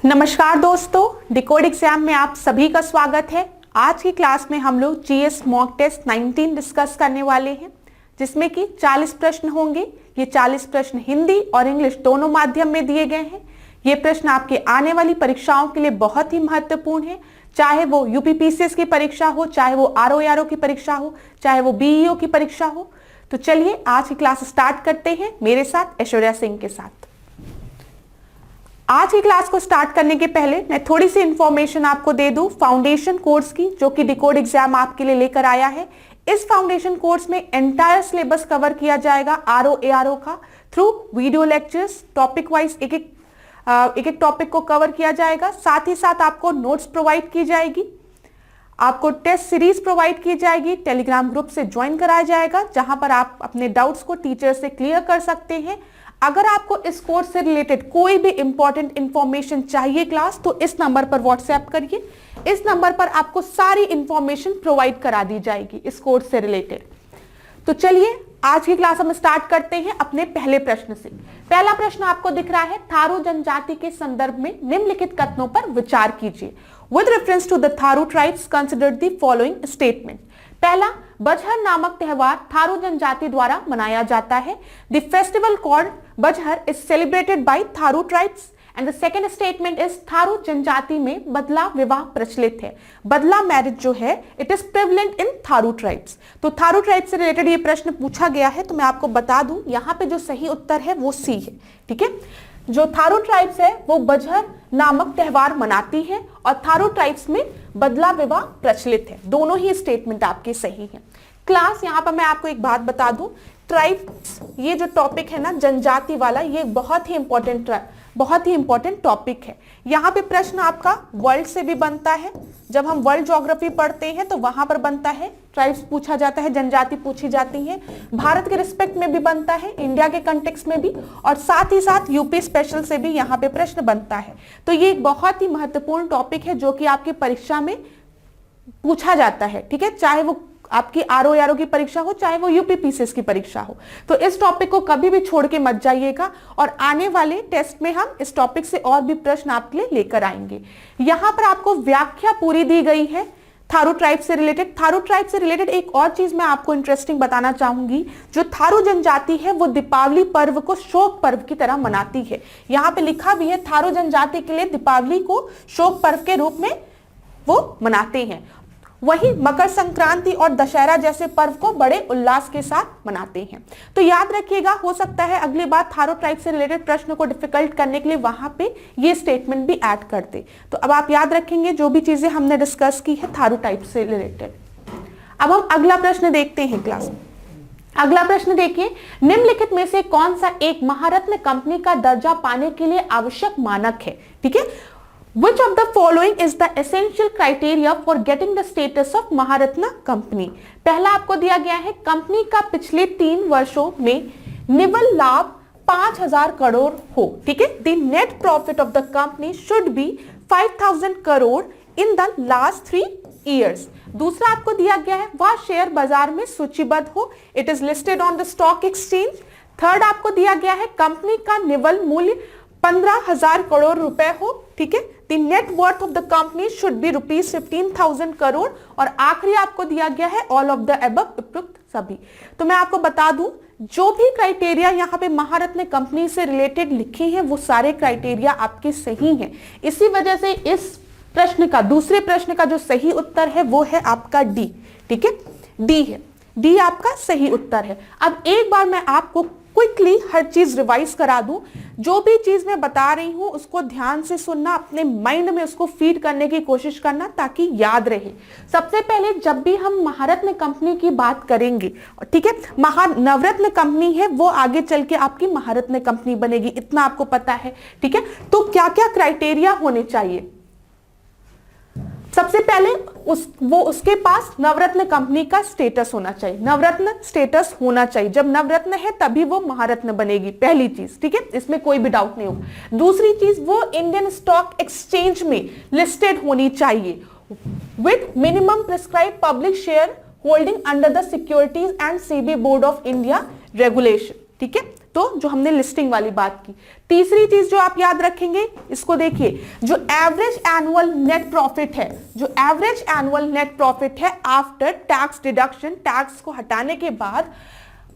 नमस्कार दोस्तों, decode exam में आप सभी का स्वागत है। आज की क्लास में हम लोग जीएस मॉक टेस्ट 19 डिस्कस करने वाले हैं, जिसमें कि 40 प्रश्न होंगे। ये 40 प्रश्न हिंदी और इंग्लिश दोनों माध्यम में दिए गए हैं। ये प्रश्न आपके आने वाली परीक्षाओं के लिए बहुत ही महत्वपूर्ण है, चाहे वो यूपीपीसीएस की परीक्षा हो, चाहे वो आरओ की परीक्षा हो, चाहे वो बीईओ की परीक्षा हो। तो चलिए आज की क्लास स्टार्ट करते हैं मेरे साथ ऐश्वर्या सिंह के साथ। आज की क्लास को स्टार्ट करने के पहले मैं थोड़ी सी इंफॉर्मेशन आपको दे दूं फाउंडेशन कोर्स की, जो कि डिकोड एग्जाम आपके लिए लेकर आया है। इस फाउंडेशन कोर्स में एंटायर सिलेबस कवर किया जाएगा आरओ का through video lectures, topic wise एक एक टॉपिक को कवर किया जाएगा। साथ ही साथ आपको नोट्स प्रोवाइड की जाएगी, आपको टेस्ट सीरीज प्रोवाइड की जाएगी, टेलीग्राम ग्रुप से ज्वाइन कराया जाएगा, जहां पर आप अपने डाउट्स को टीचर से क्लियर कर सकते हैं। अगर आपको इस कोर्स से रिलेटेड कोई भी इंपॉर्टेंट इंफॉर्मेशन चाहिए क्लास, तो इस नंबर पर व्हाट्सएप करिए। इस नंबर पर आपको सारी इंफॉर्मेशन प्रोवाइड करा दी जाएगी इस कोर्स से रिलेटेड। तो चलिए आज की क्लास हम स्टार्ट करते हैं अपने पहले प्रश्न से। पहला प्रश्न आपको दिख रहा है, थारू जनजाति के संदर्भ में निम्नलिखित कथनों पर विचार कीजिए। With reference to the Tharu tribes consider the following statement. पहला, बजहर नामक त्योहार थारू जनजाति द्वारा मनाया जाता है। The festival called Bajhar is celebrated by Tharu tribes. And the second statement is Tharu जनजाति में बदला विवाह प्रचलित है। बदला मैरिज जो है it is prevalent in Tharu tribes. तो थारू ट्राइब से रिलेटेड ये प्रश्न पूछा गया है, तो मैं आपको बता दूं यहाँ पे जो सही उत्तर है वो सी है। ठीक है, जो थारू ट्राइब्स है वो बजहर नामक त्योहार मनाती है और थारू ट्राइब्स में बदला विवाह प्रचलित है। दोनों ही स्टेटमेंट आपके सही हैं। क्लास यहाँ पर मैं आपको एक बात बता दूं, ट्राइब्स ये जो टॉपिक है ना जनजाति वाला, ये बहुत ही इंपॉर्टेंट टॉपिक है। यहाँ पे प्रश्न आपका वर्ल्ड से भी बनता है। जब हम वर्ल्ड ज्योग्राफी पढ़ते हैं तो वहां पर बनता है, ट्राइब्स पूछा जाता है, जनजाति पूछी जाती है। भारत के रिस्पेक्ट में भी बनता है, इंडिया के कंटेक्स्ट में भी, और साथ ही साथ यूपी स्पेशल से भी यहाँ पे प्रश्न बनता है। तो ये एक बहुत ही महत्वपूर्ण टॉपिक है जो कि आपकी परीक्षा में पूछा जाता है। ठीक है, चाहे वो आपकी आरओ की परीक्षा हो, चाहे वो यूपीपीसीएस की परीक्षा हो। तो इस टॉपिक को कभी भी छोड़ के मत जाइएगा, और आने वाले टेस्ट में हम इस टॉपिक से और भी प्रश्न आपके लिए लेकर आएंगे। यहां पर आपको व्याख्या पूरी दी गई है थारू ट्राइब से रिलेटेड। थारू ट्राइब से रिलेटेड एक और चीज मैं आपको इंटरेस्टिंग बताना चाहूंगी, जो थारू जनजाति है वो दीपावली पर्व को शोक पर्व की तरह मनाती है। यहाँ पे लिखा भी है थारू जनजाति के लिए दीपावली को शोक पर्व के रूप में वो मनाते हैं। वही मकर संक्रांति और दशहरा जैसे पर्व को बड़े उल्लास के साथ मनाते हैं। तो याद रखिएगा, हो सकता है अगली बार थारू ट्राइब से रिलेटेड प्रश्न को डिफिकल्ट करने के लिए वहां पे ये स्टेटमेंट भी ऐड कर दे। तो अब आप याद रखेंगे जो भी चीजें हमने डिस्कस की है थारू ट्राइब से रिलेटेड। अब हम अगला प्रश्न देखते हैं क्लास में। अगला प्रश्न देखिए, निम्नलिखित में से कौन सा एक महारत्न कंपनी का दर्जा पाने के लिए आवश्यक मानक है। ठीक है, Which of the following is the essential criteria for getting the status of Maharatna company. पहला आपको दिया गया है, कंपनी का पिछले 3 वर्षों में निव्वल लाभ 5,000 करोड़ हो। ठीक है, the net profit of the company should be 5,000 crore in the last 3 years। दूसरा आपको दिया गया है, वह शेयर बाजार में सूचीबद्ध हो, it is listed on the stock exchange. Third आपको दिया गया है, कंपनी का निव्वल मूल्य 15,000 करोड़ रुपए हो। ठीक है, the net worth of the company should be rupees 15,000 crore. और आखिरी आपको दिया गया है ऑल ऑफ द अबव, उपयुक्त सभी। तो मैं आपको बता दूं, जो भी क्राइटेरिया यहाँ पे महारत्न कंपनी से रिलेटेड लिखे हैं वो सारे क्राइटेरिया आपके सही हैं। इसी वजह से इस प्रश्न का, दूसरे प्रश्न का जो सही उत्तर है वो है आपका डी। ठीक है, डी है, डी आपका सही उत्तर है। अब एक बार मैं आपको क्विकली हर चीज रिवाइज करा दूं। जो भी चीज मैं बता रही हूं उसको ध्यान से सुनना, अपने माइंड में उसको फीड करने की कोशिश करना ताकि याद रहे। सबसे पहले जब भी हम महारत्न कंपनी की बात करेंगे, ठीक है, नवरत्न कंपनी है वो आगे चल के आपकी महारत्न कंपनी बनेगी, इतना आपको पता है। ठीक है, तो क्या क्या क्राइटेरिया होने चाहिए। सबसे पहले उसके पास नवरत्न कंपनी का स्टेटस होना चाहिए, नवरत्न स्टेटस होना चाहिए। जब नवरत्न है तभी वो महारत्न बनेगी, पहली चीज। ठीक है, इसमें कोई भी डाउट नहीं होगा। दूसरी चीज, वो इंडियन स्टॉक एक्सचेंज में लिस्टेड होनी चाहिए with minimum prescribe public share holding under the securities and SEBI board of India regulation. ठीक है, तो जो हमने लिस्टिंग वाली बात की। तीसरी चीज जो आप याद रखेंगे, इसको देखिए, जो एवरेज एनुअल नेट प्रॉफिट है, जो एवरेज एनुअल नेट प्रॉफिट है आफ्टर टैक्स डिडक्शन, टैक्स को हटाने के बाद,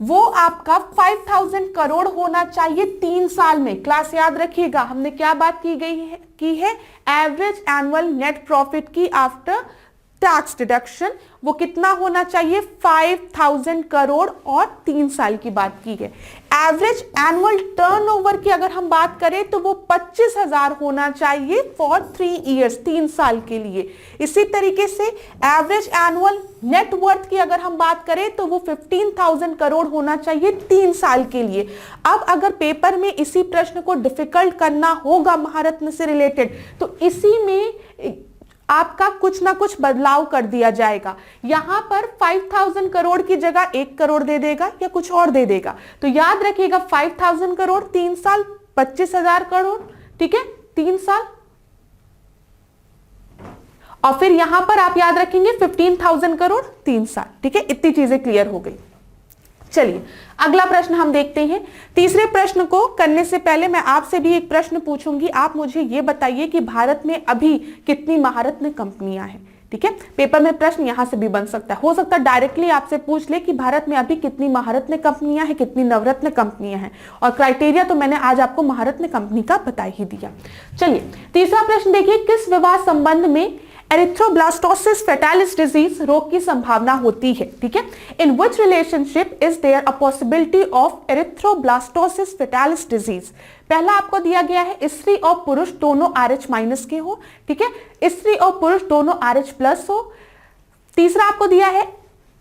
वो आपका 5000 करोड़ होना चाहिए 3 साल में। क्लास याद रखिएगा, हमने क्या बात की है एवरेज एनुअल नेट प्रॉफिट की आफ्टर टैक्स डिडक्शन, वो कितना होना चाहिए 5000 करोड़ और 3 साल की बात की है। एवरेज एनुअल टर्नओवर की अगर हम बात करें तो वो 25,000 होना चाहिए फॉर 3 इयर्स, 3 साल के लिए। इसी तरीके से एवरेज एनुअल नेटवर्थ की अगर हम बात करें तो वो 15,000 करोड़ होना चाहिए 3 साल के लिए। अब अगर पेपर में इसी प्रश्न को डिफिकल्ट करना होगा महारत्न से रिलेटेड, तो इसी में आपका कुछ ना कुछ बदलाव कर दिया जाएगा। यहां पर 5000 करोड़ की जगह 1 करोड़ दे देगा या कुछ और दे देगा। तो याद रखिएगा 5000 करोड़ 3 साल, 25,000 करोड़, ठीक है, 3 साल। और फिर यहां पर आप याद रखेंगे 15,000 करोड़ 3 साल, ठीक है। इतनी चीजें क्लियर हो गई। चलिए अगला प्रश्न हम देखते हैं। तीसरे प्रश्न को करने से पहले मैं आपसे भी एक प्रश्न पूछूंगी। आप मुझे यह बताइए कि भारत में अभी कितनी महारत्न कंपनियां हैं, ठीक है। पेपर में प्रश्न यहां से भी बन सकता है, हो सकता है डायरेक्टली आपसे पूछ ले कि भारत में अभी कितनी महारत्न कंपनियां हैं, कितनी नवरत्न कंपनियां हैं, और क्राइटेरिया तो मैंने आज आपको महारत्न कंपनी का बता ही दिया। चलिए तीसरा प्रश्न देखिए, किस विवाह संबंध में एरिथ्रोब्लास्टोसिस फेटालिस डिजीज रोग की संभावना होती है, ठीक है। In which relationship is there a possibility of erythroblastosis fetalis disease. पहला आपको दिया गया है स्त्री और पुरुष दोनों RH माइनस के हो, ठीक है, स्त्री और पुरुष दोनों RH प्लस हो। तीसरा आपको दिया है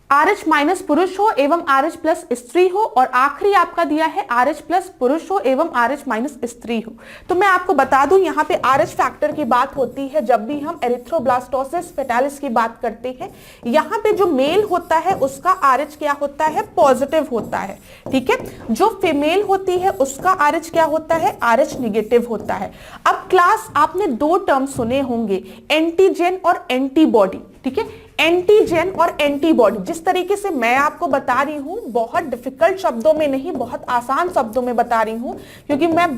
RH माइनस पुरुष हो एवं RH प्लस स्त्री हो, और आखिरी आपका दिया है RH प्लस पुरुष हो एवं RH माइनस स्त्री हो। तो मैं आपको बता दूं, यहाँ पे RH फैक्टर की बात होती है जब भी हम एरिथ्रोब्लास्टोसिस फेटालिस की बात करते हैं। यहाँ पे जो मेल होता है उसका RH क्या होता है, पॉजिटिव होता है, ठीक है। जो फीमेल होती है उसका RH क्या होता है, RH निगेटिव होता है। अब क्लास आपने 2 टर्म सुने होंगे, एंटीजन और एंटीबॉडी, ठीक है। एंटीजन और एंटीबॉडी, जिस तरीके से मैं आपको बता रही हूं, बहुत डिफिकल्ट शब्दों में नहीं, बहुत आसान शब्दों में बता रही हूं, क्योंकि मैं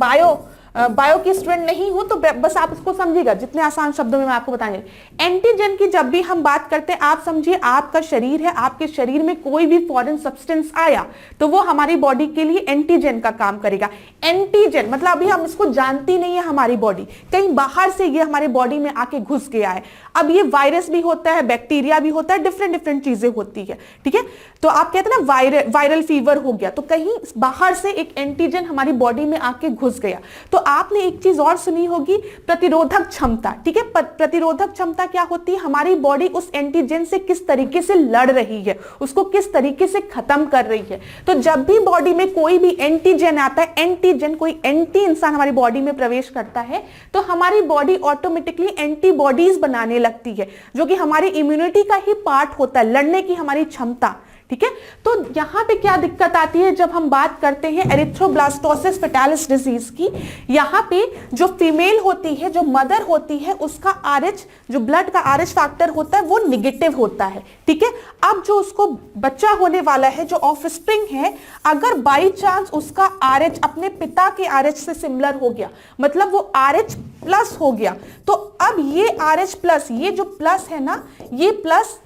बायो की स्टूडेंट नहीं हूं, तो बस आप इसको समझिएगा, जितने आसान शब्दों में मैं आपको बताने। एंटीजन की जब भी हम बात करते हैं, आप समझिए आपका शरीर है, आपके शरीर में कोई भी फॉरेन सब्सटेंस आया तो वो हमारी बॉडी के लिए एंटीजन का काम करेगा। एंटीजन मतलब अभी हम इसको जानती नहीं है हमारी बॉडी, कहीं बाहर से ये हमारी बॉडी में आके घुस गया है। अब ये वायरस भी होता है, बैक्टीरिया भी होता है, डिफरेंट चीजें होती है, ठीक है। तो आप कहते हैं ना वायरल फीवर हो गया, तो कहीं बाहर से एक एंटीजन हमारी बॉडी में आके घुस गया। तो आपने एक चीज और सुनी होगी, प्रतिरोधक क्षमता, ठीक है। प्रतिरोधक क्षमता क्या होती है, हमारी बॉडी उस एंटीजन से किस तरीके से लड़ रही है, उसको किस तरीके से खत्म कर रही है। तो जब भी बॉडी में कोई भी एंटीजन आता है, एंटीजन कोई एंटी इंसान हमारी बॉडी में प्रवेश करता है, तो हमारी बॉडी ऑटोमेटिकली एंटीबॉडीज बनाने लगती है, जो कि हमारी इम्यूनिटी का ही पार्ट होता है, लड़ने की हमारी क्षमता, ठीक है। तो यहां पे क्या दिक्कत आती है जब हम बात करते हैं एरिथ्रोब्लास्टोसिस फेटालिस डिजीज की, यहां पे जो फीमेल होती है, जो मदर होती है, उसका RH, जो ब्लड का RH फैक्टर होता है, वो निगेटिव होता है, ठीक है। अब जो उसको बच्चा होने वाला है, जो ऑफस्प्रिंग है, अगर बाई चांस उसका RH अपने पिता के RH से सिमिलर हो गया, मतलब वो RH प्लस हो गया, तो अब ये RH प्लस, ये जो प्लस है ना, ये प्लस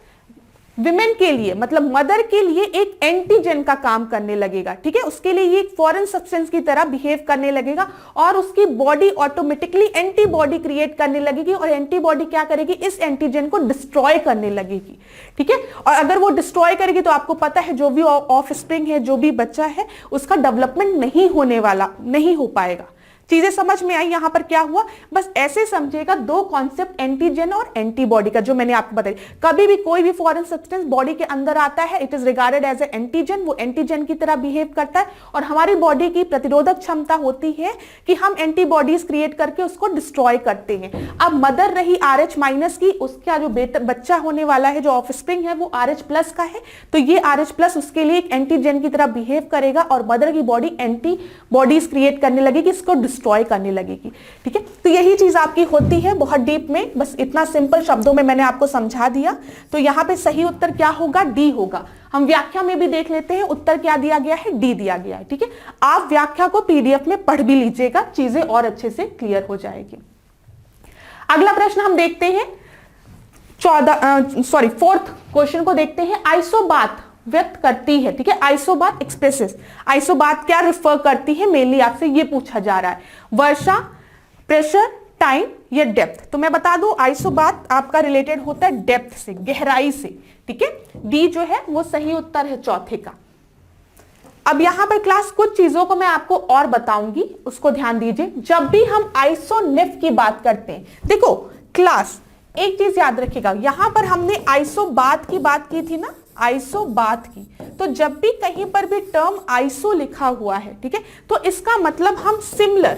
विमेन के लिए, मतलब मदर के लिए एक एंटीजन का काम करने लगेगा, ठीक है। उसके लिए ये एक फॉरेन सब्सटेंस की तरह बिहेव करने लगेगा और उसकी बॉडी ऑटोमेटिकली एंटीबॉडी क्रिएट करने लगेगी, और एंटीबॉडी क्या करेगी, इस एंटीजन को डिस्ट्रॉय करने लगेगी, ठीक है। और अगर वो डिस्ट्रॉय करेगी तो आपको पता है जो भी ऑफस्प्रिंग है, जो भी बच्चा है, उसका डेवलपमेंट नहीं हो पाएगा। चीजें समझ में आई यहां पर क्या हुआ, बस ऐसे समझिएगा। 2 कॉन्सेप्ट एंटीजन और एंटीबॉडी का जो मैंने आपको बताया, कभी भी कोई भी फॉरेन सब्सटेंस बॉडी के अंदर आता है, it is regarded as a antigen, वो एंटीजन की तरह बिहेव करता है, और हमारी बॉडी की प्रतिरोधक क्षमता होती है कि हम एंटीबॉडीज क्रिएट करके उसको डिस्ट्रॉय करते हैं। अब मदर रही RH माइनस की, उसका जो बच्चा होने वाला है, जो ऑफस्प्रिंग है, वो RH प्लस का है, तो ये RH प्लस उसके लिए एक एंटीजन की तरह बिहेव करेगा और मदर की बॉडी एंटीबॉडीज क्रिएट करने लगेगी इसको डिस्ट्रॉय करने लगेगी। ठीक है, तो यही चीज आपकी होती है बहुत डीप में, बस इतना सिंपल शब्दों में मैंने आपको समझा दिया। तो यहाँ पे सही उत्तर क्या होगा, डी होगा। हम व्याख्या में भी देख लेते हैं, उत्तर क्या दिया गया है, डी दिया गया है। ठीक है, आप व्याख्या को पीडीएफ में पढ़ भी लीजिएगा, चीजें और अच्छे से क्लियर हो जाएगी। अगला प्रश्न हम देखते हैं, फोर्थ क्वेश्चन को देखते हैं। आइसोबात व्यक्त करती है, ठीक है, आइसोबात एक्सप्रेसेस, आइसोबात क्या रिफर करती है, मेनली आपसे ये पूछा जा रहा है, वर्षा, प्रेशर, टाइम या डेप्थ। तो मैं बता दूं आइसोबात आपका रिलेटेड होता है डेप्थ से, गहराई से। ठीक है, डी जो है वो सही उत्तर है चौथे का। अब यहां पर क्लास कुछ चीजों को मैं आपको और बताऊंगी, उसको ध्यान दीजिए। जब भी हम आइसोनिफ की बात करते हैं, देखो क्लास एक चीज याद रखिएगा, यहां पर हमने आइसोबात की बात की थी ना, आइसोबात की, तो जब भी कहीं पर भी टर्म आइसो लिखा हुआ है, ठीक है, तो इसका मतलब हम सिमिलर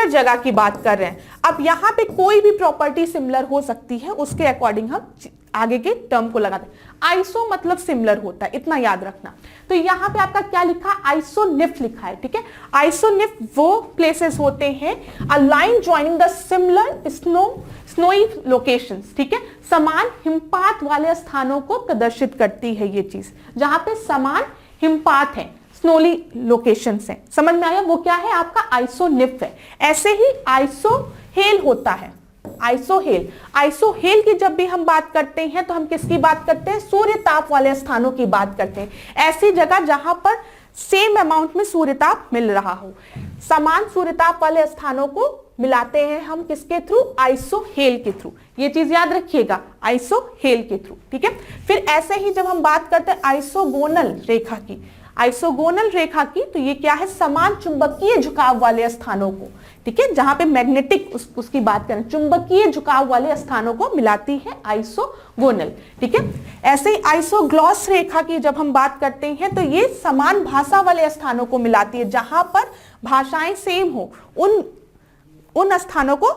जगह की बात कर रहे हैं। अब यहां पे कोई भी प्रॉपर्टी सिमिलर हो सकती है, उसके अकॉर्डिंग हम आगे के टर्म को लगाते हैं। आइसो मतलब सिमिलर होता है, इतना याद रखना। तो यहां पे आपका क्या लिखा, आइसोनिफ लिखा है। ठीक है, आइसोनिफ वो प्लेसेस होते हैं, a line joining the similar snowy locations, ठीक है, समान हिमपात वाले स्थानों को प्रदर्शित करती है ये चीज, जहां पे समान हिमपात है, स्नोली लोकेशंस है। समझ में आया, वो क्या है आपका आइसोनिफ है। ऐसे ही आइसोहेल होता है, आइसोहेल की जब भी हम बात करते हैं तो हम किसकी बात करते हैं, सूर्य ताप वाले स्थानों की बात करते हैं। ऐसी जगह जहां पर सेम अमाउंट में सूर्यताप मिल रहा हो, समान सूर्यताप वाले स्थानों को मिलाते हैं हम किसके थ्रू, आइसोहेल के थ्रू। ये चीज याद रखिएगा, आइसोहेल के थ्रू। ठीक है, फिर ऐसे ही जब हम बात करते हैं आइसोगोनल रेखा की, आइसोगोनल रेखा की, तो ये क्या है, समान चुंबकीय झुकाव वाले स्थानों को, ठीक है, जहां पे मैग्नेटिक उसकी बात करें, चुंबकीय झुकाव वाले स्थानों को मिलाती है आइसोगोनल। ठीक है, ऐसे ही आइसोग्लॉस रेखा की जब हम बात करते हैं तो ये समान भाषा वाले स्थानों को मिलाती है, जहां पर भाषाएं सेम हो, उन स्थानों को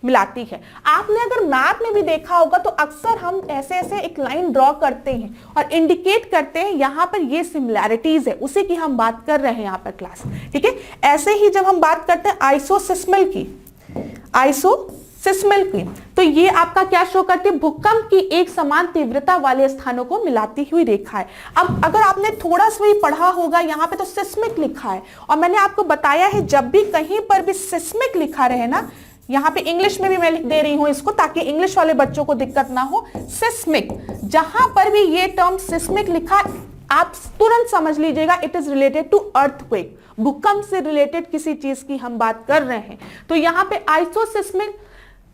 मिलाती है। आपने अगर मैप में भी देखा होगा तो अक्सर हम ऐसे ऐसे एक लाइन ड्रॉ करते हैं और इंडिकेट करते हैं यहां पर ये सिमिलैरिटीज है, उसी की हम बात कर रहे हैं यहां पर क्लास। ठीक है, ऐसे ही जब हम बात करते हैं आइसोसिस्मल की, तो ये आपका क्या शो करती है, भूकंप की एक समान तीव्रता वाले स्थानों को मिलाती हुई रेखा है। अब अगर आपने थोड़ा सा भी पढ़ा होगा, यहाँ पे तो सिस्मिक लिखा है, और मैंने आपको बताया है जब भी कहीं पर भी सिस्मिक लिखा रहे ना, यहाँ पे इंग्लिश में भी मैं लिख दे रही हूं इसको ताकि इंग्लिश वाले बच्चों को दिक्कत ना हो, सिस्मिक, जहां पर भी ये टर्म सिस्मिक लिखा, आप तुरंत समझ लीजिएगा it is related to earthquake, भूकंप से रिलेटेड किसी चीज की हम बात कर रहे हैं। तो यहाँ पे आइसोसिस्मिक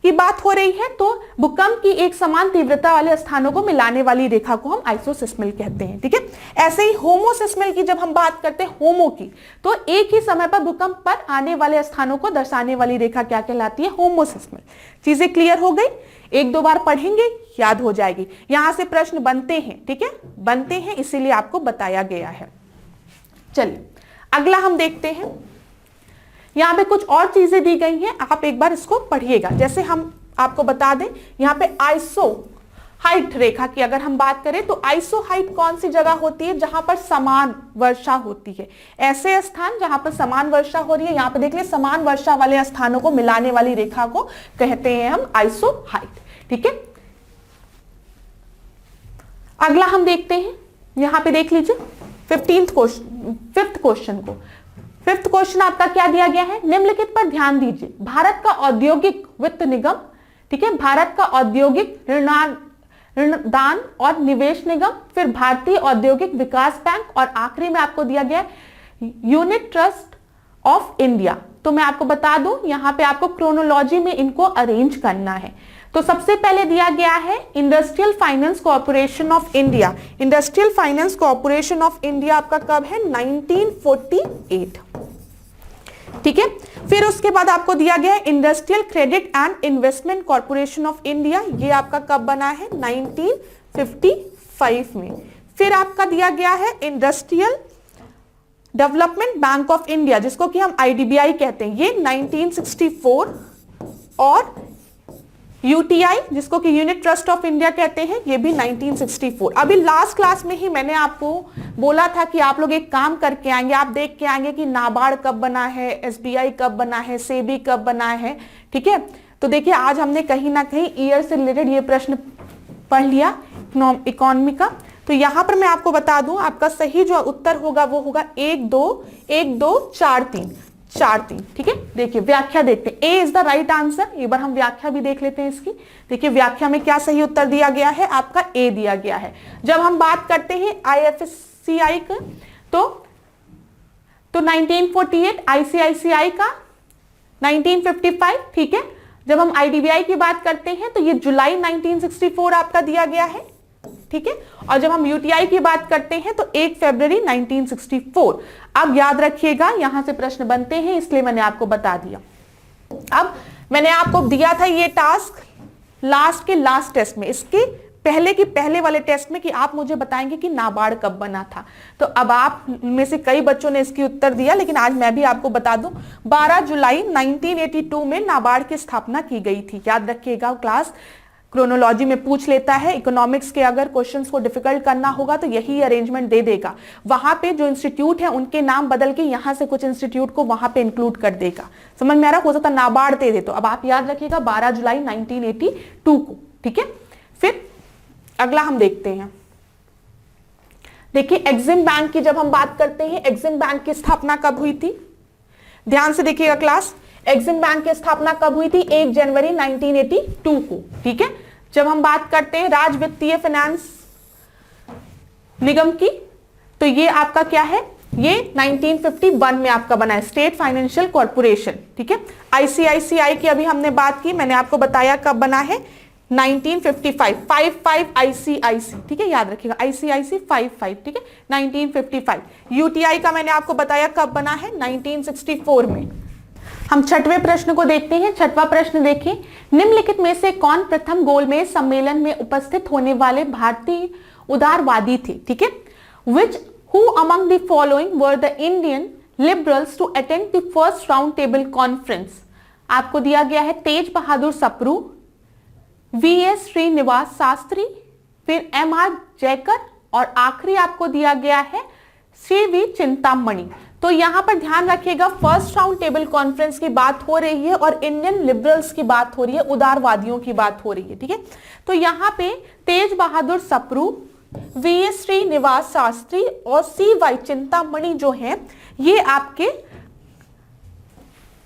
की बात हो रही है, तो भूकंप की एक समान तीव्रता वाले स्थानों को मिलाने वाली रेखा को हम आइसोसिस्मल कहते हैं। ठीक है, ऐसे ही होमोसिस्मल की जब हम बात करते हैं, होमो की, तो एक ही समय पर भूकंप पर आने वाले स्थानों को दर्शाने वाली रेखा क्या कहलाती है, होमोसिस्मल। चीजें क्लियर हो गई, एक दो बार पढ़ेंगे याद हो जाएगी। यहां से प्रश्न बनते हैं, ठीक है, बनते हैं, इसीलिए आपको बताया गया है। चलिए अगला हम देखते हैं, यहां पे कुछ और चीजें दी गई हैं, आप एक बार इसको पढ़िएगा। जैसे हम आपको बता दें, यहां पे आइसो हाइट रेखा की अगर हम बात करें तो आइसो हाइट कौन सी जगह होती है, जहां पर समान वर्षा होती है। ऐसे स्थान जहां पर समान वर्षा हो रही है, यहां पे देख लिये समान वर्षा वाले स्थानों को मिलाने वाली रेखा को कहते हैं हम आइसो हाइट। ठीक है, अगला हम देखते हैं, यहां पे देख लीजिए फिफ्थ क्वेश्चन को। फिफ्थ क्वेश्चन आपका क्या दिया गया है, निम्नलिखित पर ध्यान दीजिए, भारत का औद्योगिक वित्त निगम, ठीक है, भारत का औद्योगिक ऋणदान और निवेश निगम, फिर भारतीय औद्योगिक विकास बैंक, और आखिरी में आपको दिया गया यूनिट ट्रस्ट ऑफ इंडिया। तो मैं आपको बता दूं, यहां पे आपको क्रोनोलॉजी में इनको अरेंज करना है। तो सबसे पहले दिया गया है industrial finance corporation of India. Industrial finance corporation of India आपका कब है, 1948। ठीक है, फिर उसके बाद आपको दिया गया है industrial credit and investment corporation of India, ये आपका कब बना है, 1955 में। फिर आपका दिया गया है industrial development bank of India, जिसको कि हम IDBI कहते हैं, ये 1964, और यूटीआई जिसको कि यूनिट ट्रस्ट ऑफ इंडिया कहते हैं, ये भी 1964। अभी लास्ट क्लास में ही मैंने आपको बोला था कि आप लोग एक काम करके आएंगे, आप देख के आएंगे कि नाबार्ड कब बना है, एसबीआई कब बना है, सेबी कब बना है, ठीक है। तो देखिए आज हमने कहीं ना कहीं ईयर से रिलेटेड ये प्रश्न पढ़ लिया इकोनॉमी का। तो यहां पर मैं आपको बता दूं, आपका सही जो उत्तर होगा वो होगा 1 2 1 2 4 3 4 3, ठीक है। देखिए व्याख्या देखते हैं, ए इज द राइट आंसर। एक बार हम व्याख्या भी देख लेते हैं इसकी। देखिए व्याख्या में क्या सही उत्तर दिया गया है, आपका ए दिया गया है। जब हम बात करते हैं आईएफएससीआई का तो 1948, आईसीआईसीआई का 1955, ठीक है। जब हम आईडीबीआई की बात करते हैं तो ये जुलाई 1964 आपका दिया गया है, ठीक है। और जब हम यूटीआई की बात करते हैं तो 1 फरवरी 1964। अब याद रखिएगा यहां से प्रश्न बनते हैं, इसलिए मैंने आपको बता दिया। अब मैंने आपको दिया था ये टास्क लास्ट के लास्ट टेस्ट में, इसके पहले की पहले वाले टेस्ट में, कि आप मुझे बताएंगे कि नाबार्ड कब बना था। तो अब आप में से कई बच्चों ने इसकी उत्तर दिया, लेकिन आज मैं भी आपको बता दूं 12 जुलाई 1982 में नाबार्ड की स्थापना की गई थी। याद रखिएगा, क्लास क्रोनोलॉजी में पूछ लेता है। इकोनॉमिक्स के अगर क्वेश्चंस को डिफिकल्ट करना होगा तो यही अरेंजमेंट दे देगा। वहां पे जो इंस्टीट्यूट है उनके नाम बदल के यहां से कुछ इंस्टीट्यूट को वहां पे इंक्लूड कर देगा। समझ में आ रहा, हो सकता नाबार्ड दे दे। तो अब आप याद रखिएगा 12 जुलाई 1982 को, ठीक है। फिर अगला हम देखते हैं। देखिए एग्जिम बैंक की जब हम बात करते हैं, एग्जिम बैंक की स्थापना कब हुई थी, ध्यान से देखिएगा क्लास। एग्जिम बैंक की स्थापना कब हुई थी, 1 जनवरी 1982 को, ठीक है। जब हम बात करते हैं राज्य वित्तीय फाइनेंस निगम की, तो ये आपका क्या है, ये 1951 में आपका बना है, स्टेट फाइनेंशियल कॉर्पोरेशन, ठीक है। आईसीआईसीआई की अभी हमने बात की, मैंने आपको बताया कब बना है, 1955, 55 आईसीआईसी, ठीक है। याद रखिएगा आईसीआईसी 55, ठीक है, 1955। यूटीआई का मैंने आपको बताया कब बना है, 1964 में। हम छठवें प्रश्न को देखते हैं। छठवां प्रश्न देखिए, निम्नलिखित में से कौन प्रथम गोलमेज सम्मेलन में उपस्थित होने वाले भारतीय उदारवादी थे, ठीक है। Which who among the following were the Indian liberals to attend the first round table conference? आपको दिया गया है तेज बहादुर सप्रू, वीएस श्रीनिवास शास्त्री, फिर एमआर जयकर, और आखिरी आपको दिया गया है श्री वी चिंतामणि। तो यहां पर ध्यान रखिएगा फर्स्ट राउंड टेबल कॉन्फ्रेंस की बात हो रही है और इंडियन लिबरल्स की बात हो रही है, उदारवादियों की बात हो रही है, ठीक है। तो यहां पे तेज बहादुर सप्रू, वीएस श्रीनिवास शास्त्री और सी वाई चिंतामणि जो हैं, ये आपके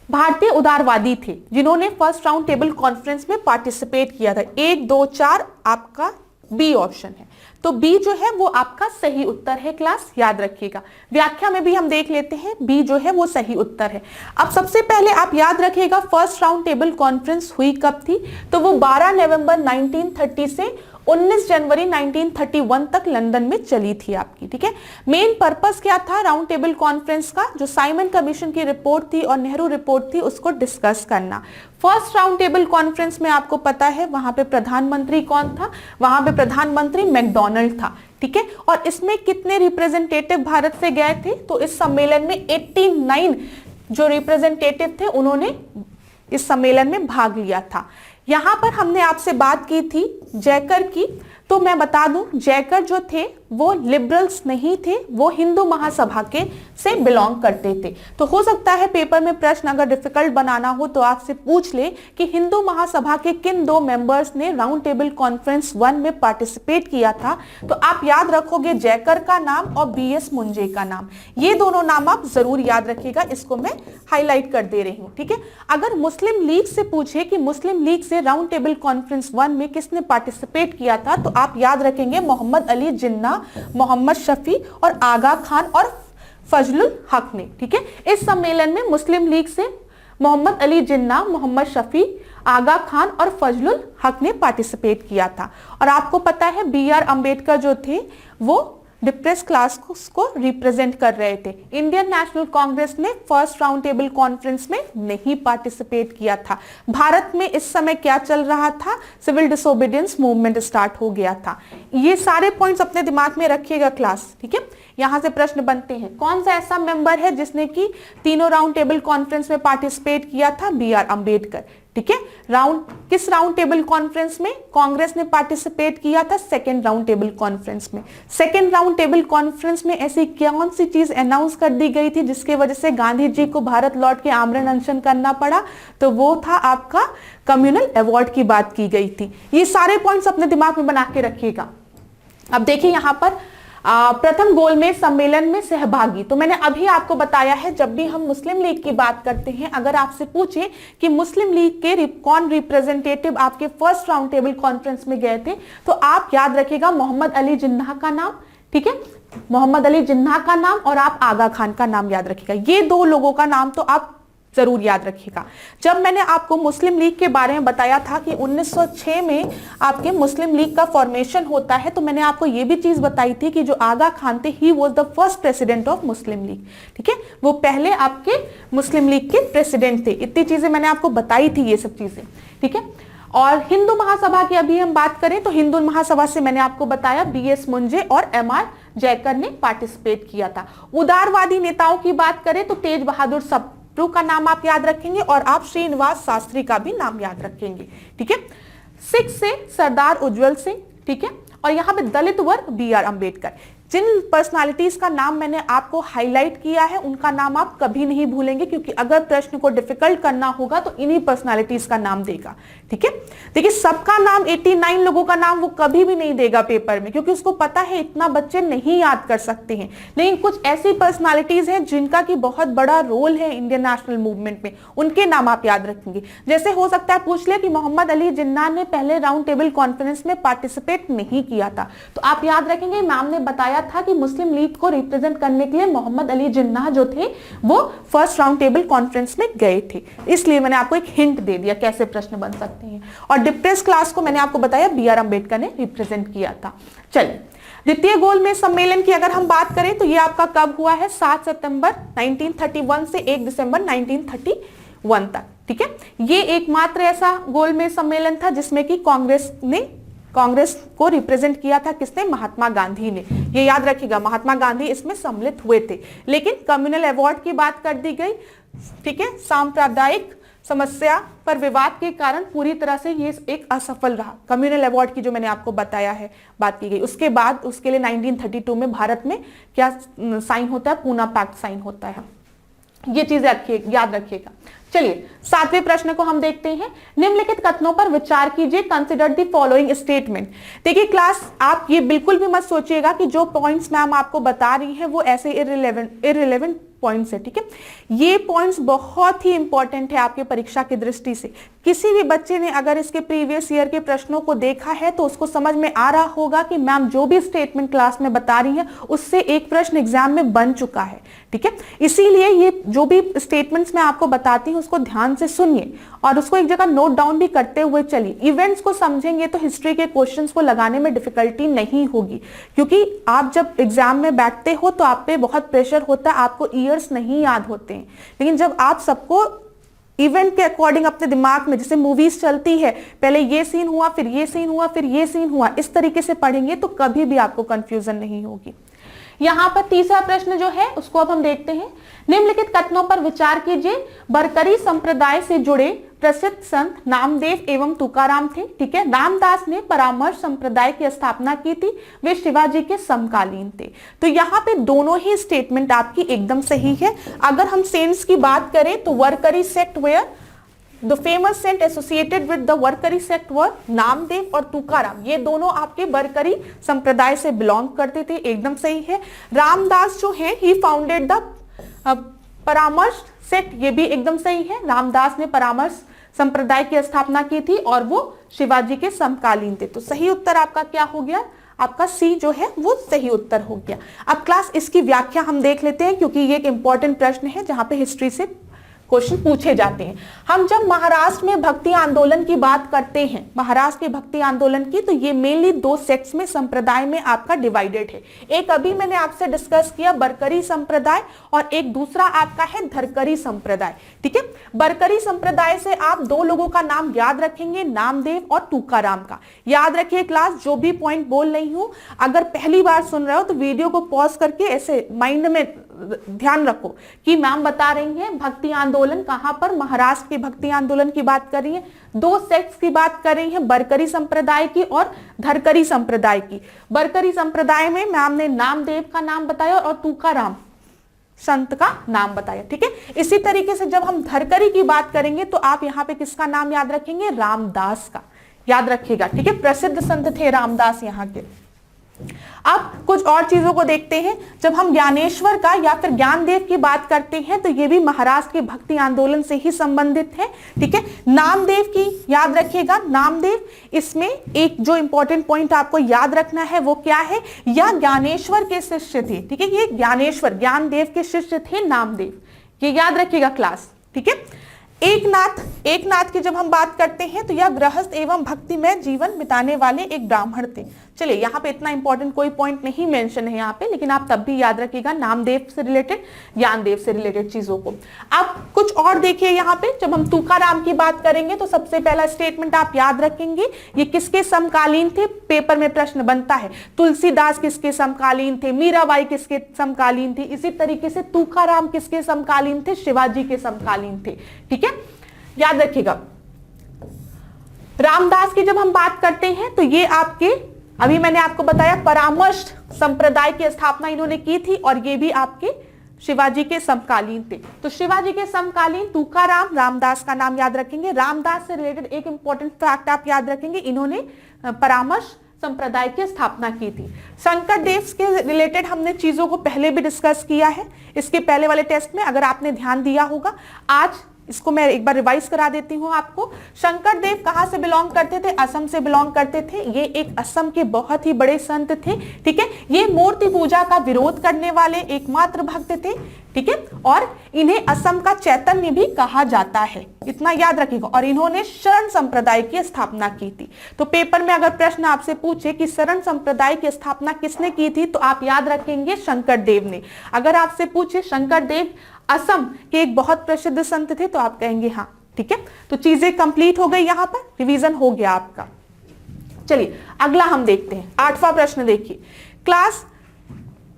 भारतीय उदारवादी थे जिन्होंने फर्स्ट राउंड टेबल कॉन्फ्रेंस में पार्टिसिपेट किया था। 1 2 4 आपका बी ऑप्शन है, तो बी जो है वो आपका सही उत्तर है क्लास, याद रखिएगा। व्याख्या में भी हम देख लेते हैं, बी जो है वो सही उत्तर है। अब सबसे पहले आप याद रखिएगा फर्स्ट राउंड टेबल कॉन्फ्रेंस हुई कब थी, तो वो 12 नवंबर 1930 से 19 जनवरी 1931 तक लंदन में चली थी आपकी, ठीक है। मेन पर्पस क्या था राउंड टेबल कॉन्फ्रेंस का, जो साइमन कमीशन की रिपोर्ट थी और नेहरू रिपोर्ट थी उसको डिस्कस करना। फर्स्ट राउंड टेबल कॉन्फ्रेंस में आपको पता है वहां पे प्रधानमंत्री कौन था, वहां पे प्रधानमंत्री मैकडॉनल्ड था, ठीक है। और इसमें कितने रिप्रेजेंटेटिव भारत से गए थे, तो इस सम्मेलन में 89 जो रिप्रेजेंटेटिव थे उन्होंने इस सम्मेलन में भाग लिया था। यहां पर हमने आपसे बात की थी जयकर की, तो मैं बता दूं जयकर जो थे वो लिबरल्स नहीं थे, वो हिंदू महासभा के से बिलोंग करते थे। तो हो सकता है पेपर में प्रश्न अगर डिफिकल्ट बनाना हो तो आपसे पूछ ले कि हिंदू महासभा के किन 2 मेंबर्स ने राउंड टेबल कॉन्फ्रेंस 1 में पार्टिसिपेट किया था, तो आप याद रखोगे जयकर का नाम और बीएस मुंजे का नाम। ये दोनों नाम आप जरूर याद रखिएगा, इसको मैं हाईलाइट कर दे रही हूं, ठीक है। अगर मुस्लिम लीग से पूछे कि मुस्लिम लीग से राउंड टेबल कॉन्फ्रेंस 1 में किसने पार्टिसिपेट किया था, तो आप याद रखेंगे मोहम्मद अली जिन्ना, मोहम्मद शफी और आगा खान और फजलुल हक ने, ठीक है। इस सम्मेलन में मुस्लिम लीग से मोहम्मद अली जिन्ना, मोहम्मद शफी, आगा खान और फजलुल हक ने पार्टिसिपेट किया था। और आपको पता है BR अंबेडकर जो थे वो डिप्रेस क्लास को रिप्रेजेंट कर रहे थे। इंडियन नेशनल कांग्रेस ने फर्स्ट राउंड टेबल कॉन्फ्रेंस में नहीं पार्टिसिपेट किया था। भारत में इस समय क्या चल रहा था, सिविल डिसोबीडियंस मूवमेंट स्टार्ट हो गया था। ये सारे पॉइंट्स अपने दिमाग में रखिएगा क्लास, ठीक है। यहां से प्रश्न बनते हैं, कौन सा ऐसा मेंबर है जिसने कि तीनों राउंड टेबल कॉन्फ्रेंस में पार्टिसिपेट किया था, BR अंबेडकर, ठीक है। किस राउंड टेबल कॉन्फ्रेंस में कांग्रेस ने पार्टिसिपेट किया था? सेकेंड राउंड टेबल कॉन्फ्रेंस में। सेकेंड राउंड टेबल कॉन्फ्रेंस में ऐसी कौन सी चीज अनाउंस कर दी गई थी जिसके वजह से गांधी जी को भारत लौट के आमरण अनशन करना पड़ा? तो वो था आपका कम्युनल अवार्ड की बात की गई थी। ये सारे पॉइंट्स अपने दिमाग में बना के रखिएगा। अब देखिए यहां पर प्रथम गोलमेज सम्मेलन में सहभागी, तो मैंने अभी आपको बताया है जब भी हम मुस्लिम लीग की बात करते हैं, अगर आपसे पूछे कि मुस्लिम लीग के कौन रिप्रेजेंटेटिव आपके फर्स्ट राउंड टेबल कॉन्फ्रेंस में गए थे, तो आप याद रखिएगा मोहम्मद अली जिन्ना का नाम, ठीक है, मोहम्मद अली जिन्ना का नाम और आप आगा खान का नाम याद रखिएगा। ये दो लोगों का नाम तो आप जरूर याद रखिएगा। जब मैंने आपको मुस्लिम लीग के बारे में बताया था कि 1906 में आपके मुस्लिम लीग का फॉर्मेशन होता है, तो मैंने आपको यह भी चीज बताई थी कि जो आगा खान थे he was the first president of Muslim league, ठीक है, वो पहले आपके मुस्लिम लीग के प्रेसिडेंट थे। इतनी चीजें मैंने आपको बताई थी, ये सब चीजें, ठीक है। और हिंदू महासभा की अभी हम बात करें तो हिंदू महासभा से मैंने आपको बताया BS मुंजे और MR जयकर ने पार्टिसिपेट किया था। उदारवादी नेताओं की बात करें तो तेज बहादुर सप्रू का नाम आप याद रखेंगे और आप श्रीनिवास शास्त्री का भी नाम याद रखेंगे, ठीक है। सिख से सरदार उज्जवल सिंह, ठीक है, और यहाँ पे दलित वर्ग BR अम्बेडकर। जिन पर्सनालिटीज का नाम मैंने आपको हाईलाइट किया है उनका नाम आप कभी नहीं भूलेंगे, क्योंकि अगर प्रश्न को डिफिकल्ट करना होगा तो इन्हीं पर्सनालिटीज का नाम देगा, ठीक है। देखिए सबका नाम 89 लोगों का नाम वो कभी भी नहीं देगा पेपर में, क्योंकि उसको पता है इतना बच्चे नहीं याद कर सकते हैं। लेकिन कुछ ऐसी पर्सनालिटीज हैं जिनका की बहुत बड़ा रोल है इंडियन नेशनल मूवमेंट में, उनके नाम आप याद रखेंगे। जैसे हो सकता है पूछ ले कि मोहम्मद अली जिन्ना ने पहले राउंड टेबल कॉन्फ्रेंस में पार्टिसिपेट नहीं किया था, तो आप याद रखेंगे मैम ने बताया था कि मुस्लिम लीग को रिप्रेजेंट करने के लिए मोहम्मद अली जिन्ना जो थे वो फर्स्ट राउंड टेबल कॉन्फ्रेंस में गए थे, इसलिए मैंने आपको एक हिंट दे दिया कैसे प्रश्न बन सकते हैं। और डिप्रेस क्लास को मैंने आपको बताया BR अम्बेडकर ने रिप्रेजेंट किया था। चलिए द्वितीय गोलमेज सम्मेलन की अगर हम बात करें तो ये आपका कब हुआ है? 7 सितंबर 1931 से 1 दिसंबर 1931 तक, ठीक है। ये एकमात्र ऐसा गोलमेज सम्मेलन था जिसमें कि कांग्रेस को रिप्रेजेंट किया था किसने? महात्मा गांधी ने। ये याद रखिएगा महात्मा गांधी इसमें सम्मिलित हुए थे। लेकिन कम्युनल अवार्ड की बात कर दी गई, ठीक है, सांप्रदायिक समस्या पर विवाद के कारण पूरी तरह से ये एक असफल रहा। कम्युनल अवार्ड की जो मैंने आपको बताया है बात की गई, उसके बाद उसके लिए 1932 में भारत में क्या साइन होता है? पूना पैक्ट साइन होता है। ये चीज याद रखिएगा। चलिए 7वें प्रश्न को हम देखते हैं। निम्नलिखित कथनों पर विचार कीजिए, कंसिडर द फॉलोइंग स्टेटमेंट। देखिए क्लास आप ये बिल्कुल भी मत सोचिएगा कि जो पॉइंट्स मैम आपको बता रही हैं वो ऐसे इररिलेवेंट पॉइंट्स है, ठीक है। ये पॉइंट्स बहुत ही इंपॉर्टेंट है आपके परीक्षा की दृष्टि से। किसी भी बच्चे ने अगर इसके प्रीवियस ईयर के प्रश्नों को देखा है तो उसको समझ में आ रहा होगा कि मैम जो भी स्टेटमेंट क्लास में बता रही है उससे एक प्रश्न एग्जाम में बन चुका है, ठीक है। इसीलिए ये जो भी स्टेटमेंट्स मैं आपको बताती हूँ उसको ध्यान से सुनिए और उसको एक जगह नोट डाउन भी करते हुए चलिए। इवेंट्स को समझेंगे तो हिस्ट्री के क्वेश्चंस को लगाने में डिफिकल्टी नहीं होगी, क्योंकि आप जब एग्जाम में बैठते हो तो आप पे बहुत प्रेशर होता है, आपको ईयर्स नहीं याद होते हैं। लेकिन जब आप सबको इवेंट के अकॉर्डिंग अपने दिमाग में, जैसे मूवीज चलती है, पहले ये सीन हुआ फिर ये सीन हुआ फिर ये सीन हुआ, इस तरीके से पढ़ेंगे तो कभी भी आपको कंफ्यूजन नहीं होगी। यहां पर तीसरा प्रश्न जो है उसको अब हम देखते हैं। निम्नलिखित कथनों पर विचार कीजिए। बरकरी संप्रदाय से जुड़े प्रसिद्ध संत नामदेव एवं तुकाराम थे, ठीक है। रामदास ने परामर्श संप्रदाय की स्थापना की थी, वे शिवाजी के समकालीन थे। तो यहाँ पे दोनों ही स्टेटमेंट आपकी एकदम सही है। अगर हम सेंट्स की बात करें तो Warkari sect where The famous saint associated with the Warkari sect were Namdev और तुकाराम, ये दोनों आपके वरकरी संप्रदाय से बिलोंग करते थे, एकदम सही है। रामदास जो है ही फाउंडेड द परामर्श सेक्ट, ये भी एकदम सही है। रामदास ने परामर्श संप्रदाय की स्थापना की थी और वो शिवाजी के समकालीन थे। तो सही उत्तर आपका क्या हो गया? आपका सी जो है वो सही उत्तर हो गया। अब क्लास इसकी व्याख्या हम देख लेते हैं, क्योंकि ये एक इंपॉर्टेंट प्रश्न है जहां पे हिस्ट्री से क्वेश्चन पूछे जाते हैं। हम जब महाराष्ट्र में भक्ति आंदोलन की बात करते हैं, महाराष्ट्र के भक्ति आंदोलन की, तो ये मेनली दो सेक्ट्स में, संप्रदाय में आपका डिवाइडेड है। एक अभी मैंने आपसे डिस्कस किया बरकरी संप्रदाय और एक दूसरा आपका है धरकरी संप्रदाय, ठीक है। बरकरी संप्रदाय से आप दो लोगों का नाम याद रखेंगे, नामदेव और तुकाराम का। याद रखिए क्लास, जो भी पॉइंट बोल रही हूं, अगर पहली बार सुन रहे हो तो वीडियो को पॉज करके ऐसे माइंड में ध्यान रखो कि मैम बता रही हैं भक्ति आंदोलन कहां पर, महाराष्ट्र के भक्ति आंदोलन की बात कर रही है। दो सेक्ट्स की बात कर रही है, बरकरी संप्रदाय की और धरकरी संप्रदाय की। बरकरी संप्रदाय में मैम ने नामदेव का नाम बताया और तुकाराम संत का नाम बताया। ठीक है, इसी तरीके से जब हम धरकरी की बात करेंगे तो आप यहां पे किसका नाम याद रखेंगे, रामदास का याद रखिएगा। ठीक है, प्रसिद्ध संत थे रामदास यहाँ के। अब कुछ और चीजों को देखते हैं। जब हम ज्ञानेश्वर का या फिर ज्ञानदेव की बात करते हैं तो ये भी महाराष्ट्र के भक्ति आंदोलन से ही संबंधित है। ठीक है, नामदेव की याद रखिएगा। नामदेव, इसमें एक जो इंपॉर्टेंट पॉइंट आपको याद रखना है वो क्या है, या ज्ञानेश्वर के शिष्य थे। ठीक है, ये ज्ञानेश्वर ज्ञानदेव के शिष्य थे नामदेव, ये याद रखिएगा क्लास। ठीक है, एकनाथ की जब हम बात करते हैं तो यह गृहस्थ एवं भक्तिमय जीवन बिताने वाले एक ब्राह्मण थे। चलिए, यहाँ पे इतना इंपॉर्टेंट कोई पॉइंट नहीं मेंशन है यहाँ पे, लेकिन आप तब भी याद रखिएगा नामदेव से रिलेटेड, ज्ञानदेव से रिलेटेड चीजों को। अब कुछ और देखिए यहाँ पे, जब हम तुकाराम की बात करेंगे तो सबसे पहला स्टेटमेंट आप याद रखेंगे, ये किसके समकालीन थे, पेपर में प्रश्न बनता है। तुलसीदास किसके समकालीन थे, मीराबाई किसके समकालीन थी, इसी तरीके से तुकाराम किसके समकालीन थे, शिवाजी के समकालीन थे। ठीक है, याद रखिएगा। रामदास की जब हम बात करते हैं तो ये आपके, अभी मैंने आपको बताया परामर्श संप्रदाय की स्थापना इन्होंने की थी और ये भी आपके शिवाजी के समकालीन थे। तो शिवाजी के समकालीन तुकाराम, रामदास का नाम याद रखेंगे। रामदास से रिलेटेड एक इंपॉर्टेंट फैक्ट आप याद रखेंगे, इन्होंने परामर्श संप्रदाय की स्थापना की थी। शंकर देव के रिलेटेड हमने चीजों को पहले भी डिस्कस किया है इसके पहले वाले टेस्ट में, अगर आपने ध्यान दिया होगा। आज इसको मैं एक बार रिवाइज करा देती हूं आपको। शंकर देव कहां से बिलोंग करते थे, असम से बिलोंग करते थे। ये एक असम के बहुत ही बड़े संत थे। ठीक है, ये मूर्ति पूजा का विरोध करने वाले एकमात्र भक्त थे। ठीक है, और इन्हें असम का चैतन्य भी कहा जाता है, इतना याद रखिएगा। और इन्होंने शरण संप्रदाय की स्थापना की थी। तो पेपर में अगर प्रश्न आपसे पूछे कि शरण संप्रदाय की स्थापना किसने की थी तो आप याद रखेंगे शंकर देव ने। अगर आपसे पूछे शंकर देव असम के एक बहुत प्रसिद्ध संत थे तो आप कहेंगे हाँ। ठीक है, तो चीजें कंप्लीट हो गई, यहां पर रिवीजन हो गया आपका। चलिए अगला हम देखते हैं, 8वां प्रश्न देखिए। क्लास,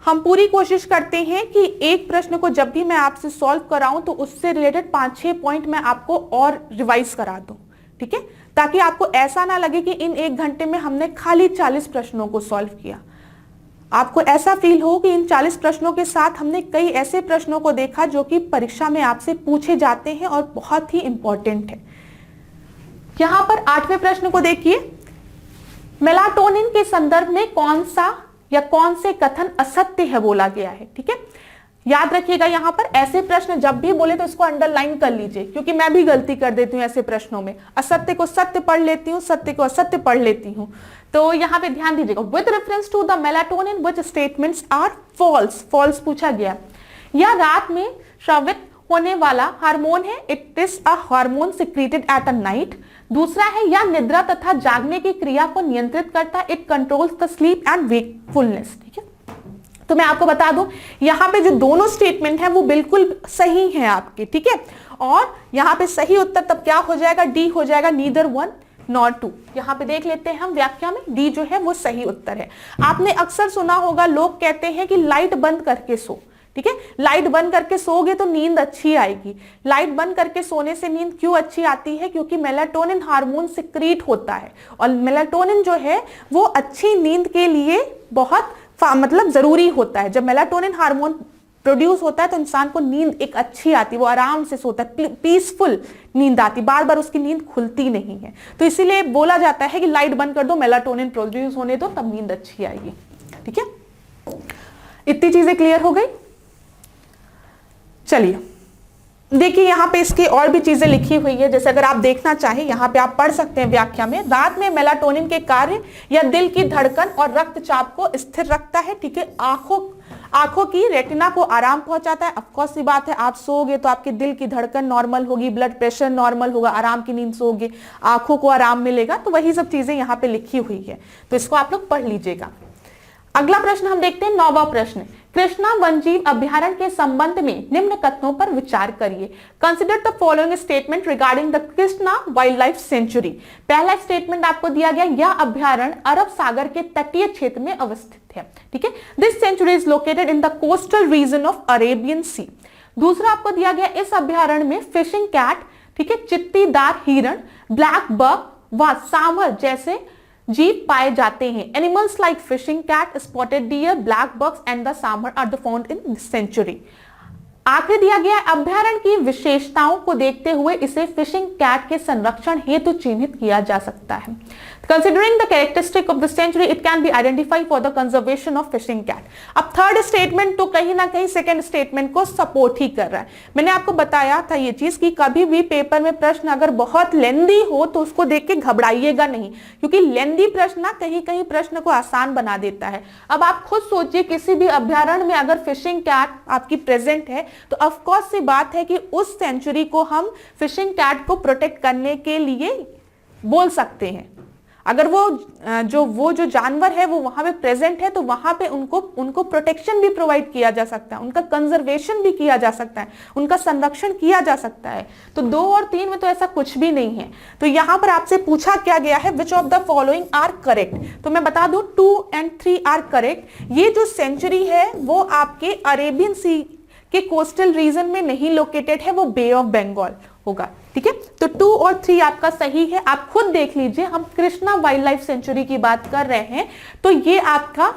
हम पूरी कोशिश करते हैं कि एक प्रश्न को जब भी मैं आपसे सॉल्व कराऊं तो उससे रिलेटेड 5-6 पॉइंट मैं आपको और रिवाइज करा दूं। ठीक है, ताकि आपको ऐसा ना लगे कि इन 1 घंटे में हमने खाली 40 प्रश्नों को सॉल्व किया। आपको ऐसा फील हो कि इन 40 प्रश्नों के साथ हमने कई ऐसे प्रश्नों को देखा जो कि परीक्षा में आपसे पूछे जाते हैं और बहुत ही इंपॉर्टेंट है। यहां पर 8वें प्रश्न को देखिए। मेलाटोनिन के संदर्भ में कौन सा या कौन से कथन असत्य है बोला गया है। ठीक है, याद रखिएगा। यहां पर ऐसे प्रश्न जब भी बोले तो इसको अंडरलाइन कर लीजिए, क्योंकि मैं भी गलती कर देती हूं ऐसे प्रश्नों में, असत्य को सत्य पढ़ लेती हूं, सत्य को असत्य पढ़ लेती हूं। तो यहां पे ध्यान दीजिएगा, with reference to the melatonin which statements are false. False पूछा गया। यह रात में स्रावित होने वाला हार्मोन है, it is a hormone secreted at a night. दूसरा है, यह निद्रा तथा जागने की क्रिया को नियंत्रित करता है, it controls the sleep and wakefulness. ठीक है, तो मैं आपको बता दूं यहां पे जो दोनों स्टेटमेंट है वो बिल्कुल सही है आपके। ठीक है, और यहां पे सही उत्तर तब क्या हो जाएगा, डी हो जाएगा, नीदर 1 नॉर 2। यहां पे देख लेते हैं हम व्याख्या में, डी जो है वो सही उत्तर है। आपने अक्सर सुना होगा, लोग कहते हैं कि लाइट बंद करके सो। ठीक है, लाइट बंद करके सोओगे तो नींद अच्छी आएगी। लाइट बंद करके सोने से नींद क्यों अच्छी आती है, क्योंकि मेलाटोनिन हार्मोन सिक्रीट होता है और मेलाटोनिन जो है वो अच्छी नींद के लिए बहुत मतलब जरूरी होता है। जब मेलाटोनिन हार्मोन प्रोड्यूस होता है तो इंसान को नींद एक अच्छी आती है, वो आराम से सोता है, पीसफुल नींद आती, बार बार उसकी नींद खुलती नहीं है। तो इसीलिए बोला जाता है कि लाइट बंद कर दो, मेलाटोनिन प्रोड्यूस होने दो, तब नींद अच्छी आएगी। ठीक है, इतनी चीजें क्लियर हो गई। चलिए देखिए, यहाँ पे इसकी और भी चीजें लिखी हुई है, जैसे अगर आप देखना चाहें यहाँ पे आप पढ़ सकते हैं व्याख्या में। रात में मेलाटोनिन के कार्य या दिल की धड़कन और रक्तचाप को स्थिर रखता है। ठीक है, आंखों की रेटिना को आराम पहुंचाता है। ऑफकोर्स सी बात है, आप सोओगे तो आपके दिल की धड़कन नॉर्मल होगी, ब्लड प्रेशर नॉर्मल होगा, आराम की नींद सोओगे, आंखों को आराम मिलेगा। तो वही सब चीजें यहाँ पे लिखी हुई है, तो इसको आप लोग पढ़ लीजिएगा। अगला प्रश्न हम देखते हैं, 9वां प्रश्न। कृष्णा वन्यजीव अभ्यारण्य के संबंध में निम्न कथनों पर विचार करिए। Consider the following statement regarding the Krishna wild life sanctuary. पहला स्टेटमेंट आपको दिया गया, यह अभ्यारण्य अरब सागर के तटीय क्षेत्र में अवस्थित है। ठीक है, this sanctuary is located in the coastal region of Arabian Sea. दूसरा आपको दिया गया, इस अभ्यारण्य में फिशिंग कैट, ठीक है, चित्तीदार हिरण, ब्लैक बक व सांभर जैसे जीव पाए जाते हैं। Animals like fishing cat, spotted deer, black bucks and the sambar are the found in this sanctuary. आखिरी दिया गया, अभ्यारण्य की विशेषताओं को देखते हुए इसे फिशिंग कैट के संरक्षण हेतु चिन्हित किया जा सकता है। Considering the characteristic of the century, it can be identified for the conservation of fishing cat. अब थर्ड स्टेटमेंट तो कहीं ना कहीं सेकंड स्टेटमेंट को सपोर्ट ही कर रहा है। मैंने आपको बताया था ये चीज कि कभी भी पेपर में प्रश्न अगर बहुत लेंदी हो तो उसको देख के घबराइएगा नहीं, क्योंकि लेंदी प्रश्न ना कहीं कहीं प्रश्न को आसान बना देता है। अब आप खुद सोचिए, किसी भी अभ्यारण्य में अगर फिशिंग कैट आपकी प्रेजेंट है तो ऑफकोर्स सी बात है कि उस सेंचुरी को हम फिशिंग कैट को प्रोटेक्ट करने के लिए बोल सकते हैं। अगर वो जो जानवर है वो वहां पे प्रेजेंट है तो वहां पे उनको प्रोटेक्शन भी प्रोवाइड किया जा सकता है, उनका कंजर्वेशन भी किया जा सकता है, उनका संरक्षण किया जा सकता है। तो 2 और 3 में तो ऐसा कुछ भी नहीं है। तो यहां पर आपसे पूछा क्या गया है, which of the following are correct. तो मैं बता दूं 2 और 3 आर करेक्ट। ये जो सेंचुरी है वो आपके अरेबियन सी के कोस्टल रीजन में नहीं लोकेटेड है, वो बे ऑफ बंगाल होगा। ठीक है, तो 2 और 3 आपका सही है। आप खुद देख लीजिए, हम कृष्णा वाइल्ड लाइफ सेंचुरी की बात कर रहे हैं तो ये आपका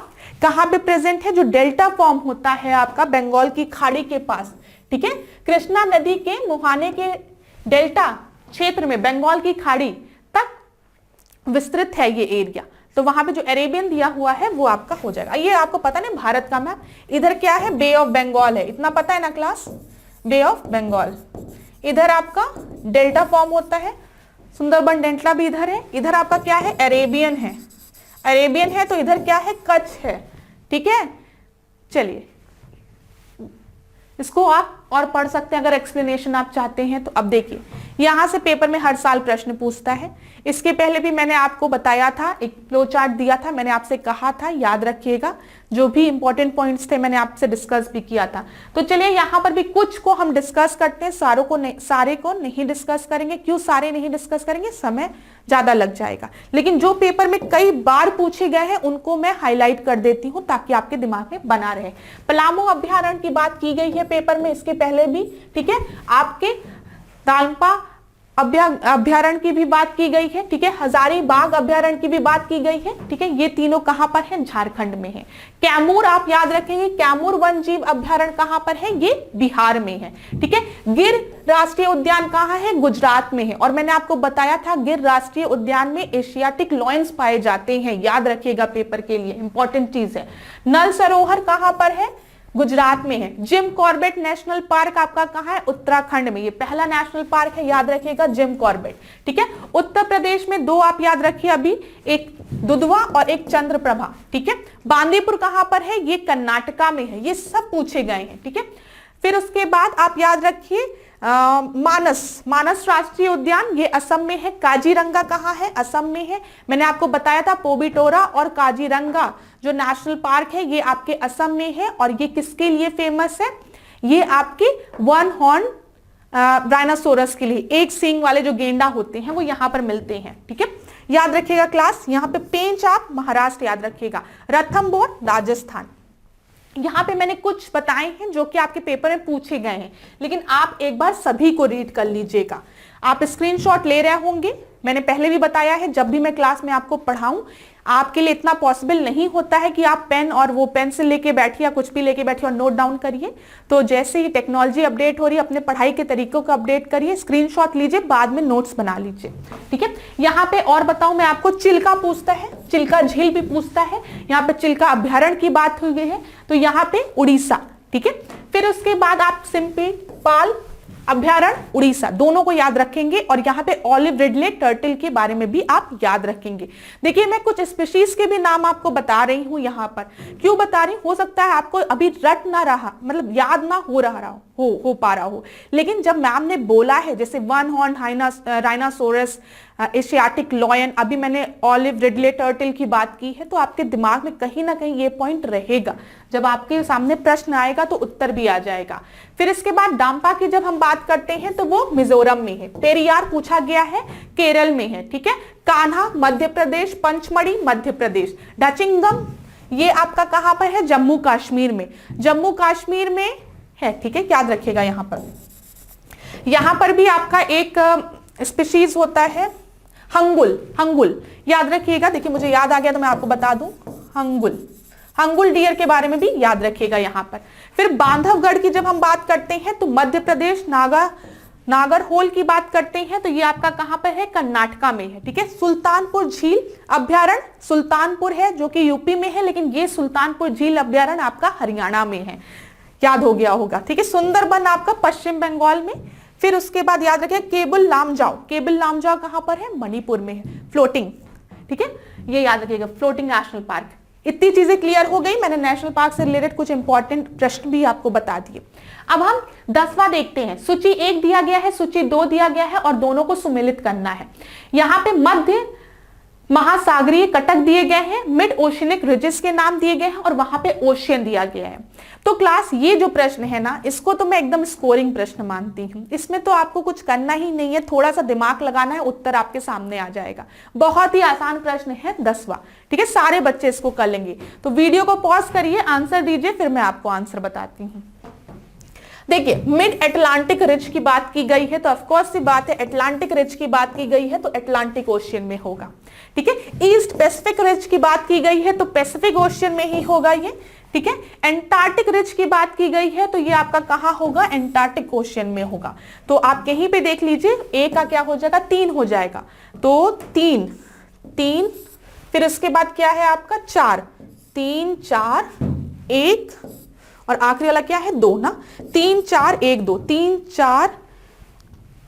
कहां पे प्रेजेंट है, जो डेल्टा फॉर्म होता है आपका बंगाल की खाड़ी के पास। ठीक है, कृष्णा नदी के मुहाने के डेल्टा क्षेत्र में बंगाल की खाड़ी तक विस्तृत है ये एरिया। तो वहां पे जो अरेबियन दिया हुआ है वो आपका हो जाएगा। ये आपको पता नहीं भारत का मैप, इधर क्या है, बे ऑफ बंगाल है, इतना पता है ना क्लास, बे ऑफ बंगाल। इधर आपका डेल्टा फॉर्म होता है, सुंदरबन डेल्टा भी इधर है। इधर आपका क्या है, अरेबियन है, अरेबियन है तो इधर क्या है, कच्छ है। ठीक है, चलिए इसको आप और पढ़ सकते हैं अगर एक्सप्लेनेशन आप चाहते हैं तो। अब देखिए, यहां से पेपर में हर साल प्रश्न पूछता है। इसके पहले भी मैंने आपको बताया था, एक फ्लो चार्ट दिया था, मैंने आपसे कहा था याद रखिएगा, जो भी इंपॉर्टेंट पॉइंट्स थे मैंने आपसे डिस्कस भी किया था। तो चलिए यहां पर भी कुछ को हम डिस्कस करते हैं, सारे को नहीं डिस्कस करेंगे। क्यों सारे नहीं डिस्कस करेंगे, समय ज्यादा लग जाएगा। लेकिन जो पेपर में कई बार पूछे गए हैं उनको मैं हाईलाइट कर देती हूं ताकि आपके दिमाग में बना रहे। पलामू अभ्यारण्य की बात की गई है पेपर में, इसके पहले भी। ठीक है, आपके दालपा अभ्यारण्य की भी बात की गई है। ठीक है, हजारीबाग अभ्यारण्य की भी बात की गई है। ठीक है, ये तीनों कहां पर है, झारखंड में है। कैमूर आप याद रखेंगे, कैमूर वन्यजीव अभ्यारण्य कहां पर है, ये बिहार में है। ठीक है, गिर राष्ट्रीय उद्यान कहां है, गुजरात में है। और मैंने आपको बताया था गिर राष्ट्रीय उद्यान में एशियाटिक लॉयंस पाए जाते हैं, याद रखिएगा पेपर के लिए इंपॉर्टेंट चीज है। नल सरोवर कहां पर है, गुजरात में है। जिम कॉर्बेट नेशनल पार्क आपका कहां है, उत्तराखंड में। ये पहला नेशनल पार्क है, याद रखिएगा, जिम कॉर्बेट। ठीक है, उत्तर प्रदेश में 2 आप याद रखिए अभी, एक दुधवा और एक चंद्रप्रभा। ठीक है, बांदीपुर कहां पर है, ये कर्नाटका में है। ये सब पूछे गए हैं। ठीक है, फिर उसके बाद आप याद रखिए मानस राष्ट्रीय उद्यान, ये असम में है। काजीरंगा कहां है, असम में है। मैंने आपको बताया था पोबिटोरा और काजीरंगा जो नेशनल पार्क है ये आपके असम में है। और ये किसके लिए फेमस है, ये आपके 1 हॉर्न राइनोसोरस के लिए, एक सींग वाले जो गेंडा होते हैं वो यहां पर मिलते हैं। ठीक है, याद रखिएगा क्लास। यहां पे पेंच आप महाराष्ट्र याद रखिएगा, रथमबोर राजस्थान। यहां पे मैंने कुछ बताए हैं जो कि आपके पेपर में पूछे गए हैं, लेकिन आप एक बार सभी को रीड कर लीजिएगा। आप स्क्रीनशॉट ले रहे होंगे, मैंने पहले भी बताया है, जब भी मैं क्लास में आपको पढ़ाऊं आपके लिए इतना पॉसिबल नहीं होता है कि आप पेन और वो पेंसिल लेके बैठिए या कुछ भी लेके बैठिए और नोट डाउन करिए। तो जैसे ही टेक्नोलॉजी अपडेट हो रही है, अपने पढ़ाई के तरीकों को अपडेट करिए, स्क्रीनशॉट लीजिए, बाद में नोट्स बना लीजिए। ठीक है, यहाँ पे और बताऊं मैं आपको, चिल्का पूछता है, चिल्का झील भी पूछता है। यहाँ पे चिल्का अभ्यारण्य की बात हुई है तो यहाँ पे उड़ीसा। ठीक है, फिर उसके बाद आप सिम्पीपाल अभ्यारण्य उड़ीसा, दोनों को याद रखेंगे। और यहाँ पे ऑलिव रिडले टर्टल के बारे में भी आप याद रखेंगे। देखिए मैं कुछ स्पीशीज के भी नाम आपको बता रही हूं यहाँ पर। क्यों बता रही, हो सकता है आपको अभी रट ना रहा, मतलब याद ना हो हो पा रहा हो। लेकिन जब मैम ने बोला है जैसे one horn rhinoceros, Asiatic lion, अभी मैंने ऑलिव रिडले टर्टल की बात की है, तो आपके दिमाग में कहीं ना कहीं ये पॉइंट रहेगा। जब आपके सामने प्रश्न आएगा तो उत्तर भी आ जाएगा। फिर इसके बाद डाम्पा की जब हम बात करते हैं तो वो मिजोरम में है। पेरियार पूछा गया है, केरल में है, ठीक है। कान्हा मध्य प्रदेश, पंचमढ़ी मध्य प्रदेश, डचिंगम ये आपका कहां पर है, जम्मू कश्मीर में, जम्मू कश्मीर में है, ठीक है, याद रखिएगा। यहां पर भी आपका एक स्पीशीज होता है हंगुल, याद रखिएगा। देखिए मुझे याद आ गया तो मैं आपको बता दूं, हंगुल डियर के बारे में भी याद रखिएगा यहां पर। फिर बांधवगढ़ की जब हम बात करते हैं तो मध्य प्रदेश, नागरहोल की बात करते हैं तो ये आपका कहां पर है, कर्नाटका में है, ठीक है। सुल्तानपुर झील अभ्यारण्य सुल्तानपुर है जो कि यूपी में है, लेकिन ये सुल्तानपुर झील अभ्यारण्य आपका हरियाणा में है, याद हो गया होगा, ठीक है। सुंदरबन आपका पश्चिम बंगाल में। फिर उसके बाद याद रखिए केबुल लामजाओ कहां पर है, मणिपुर में है, फ्लोटिंग, ठीक है, ये याद रखिएगा, फ्लोटिंग नेशनल पार्क। इतनी चीजें क्लियर हो गई। मैंने नेशनल पार्क से रिलेटेड कुछ इंपॉर्टेंट प्रश्न भी आपको बता दिए। अब हम 10वां देखते हैं। सूची 1 दिया गया है, सूची 2 दिया गया है और दोनों को सुमेलित करना है। यहां पे मध्य महासागरीय कटक दिए गए हैं, मिड ओशियनिक रिजेस के नाम दिए गए हैं और वहां पे ओशियन दिया गया है। तो क्लास ये जो प्रश्न है ना, इसको तो मैं एकदम स्कोरिंग प्रश्न मानती हूं। इसमें तो आपको कुछ करना ही नहीं है, थोड़ा सा दिमाग लगाना है, उत्तर आपके सामने आ जाएगा। बहुत ही आसान प्रश्न है 10वां, ठीक है, सारे बच्चे इसको कर लेंगे। तो वीडियो को पॉज करिए, आंसर दीजिए, फिर मैं आपको आंसर बताती हूँ। देखिए मिड अटलांटिक रिज की बात की गई है तो ऑफकोर्स सी बात है, अटलांटिक रिज की बात की गई है तो अटलांटिक ओशियन में होगा, ठीक है। ईस्ट पैसिफिक रिज की बात की गई है तो पैसिफिक ओशियन में ही होगा ये, ठीक है। एंटार्क्टिक रिज की बात की गई है तो ये आपका कहां होगा, एंटार्क्टिक ओशियन में होगा। तो आप कहीं पे देख लीजिए, ए का क्या हो जाएगा, 3 हो जाएगा, तो 3, फिर उसके बाद क्या है आपका 4, 3 4 1 और आखिरी वाला क्या है 2 ना, 3 4 1 2, 3 4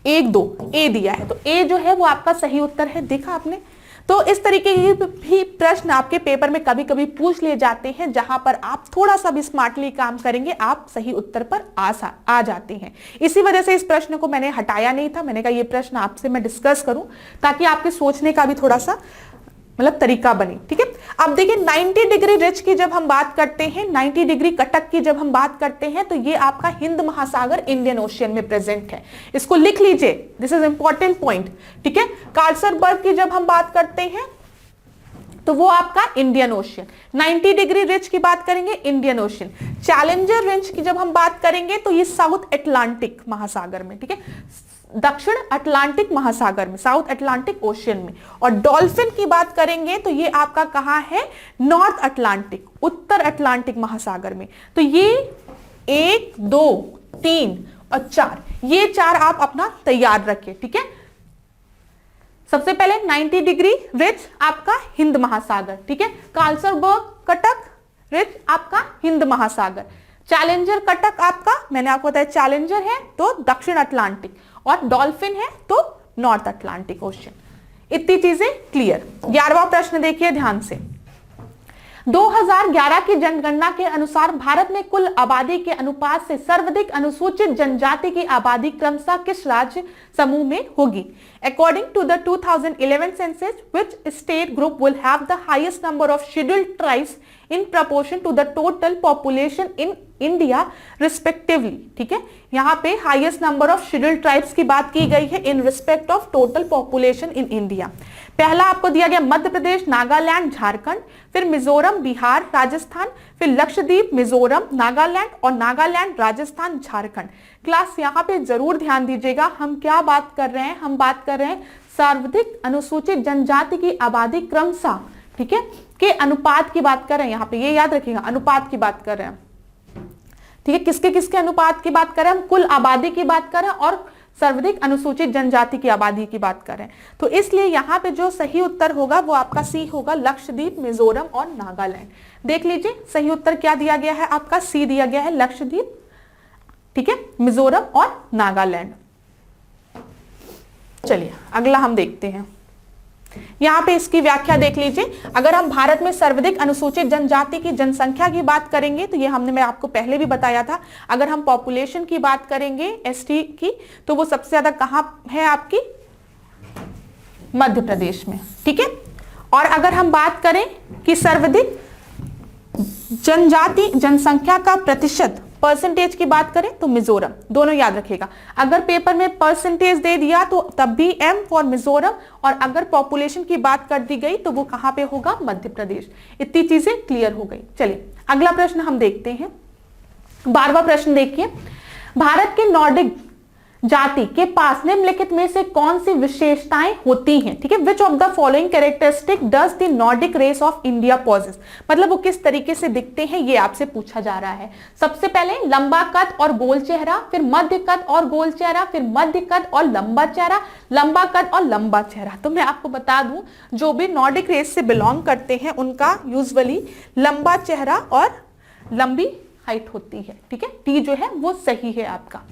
1 2, ए दिया है, तो ए जो है वो आपका सही उत्तर है, देखा आपने। तो इस तरीके के भी प्रश्न आपके पेपर में कभी कभी पूछ लिए जाते हैं, जहां पर आप थोड़ा सा भी स्मार्टली काम करेंगे आप सही उत्तर पर आ जाते हैं। इसी वजह से इस प्रश्न को मैंने हटाया नहीं था, मैंने कहा ये प्रश्न आपसे मैं डिस्कस करूं ताकि आपके सोचने का भी थोड़ा सा मतलब तरीका बने, ठीक है। अब देखिए 90 डिग्री रिज की जब हम बात करते हैं, 90 डिग्री कटक की जब हम बात करते हैं तो ये आपका हिंद महासागर इंडियन ओशियन में प्रेजेंट है, इसको लिख लीजिए, दिस इज इंपॉर्टेंट पॉइंट, ठीक है। कार्लसबर्ग की जब हम बात करते हैं तो वो आपका इंडियन ओशियन, 90 डिग्री रिज की बात करेंगे इंडियन ओशियन। चैलेंजर रेंज की जब हम बात करेंगे तो ये साउथ अटलांटिक महासागर में, ठीक है, दक्षिण अटलांटिक महासागर में, साउथ अटलांटिक ओशियन में। और डॉल्फिन की बात करेंगे तो ये आपका कहां है, नॉर्थ अटलांटिक, उत्तर अटलांटिक महासागर में। तो ये 1 2 3 और 4, ये 4 आप अपना तैयार रखें, ठीक है। सबसे पहले 90 डिग्री रिज आपका हिंद महासागर, ठीक है। कार्लसबर्ग कटक रिज आपका हिंद महासागर, चैलेंजर कटक आपका मैंने आपको बताया चैलेंजर है तो दक्षिण अटलांटिक, और डॉल्फिन है तो नॉर्थ अटलांटिक ओशियन। इतनी चीजें क्लियर। 11वां प्रश्न देखिए ध्यान से। 2011 की जनगणना के अनुसार भारत में कुल आबादी के अनुपात से सर्वाधिक अनुसूचित जनजाति की आबादी क्रमशः किस राज्य समूह में होगी? According to the 2011 census, which state group will have the highest number of scheduled tribes in proportion to the total population in India respectively? ठीक है, यहाँ पे highest number of scheduled tribes की बात की गई है in respect of total population in India। पहला आपको दिया गया मध्य प्रदेश, नागालैंड, झारखंड, फिर मिजोरम, बिहार, राजस्थान, फिर लक्षद्वीप, मिजोरम, नागालैंड और नागालैंड, राजस्थान, झारखंड। क्लास यहाँ पे जरूर ध्यान दीजिएगा, हम क्या बात कर रहे हैं, हम बात कर रहे हैं सर्वाधिक अनुसूचित जनजाति की आबादी क्रमशः, ठीक है, के अनुपात की बात कर रहे हैं। यहाँ पे ये याद रखिएगा, अनुपात की बात कर रहे हैं, ठीक है। किसके किसके अनुपात की बात कर रहे हैं हम, कुल आबादी की बात कर रहे हैं और सर्वाधिक अनुसूचित जनजाति की आबादी की बात कर रहे हैं। तो इसलिए यहाँ पे जो सही उत्तर होगा वो आपका सी होगा, लक्षद्वीप, मिजोरम और नागालैंड। देख लीजिए सही उत्तर क्या दिया गया है आपका, सी दिया गया है, लक्षद्वीप, ठीक है, मिजोरम और नागालैंड। चलिए अगला हम देखते हैं। यहाँ पे इसकी व्याख्या देख लीजिए। अगर हम भारत में सर्वाधिक अनुसूचित जनजाति की जनसंख्या की बात करेंगे तो ये मैं आपको पहले भी बताया था। अगर हम पॉपुलेशन की बात करेंगे एसटी की, तो वो सबसे ज्यादा कहां है आपकी, मध्य प्रदेश में, ठीक है। और अगर हम बात करें कि सर्वाधिक जनजाति जनसंख्या का प्रतिशत परसेंटेज की बात करें तो मिजोरम, दोनों याद रखिएगा। अगर पेपर में परसेंटेज दे दिया तो तब भी एम फॉर मिजोरम, और अगर पॉपुलेशन की बात कर दी गई तो वो कहां पे होगा, मध्य प्रदेश। इतनी चीजें क्लियर हो गई। चलिए अगला प्रश्न हम देखते हैं। 12वां प्रश्न देखिए, भारत के नॉर्डिक जाति के पास निम्नलिखित में से कौन सी विशेषताएं होती हैं, ठीक है। Which of the following characteristic does the Nordic race of India possess, मतलब वो किस तरीके से दिखते हैं, ये आपसे पूछा जा रहा है। सबसे पहले लंबा कद और गोल चेहरा, फिर मध्य कद और गोल चेहरा, फिर मध्य कद और लंबा चेहरा, लंबा कद और लंबा चेहरा। तो मैं आपको बता दूं, जो भी नॉर्डिक रेस से बिलोंग करते हैं उनका यूजुअली लंबा चेहरा और लंबी हाइट होती है, ठीक है। डी जो है वो सही है आपका।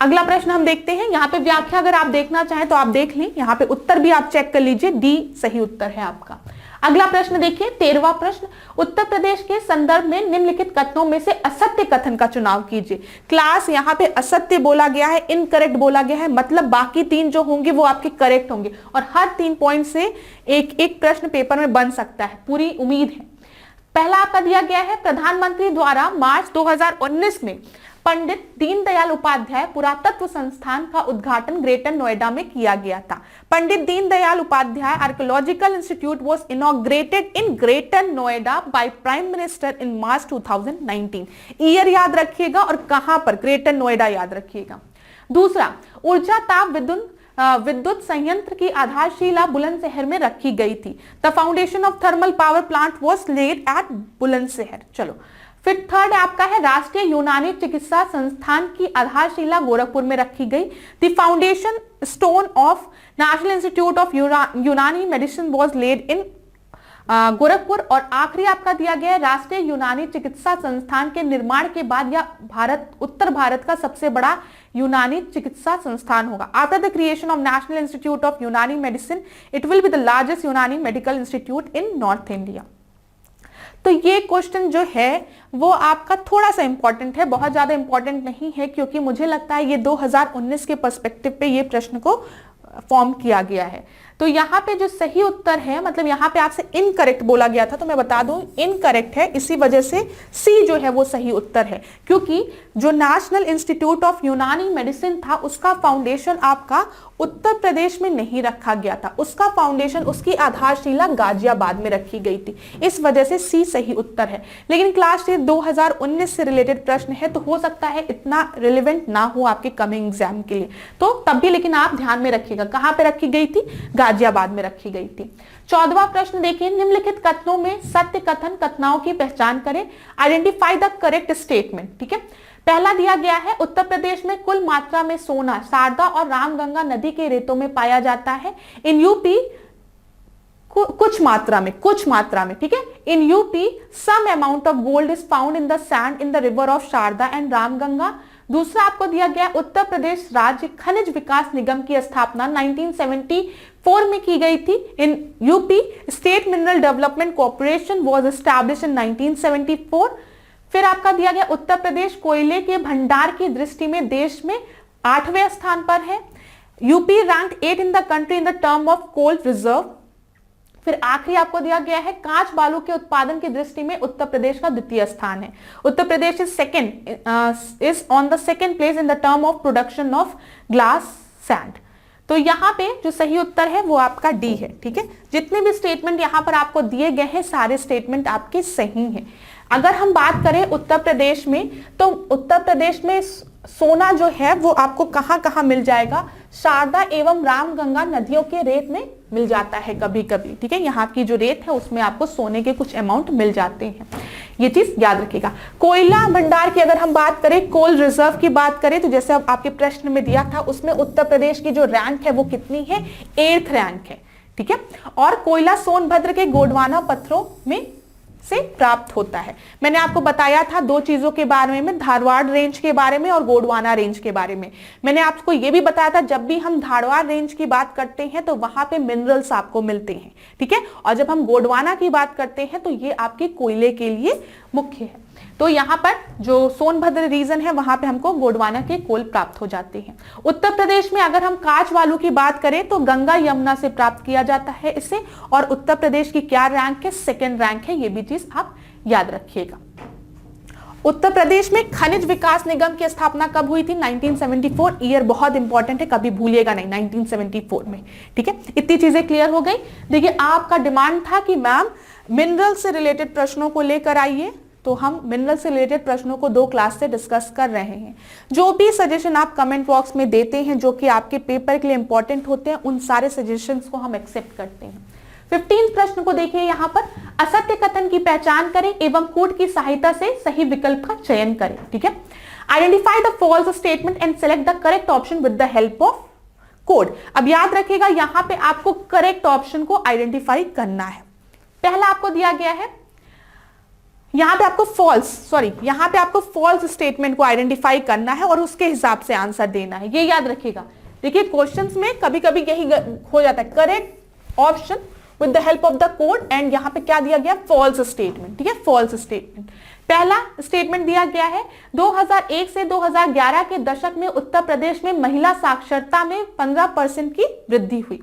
अगला प्रश्न हम देखते हैं। यहाँ पे व्याख्या अगर आप देखना चाहें तो आप देख लें, यहाँ पे उत्तर भी आप चेक कर लीजिए, डी सही उत्तर है आपका। अगला प्रश्न देखिए, 13वां प्रश्न, उत्तर प्रदेश के संदर्भ में निम्नलिखित कथनों में से असत्य कथन का चुनाव कीजिए। क्लास यहाँ पे असत्य बोला गया है, इनकरेक्ट बोला गया है, मतलब बाकी 3 जो होंगे वो आपके करेक्ट होंगे, और हर 3 पॉइंट से एक प्रश्न पेपर में बन सकता है, पूरी उम्मीद है। पहला आपका दिया गया है, प्रधानमंत्री द्वारा मार्च 2019 में पंडित दीनदयाल उपाध्याय पुरातत्व संस्थान का उद्घाटन ग्रेटर नोएडा में किया गया था। Pandit Deendayal Upadhyay archaeological institute was inaugurated in Greater Noida by prime minister in March 2019। Year याद रखिएगा और कहां पर, ग्रेटर नोएडा याद रखिएगा। दूसरा, ऊर्जा ताप विद्युत संयंत्र की आधारशिला बुलंदशहर में रखी गई थी। The foundation of thermal power plant was laid at Bulandshahr. चलो, फिर थर्ड आपका है, राष्ट्रीय यूनानी चिकित्सा संस्थान की आधारशिला गोरखपुर में रखी गई। The foundation stone of national institute of Unani medicine was lead इन गोरखपुर। और आखिरी आपका दिया गया है, राष्ट्रीय यूनानी चिकित्सा संस्थान के निर्माण के बाद यह उत्तर भारत का सबसे बड़ा यूनानी चिकित्सा संस्थान होगा। After the creation of national institute of Unani medicine it will be the largest Unani medical institute in north India. तो ये क्वेश्चन जो है वो आपका थोड़ा सा इंपॉर्टेंट है, बहुत ज्यादा इंपॉर्टेंट नहीं है, क्योंकि मुझे लगता है ये 2019 के पर्सपेक्टिव पे ये प्रश्न को फॉर्म किया गया है। तो यहाँ पे जो सही उत्तर है, मतलब यहाँ पे आपसे इनकरेक्ट बोला गया था, तो मैं बता दूं इनकरेक्ट है, इसी वजह से सी जो है वो सही उत्तर है, क्योंकि जो national institute of Unani medicine था उसका फाउंडेशन आपका उत्तर प्रदेश में नहीं रखा गया था, उसका फाउंडेशन, उसकी आधारशिला गाजियाबाद में रखी गई थी, इस वजह से सी सही उत्तर है। लेकिन क्लास 2019 से रिलेटेड प्रश्न है, तो हो सकता है इतना रिलेवेंट ना हो आपके कमिंग एग्जाम के लिए, तो तब भी लेकिन आप ध्यान में रखिएगा कहां पे रखी गई थी, गाजियाबाद में रखी गई थी। 14वां प्रश्न देखिए, निम्नलिखित कथनों में सत्य कथन कथनाओं की पहचान करें, आइडेंटिफाई द करेक्ट स्टेटमेंट, ठीक है। पहला दिया गया है, उत्तर प्रदेश में कुल मात्रा में सोना शारदा और रामगंगा नदी के रेतों में पाया जाता है। इन यूपी कुछ मात्रा में, ठीक है। In UP some amount of gold is found in the sand in the river of Sharda and Ramganga. दूसरा आपको दिया गया, उत्तर प्रदेश राज्य खनिज विकास निगम की स्थापना 1974 में की गई थी। In UP state mineral development corporation was established in 1974। फिर आपका दिया गया, उत्तर प्रदेश कोयले के भंडार की दृष्टि में देश में 8वें स्थान पर है। UP ranked 8 in the country in the term of coal reserve. फिर आखिरी आपको दिया गया है, कांच बालू के उत्पादन की दृष्टि में उत्तर प्रदेश का द्वितीय स्थान है। Uttar Pradesh is on the second place in the term of production of glass sand. तो यहाँ पे जो सही उत्तर है वो आपका डी है, ठीक है। जितने भी स्टेटमेंट यहाँ पर आपको दिए गए हैं सारे स्टेटमेंट आपके सही हैं। अगर हम बात करें उत्तर प्रदेश में, तो उत्तर प्रदेश में सोना जो है वो आपको कहां कहां मिल जाएगा, शारदा एवं रामगंगा नदियों के रेत में मिल जाता है कभी कभी, ठीक है। यहाँ की जो रेत है उसमें आपको सोने के कुछ अमाउंट मिल जाते हैं, ये चीज याद रखिएगा। कोयला भंडार की अगर हम बात करें, कोल रिजर्व की बात करें, तो जैसे अब आपके प्रश्न में दिया था उसमें उत्तर प्रदेश की जो रैंक है वो कितनी है, 8th रैंक है, ठीक है। और कोयला सोनभद्र के गोंडवाना पत्थरों में से प्राप्त होता है। मैंने आपको बताया था दो चीजों के बारे में, धारवाड़ रेंज के बारे में और गोंडवाना रेंज के बारे में। मैंने आपको यह भी बताया था जब भी हम धारवाड़ रेंज की बात करते हैं तो वहां पे मिनरल्स आपको मिलते हैं, ठीक है, और जब हम गोंडवाना की बात करते हैं तो ये आपके कोयले के लिए मुख्य है। तो यहाँ पर जो सोनभद्र रीजन है वहां पे हमको गोंडवाना के कोल प्राप्त हो जाते हैं। उत्तर प्रदेश में अगर हम कांच वालू की बात करें तो गंगा यमुना से प्राप्त किया जाता है इसे, और उत्तर प्रदेश की क्या रैंक है, सेकेंड रैंक है, ये भी चीज आप याद रखिएगा। उत्तर प्रदेश में खनिज विकास निगम की स्थापना कब हुई थी? 1974। ईयर बहुत इंपॉर्टेंट है, कभी भूलिएगा नहीं, 1974 में, ठीक है। इतनी चीजें क्लियर हो गई। देखिए आपका डिमांड था कि मैम मिनरल से रिलेटेड प्रश्नों को लेकर आइए, तो हम मिनरल से रिलेटेड प्रश्नों को 2 क्लास से डिस्कस कर रहे हैं। जो भी सजेशन आप कमेंट बॉक्स में देते हैं जो कि आपके पेपर के लिए इंपॉर्टेंट होते हैं, उन सारे सजेशंस को हम एक्सेप्ट करते हैं। 15 प्रश्न को देखिए यहाँ पर, असत्य कथन की पहचान करें एवं कोड की सहायता से सही विकल्प का चयन करें, ठीक है। Identify the false statement and select the correct option with the help of code. अब याद रखिएगा यहाँ पे आपको करेक्ट ऑप्शन को आइडेंटिफाई करना है। पहला आपको दिया गया है, यहां पे आपको फॉल्स स्टेटमेंट को आइडेंटिफाई करना है और उसके हिसाब से आंसर देना है, ये याद रखिएगा। देखिए क्वेश्चंस में कभी कभी यही हो जाता है, correct option with the help of the code, and यहां पे क्या दिया गया, फॉल्स स्टेटमेंट, ठीक है, फॉल्स स्टेटमेंट। पहला स्टेटमेंट दिया गया है 2001 से 2011 के दशक में उत्तर प्रदेश में महिला साक्षरता में 15% की वृद्धि हुई।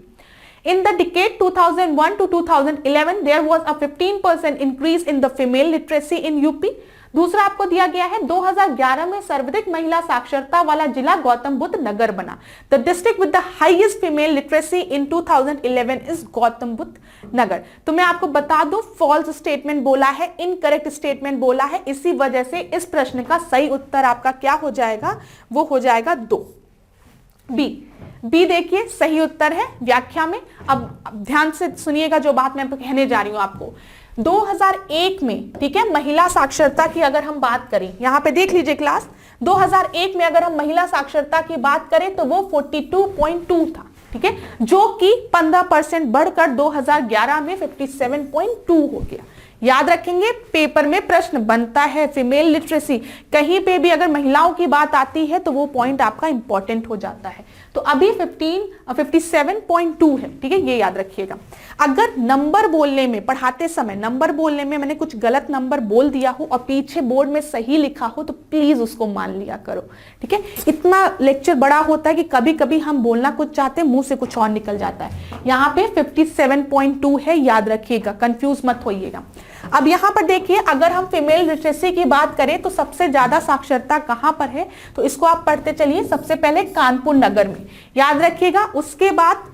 In the decade 2001 to 2011, there was a 15% increase in the female literacy in UP. दूसरा आपको दिया गया है 2011 में सर्वाधिक महिला साक्षरता वाला जिला गौतम बुद्ध नगर बना। The district with the highest female literacy in 2011 is Gautam Buddha नगर। तो मैं आपको बता दूं, फॉल्स स्टेटमेंट बोला है, इनकरेक्ट स्टेटमेंट बोला है, इसी वजह से इस प्रश्न का सही उत्तर आपका क्या हो जाएगा, वो हो जाएगा 2, बी देखिए सही उत्तर है व्याख्या में। अब ध्यान से सुनिएगा जो बात मैं कहने जा रही हूं आपको। 2001 में, ठीक है, महिला साक्षरता की अगर हम बात करें, यहां पे देख लीजिए क्लास, 2001 में अगर हम महिला साक्षरता की बात करें तो वो 42.2 था, ठीक है, जो कि 15% बढ़कर 2011 में 57.2 हो गया। याद रखेंगे पेपर में प्रश्न बनता है फीमेल लिटरेसी, कहीं पे भी अगर महिलाओं की बात आती है तो वो पॉइंट आपका इंपॉर्टेंट हो जाता है। तो अभी 57.2 है, ठीक है, ये याद रखिएगा। अगर नंबर बोलने में, पढ़ाते समय नंबर बोलने में मैंने कुछ गलत नंबर बोल दिया हो और पीछे बोर्ड में सही लिखा हो तो प्लीज उसको मान लिया करो, ठीक है। इतना लेक्चर बड़ा होता है कि कभी कभी हम बोलना कुछ चाहते हैं, मुंह से कुछ और निकल जाता है। यहाँ पे 57.2 है, याद रखिएगा, कंफ्यूज मत होइएगा। अब यहां पर देखिए अगर हम फीमेल लिटरेसी की बात करें तो सबसे ज्यादा साक्षरता कहां पर है, तो इसको आप पढ़ते चलिए। सबसे पहले कानपुर नगर में, याद रखिएगा, उसके बाद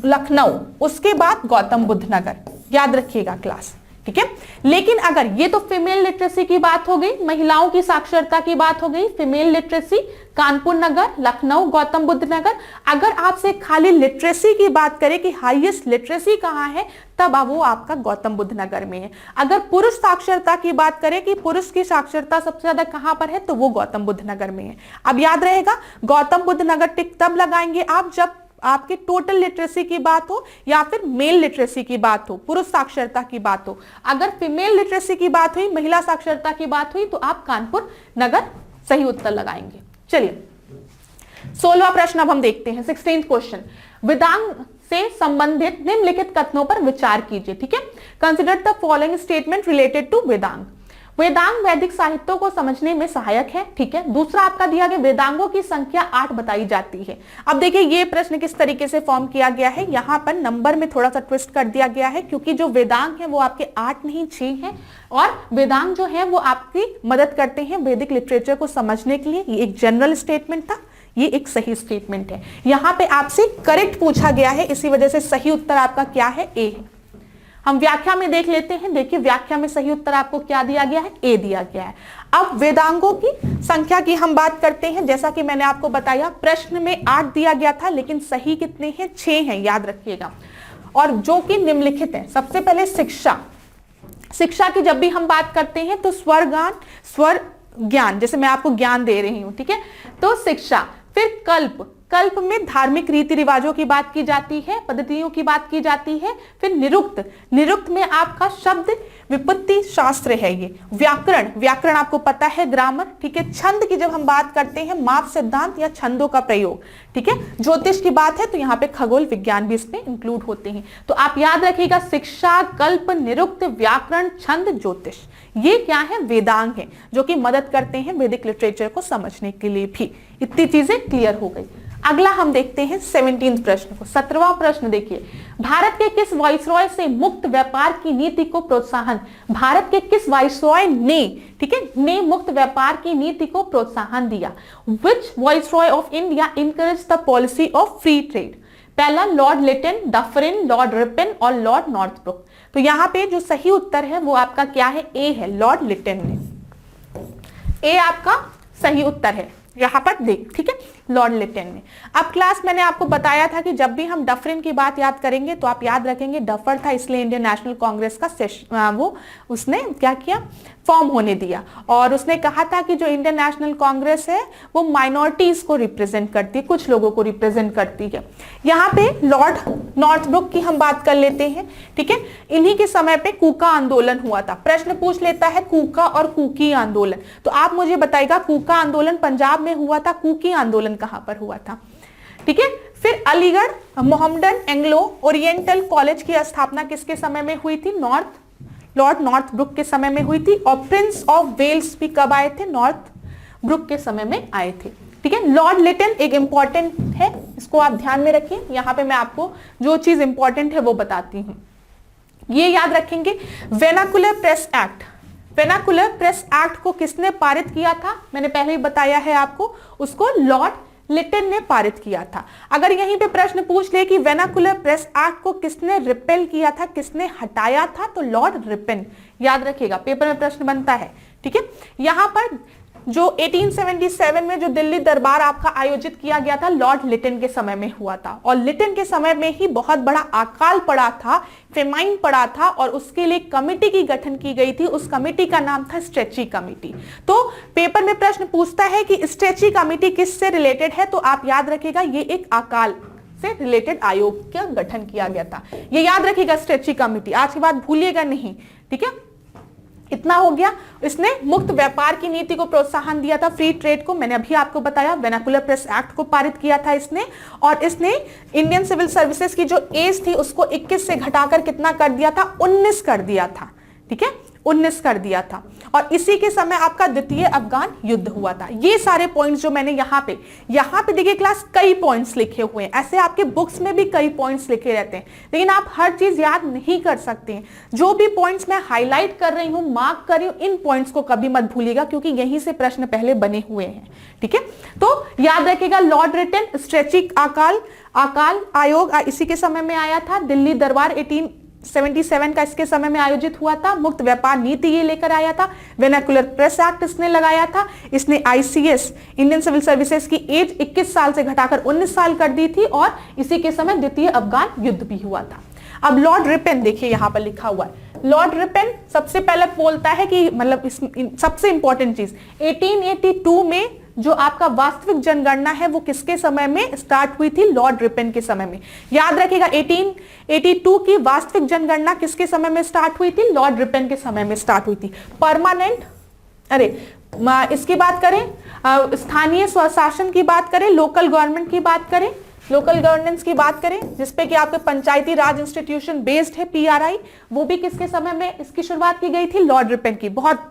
लखनऊ, उसके बाद गौतम बुद्ध नगर, याद रखिएगा क्लास, ठीक है। लेकिन अगर ये तो फीमेल लिटरेसी की बात हो गई, महिलाओं की साक्षरता की बात हो गई, फीमेल लिटरेसी कानपुर नगर, लखनऊ, गौतम बुद्ध नगर। अगर आपसे खाली लिटरेसी की बात करें कि हाईएस्ट लिटरेसी कहां है, तब वो आपका गौतम बुद्ध नगर में है। अगर पुरुष साक्षरता की बात करें कि पुरुष की साक्षरता सबसे ज्यादा कहां पर है, तो वो गौतम बुद्ध नगर में है। अब याद रहेगा गौतम बुद्ध नगर टिक तब लगाएंगे आप जब आपकी टोटल लिटरेसी की बात हो या फिर मेल लिटरेसी की बात हो, पुरुष साक्षरता की बात हो। अगर फीमेल लिटरेसी की बात हुई, महिला साक्षरता की बात हुई, तो आप कानपुर नगर सही उत्तर लगाएंगे। चलिए 16वां प्रश्न अब हम देखते हैं, 16th क्वेश्चन। वेदांग से संबंधित निम्नलिखित कथनों पर विचार कीजिए, ठीक है। Consider the following statement related to Vedang. Vedang वैदिक साहित्यों को समझने में सहायक है, ठीक है। दूसरा आपका दिया गया वेदांगों की संख्या 8 बताई जाती है। अब देखिए ये प्रश्न किस तरीके से फॉर्म किया गया है, यहाँ पर नंबर में थोड़ा सा ट्विस्ट कर दिया गया है, क्योंकि जो वेदांग है वो आपके 8 नहीं 6 हैं, और वेदांग जो है वो आपकी मदद करते हैं वैदिक लिटरेचर को समझने के लिए। ये एक जनरल स्टेटमेंट था, ये एक सही स्टेटमेंट है। यहाँ पे आपसे करेक्ट पूछा गया है, इसी वजह से सही उत्तर आपका क्या है, ए है। हम व्याख्या में देख लेते हैं। देखिए व्याख्या में सही उत्तर आपको क्या दिया गया है, ए दिया गया है। अब वेदांगों की संख्या की हम बात करते हैं। जैसा कि मैंने आपको बताया प्रश्न में 8 दिया गया था, लेकिन सही कितने हैं, 6 हैं, याद रखिएगा, और जो कि निम्नलिखित है। सबसे पहले शिक्षा, शिक्षा की जब भी हम बात करते हैं तो स्वर ज्ञान, जैसे मैं आपको ज्ञान दे रही हूं, ठीक है, तो शिक्षा। फिर कल्प, कल्प में धार्मिक रीति रिवाजों की बात की जाती है, पद्धतियों की बात की जाती है। फिर निरुक्त, निरुक्त में आपका शब्द विपत्ति शास्त्र है। ये व्याकरण, व्याकरण आपको पता है, ग्रामर, ठीक है। छंद की जब हम बात करते हैं, माप सिद्धांत या छंदों का प्रयोग, ठीक है। ज्योतिष की बात है तो यहाँ पे खगोल विज्ञान भी इसमें इंक्लूड होते हैं। तो आप याद रखिएगा, शिक्षा, कल्प, निरुक्त, व्याकरण, छंद, ज्योतिष, ये क्या है, वेदांग है, जो कि मदद करते हैं वैदिक लिटरेचर को समझने के लिए भी। इतनी चीजें क्लियर हो गई। अगला हम देखते हैं 17वें प्रश्न को। 17वां प्रश्न देखिए, भारत के किस वाइसरॉय से मुक्त व्यापार की नीति को प्रोत्साहन, भारत के किस वाइसरॉय ने, ठीक है, ने मुक्त व्यापार की नीति को प्रोत्साहन दिया। Which viceroy of India encourage the policy of free trade. पहला Lord Lytton, Dufferin, Lord Ripon और लॉर्ड नॉर्थब्रुक। तो यहां पे जो सही उत्तर है वो आपका क्या है, ए है, लॉर्ड लिटन ने। ए आपका सही उत्तर है, यहां पर देख, ठीक है, लॉर्ड लिटन ने। अब क्लास मैंने आपको बताया था कि जब भी हम डफरिन की बात याद करेंगे तो आप याद रखेंगे डफर था, इसलिए इंडियन नेशनल कांग्रेस का वो उसने क्या किया, फॉर्म होने दिया। और उसने कहा था कि जो इंडियन नेशनल कांग्रेस है वो माइनॉरिटीज को रिप्रेजेंट करती है, कुछ लोगों को रिप्रेजेंट करती है। यहाँ पे लॉर्ड नॉर्थब्रुक की हम बात कर लेते हैं, ठीक है। इन्हीं के समय पे कूका आंदोलन हुआ था। प्रश्न पूछ लेता है कूका और कुकी आंदोलन, तो आप मुझे बताइएगा कूका आंदोलन पंजाब में हुआ था, कुकी आंदोलन कहां पर हुआ था, ठीक है। फिर Aligarh Mohammedan Anglo oriental college की स्थापना किसके समय में हुई थी, लॉर्ड नॉर्थब्रुक के समय में हुई थी। और प्रिंस ऑफ वेल्स भी कब आए थे, नॉर्थब्रुक के समय में आए थे, ठीक है। लॉर्ड लिटन एक इंपॉर्टेंट है, इसको आप ध्यान में रखिए। यहां पे मैं आपको जो चीज इंपॉर्टेंट है वो बताती हूं, ये याद रखेंगे। वेनाकुलर प्रेस एक्ट, वेनाकुलर प्रेस एक्ट को किसने पारित किया था, मैंने पहले ही बताया है आपको, उसको लॉर्ड लिटन ने पारित किया था। अगर यहीं पे प्रश्न पूछ ले कि वेनाकुलर प्रेस एक्ट को किसने रिपेल किया था, किसने हटाया था, तो लॉर्ड रिपन, याद रखिएगा, पेपर में प्रश्न बनता है, ठीक है। यहां पर जो 1877 में जो दिल्ली दरबार आपका आयोजित किया गया था, लॉर्ड लिटन के समय में हुआ था। और लिटन के समय में ही बहुत बड़ा अकाल पड़ा था, फेमाइन पड़ा था, और उसके लिए कमेटी की गठन की गई थी। उस कमेटी का नाम था स्ट्रेची कमेटी। तो पेपर में प्रश्न पूछता है कि स्ट्रेची कमेटी किससे रिलेटेड है, तो आप याद रखिएगा ये एक अकाल से रिलेटेड आयोग का गठन किया गया था, ये याद रखिएगा, स्ट्रेची कमेटी। आज के बाद भूलिएगा नहीं, ठीक है। इतना हो गया। इसने मुक्त व्यापार की नीति को प्रोत्साहन दिया था, फ्री ट्रेड को, मैंने अभी आपको बताया। वेनाकुलर प्रेस एक्ट को पारित किया था इसने, और इसने इंडियन सिविल सर्विसेज की जो एज थी उसको 21 से घटाकर कितना कर दिया था, 19 कर दिया था, ठीक है, 19 कर दिया था। और इसी के समय आपका द्वितीय अफगान युद्ध हुआ था। ये सारे पॉइंट्स जो मैंने यहाँ पे देखिए क्लास, कई पॉइंट्स लिखे हुए हैं, ऐसे आपके बुक्स में भी कई पॉइंट्स लिखे रहते हैं, लेकिन आप हर चीज याद नहीं कर सकते हैं। जो भी पॉइंट्स मैं हाईलाइट कर रही हूं, मार्क कर रही हूं, इन पॉइंट्स को कभी मत भूलिएगा, क्योंकि यहीं से प्रश्न पहले बने हुए हैं, ठीक है। तो याद रखिएगा, लॉर्ड रिटन, स्ट्रेची अकाल आयोग इसी के समय में आया था। दिल्ली दरबार 1877 का इसके समय में आयोजित हुआ था। मुक्त व्यापार नीति ये लेकर आया था। वेनाकुलर प्रेस एक्ट इसने लगाया था। इसने आईसीएस, इंडियन सिविल सर्विसेज की एज 21 साल से घटाकर 19 साल कर दी थी, और इसी के समय द्वितीय अफगान युद्ध भी हुआ था। अब लॉर्ड रिपन देखिए यहां पर लिखा हुआ है, लॉर्ड रिपन सबसे पहले बोलता है कि मतलब सबसे इंपॉर्टेंट चीज 1882 में जो आपका वास्तविक जनगणना है वो किसके समय में स्टार्ट हुई थी, लॉर्ड रिपन के समय में। याद रखिएगा 1882 की वास्तविक जनगणना किसके समय में स्टार्ट हुई थी, लॉर्ड रिपन के समय में स्टार्ट हुई थी। परमानेंट, इसकी बात करें, स्थानीय स्वशासन की बात करें, लोकल गवर्नमेंट की बात करें, लोकल गवर्नेंस की बात करें, जिसपे कि आपके पंचायती राज इंस्टीट्यूशन बेस्ड है, पीआरआई, वो भी किसके समय में इसकी शुरुआत की गई थी, लॉर्ड रिपन की। बहुत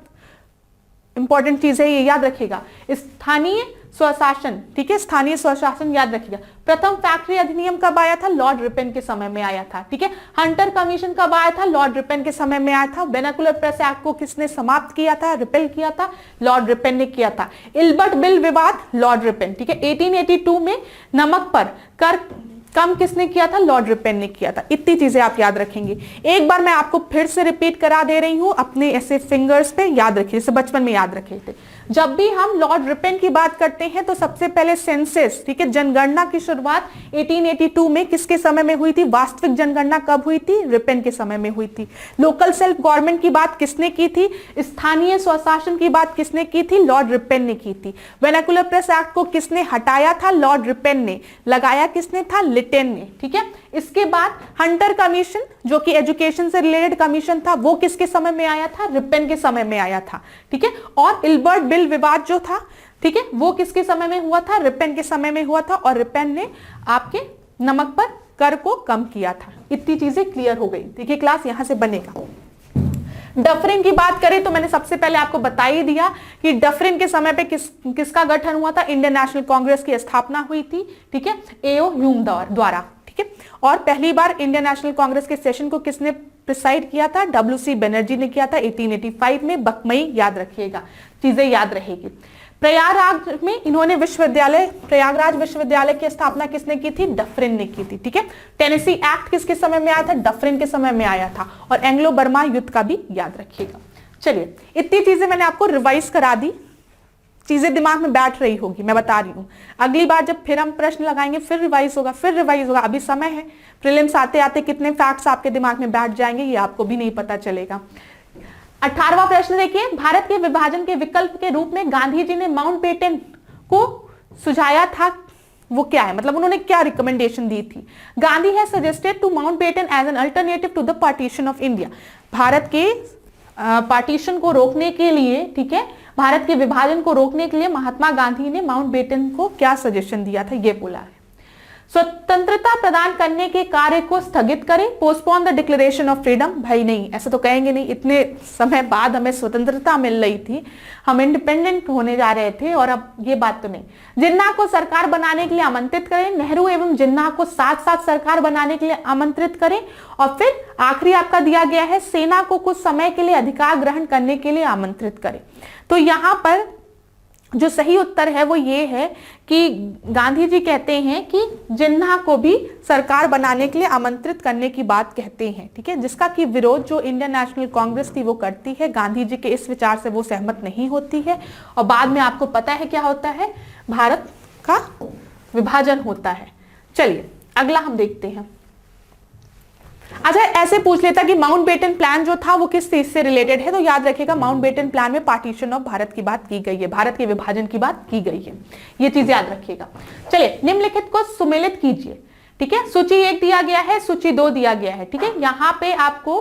इंपॉर्टेंट चीज है ये, याद रखिएगा। स्थानीय स्वशासन, ठीक है, स्थानीय स्वशासन याद रखिएगा। प्रथम फैक्ट्री अधिनियम कब आया था, लॉर्ड रिपन के समय में आया था, ठीक है। हंटर कमीशन कब आया था, लॉर्ड रिपन के समय में आया था। वेनाकुलर प्रेस एक्ट को किसने समाप्त किया था, रिपेल किया था, लॉर्ड रिपन ने किया था। इल्बर्ट बिल विवाद, लॉर्ड रिपन, ठीक है। 1882 में नमक पर कर कम किसने किया था, लॉर्ड रिपन ने किया था। इतनी चीजें आप याद रखेंगे। एक बार मैं आपको फिर से रिपीट करा दे रही हूं, अपने ऐसे फिंगर्स पे याद रखिए, जैसे बचपन में याद रखे थे। जब भी हम लॉर्ड रिपेन की बात करते हैं तो सबसे पहले सेंसस, ठीक है, जनगणना की शुरुआत 1882 में किसके समय में हुई थी? वास्तविक जनगणना कब हुई थी? रिपेन के समय में हुई थी। लोकल सेल्फ गवर्नमेंट की बात किसने की थी? स्थानीय स्वशासन की बात किसने की थी? लॉर्ड रिपेन ने की थी। वर्नाकुलर प्रेस एक्ट को किसने हटाया था? लॉर्ड रिपेन ने। लगाया किसने था? लिटन ने, ठीक है। इसके बाद हंटर कमीशन जो कि एजुकेशन से रिलेटेड कमीशन था, वो किसके समय में आया था? रिपेन के समय में आया था, ठीक है। और इल्बर्ट बिल विवाद जो था, ठीक है, वो किसके समय में हुआ था? रिपेन के समय में हुआ था। और रिपेन ने आपके नमक पर कर को कम किया था। इतनी चीजें क्लियर हो गई, ठीक है। क्लास यहां से बनेगा। डफरिन की बात करें तो मैंने सबसे पहले आपको बता ही दिया कि डफरिन के समय पे किसका गठन हुआ था? इंडियन नेशनल कांग्रेस की स्थापना हुई थी, ठीक है, एओ ह्यूम द्वारा, ठीक है। और पहली बार इंडियन नेशनल कांग्रेस के सेशन को किसने प्रिसाइड किया था? WC बनर्जी ने किया था 1885 में। बकमई याद रखिएगा, चीजें याद रहेगी। प्रयागराज में इन्होंने प्रयागराज विश्वविद्यालय की स्थापना किसने की थी? डफरिन ने की थी, ठीक है। टेनेसी एक्ट किसके समय में आया था? डफरिन के समय में आया था। और एंग्लो बर्मा युद्ध का भी याद रखिएगा। चलिए, इतनी चीजें मैंने आपको रिवाइज करा दी, चीजें दिमाग में बैठ रही होगी, मैं बता रही हूं। अगली बार जब फिर हम प्रश्न लगाएंगे फिर रिवाइज होगा, अभी समय है। प्रीलिम्स आते आते कितने फैक्ट्स आपके दिमाग में बैठ जाएंगे ये आपको भी नहीं पता चलेगा। 18वां प्रश्न देखिए, भारत के विभाजन के विकल्प के रूप में गांधी जी ने माउंटबेटन को सुझाया था, वो क्या है? मतलब उन्होंने क्या रिकमेंडेशन दी थी? Gandhi has suggested to Mountbatten as an alternative to the partition of India. Bharat के पार्टीशन को रोकने के लिए, ठीक है, भारत के विभाजन को रोकने के लिए महात्मा गांधी ने माउंटबेटन को क्या सजेशन दिया था? ये बोला है। स्वतंत्रता प्रदान करने के कार्य को स्थगित करें, postpone the declaration of freedom. भाई नहीं, ऐसा तो कहेंगे नहीं, इतने समय बाद हमें स्वतंत्रता मिल रही थी, हम इंडिपेंडेंट होने जा रहे थे और अब ये बात तो नहीं। जिन्ना को सरकार बनाने के लिए आमंत्रित करें, नेहरू एवं जिन्ना को साथ साथ सरकार बनाने के लिए आमंत्रित करें। और फिर आखिरी आपका दिया गया है, सेना को कुछ समय के लिए अधिकार ग्रहण करने के लिए आमंत्रित करें। तो यहां पर जो सही उत्तर है वो ये है कि गांधी जी कहते हैं कि जिन्ना को भी सरकार बनाने के लिए आमंत्रित करने की बात कहते हैं, ठीक है, जिसका कि विरोध जो इंडियन नेशनल कांग्रेस थी वो करती है। गांधी जी के इस विचार से वो सहमत नहीं होती है और बाद में आपको पता है क्या होता है? भारत का विभाजन होता है। चलिए अगला हम देखते हैं। अच्छा, ऐसे पूछ लेता कि माउंटबेटन प्लान जो था वो किस चीज से रिलेटेड है, तो याद रखिएगा माउंटबेटन प्लान में पार्टीशन ऑफ भारत की बात की गई है, भारत के विभाजन की बात की गई है, ये चीज याद रखिएगा। चलिए निम्नलिखित को सुमेलित कीजिए, ठीक है। सूची 1 दिया गया है, सूची 2 दिया गया है, ठीक है। यहाँ पे आपको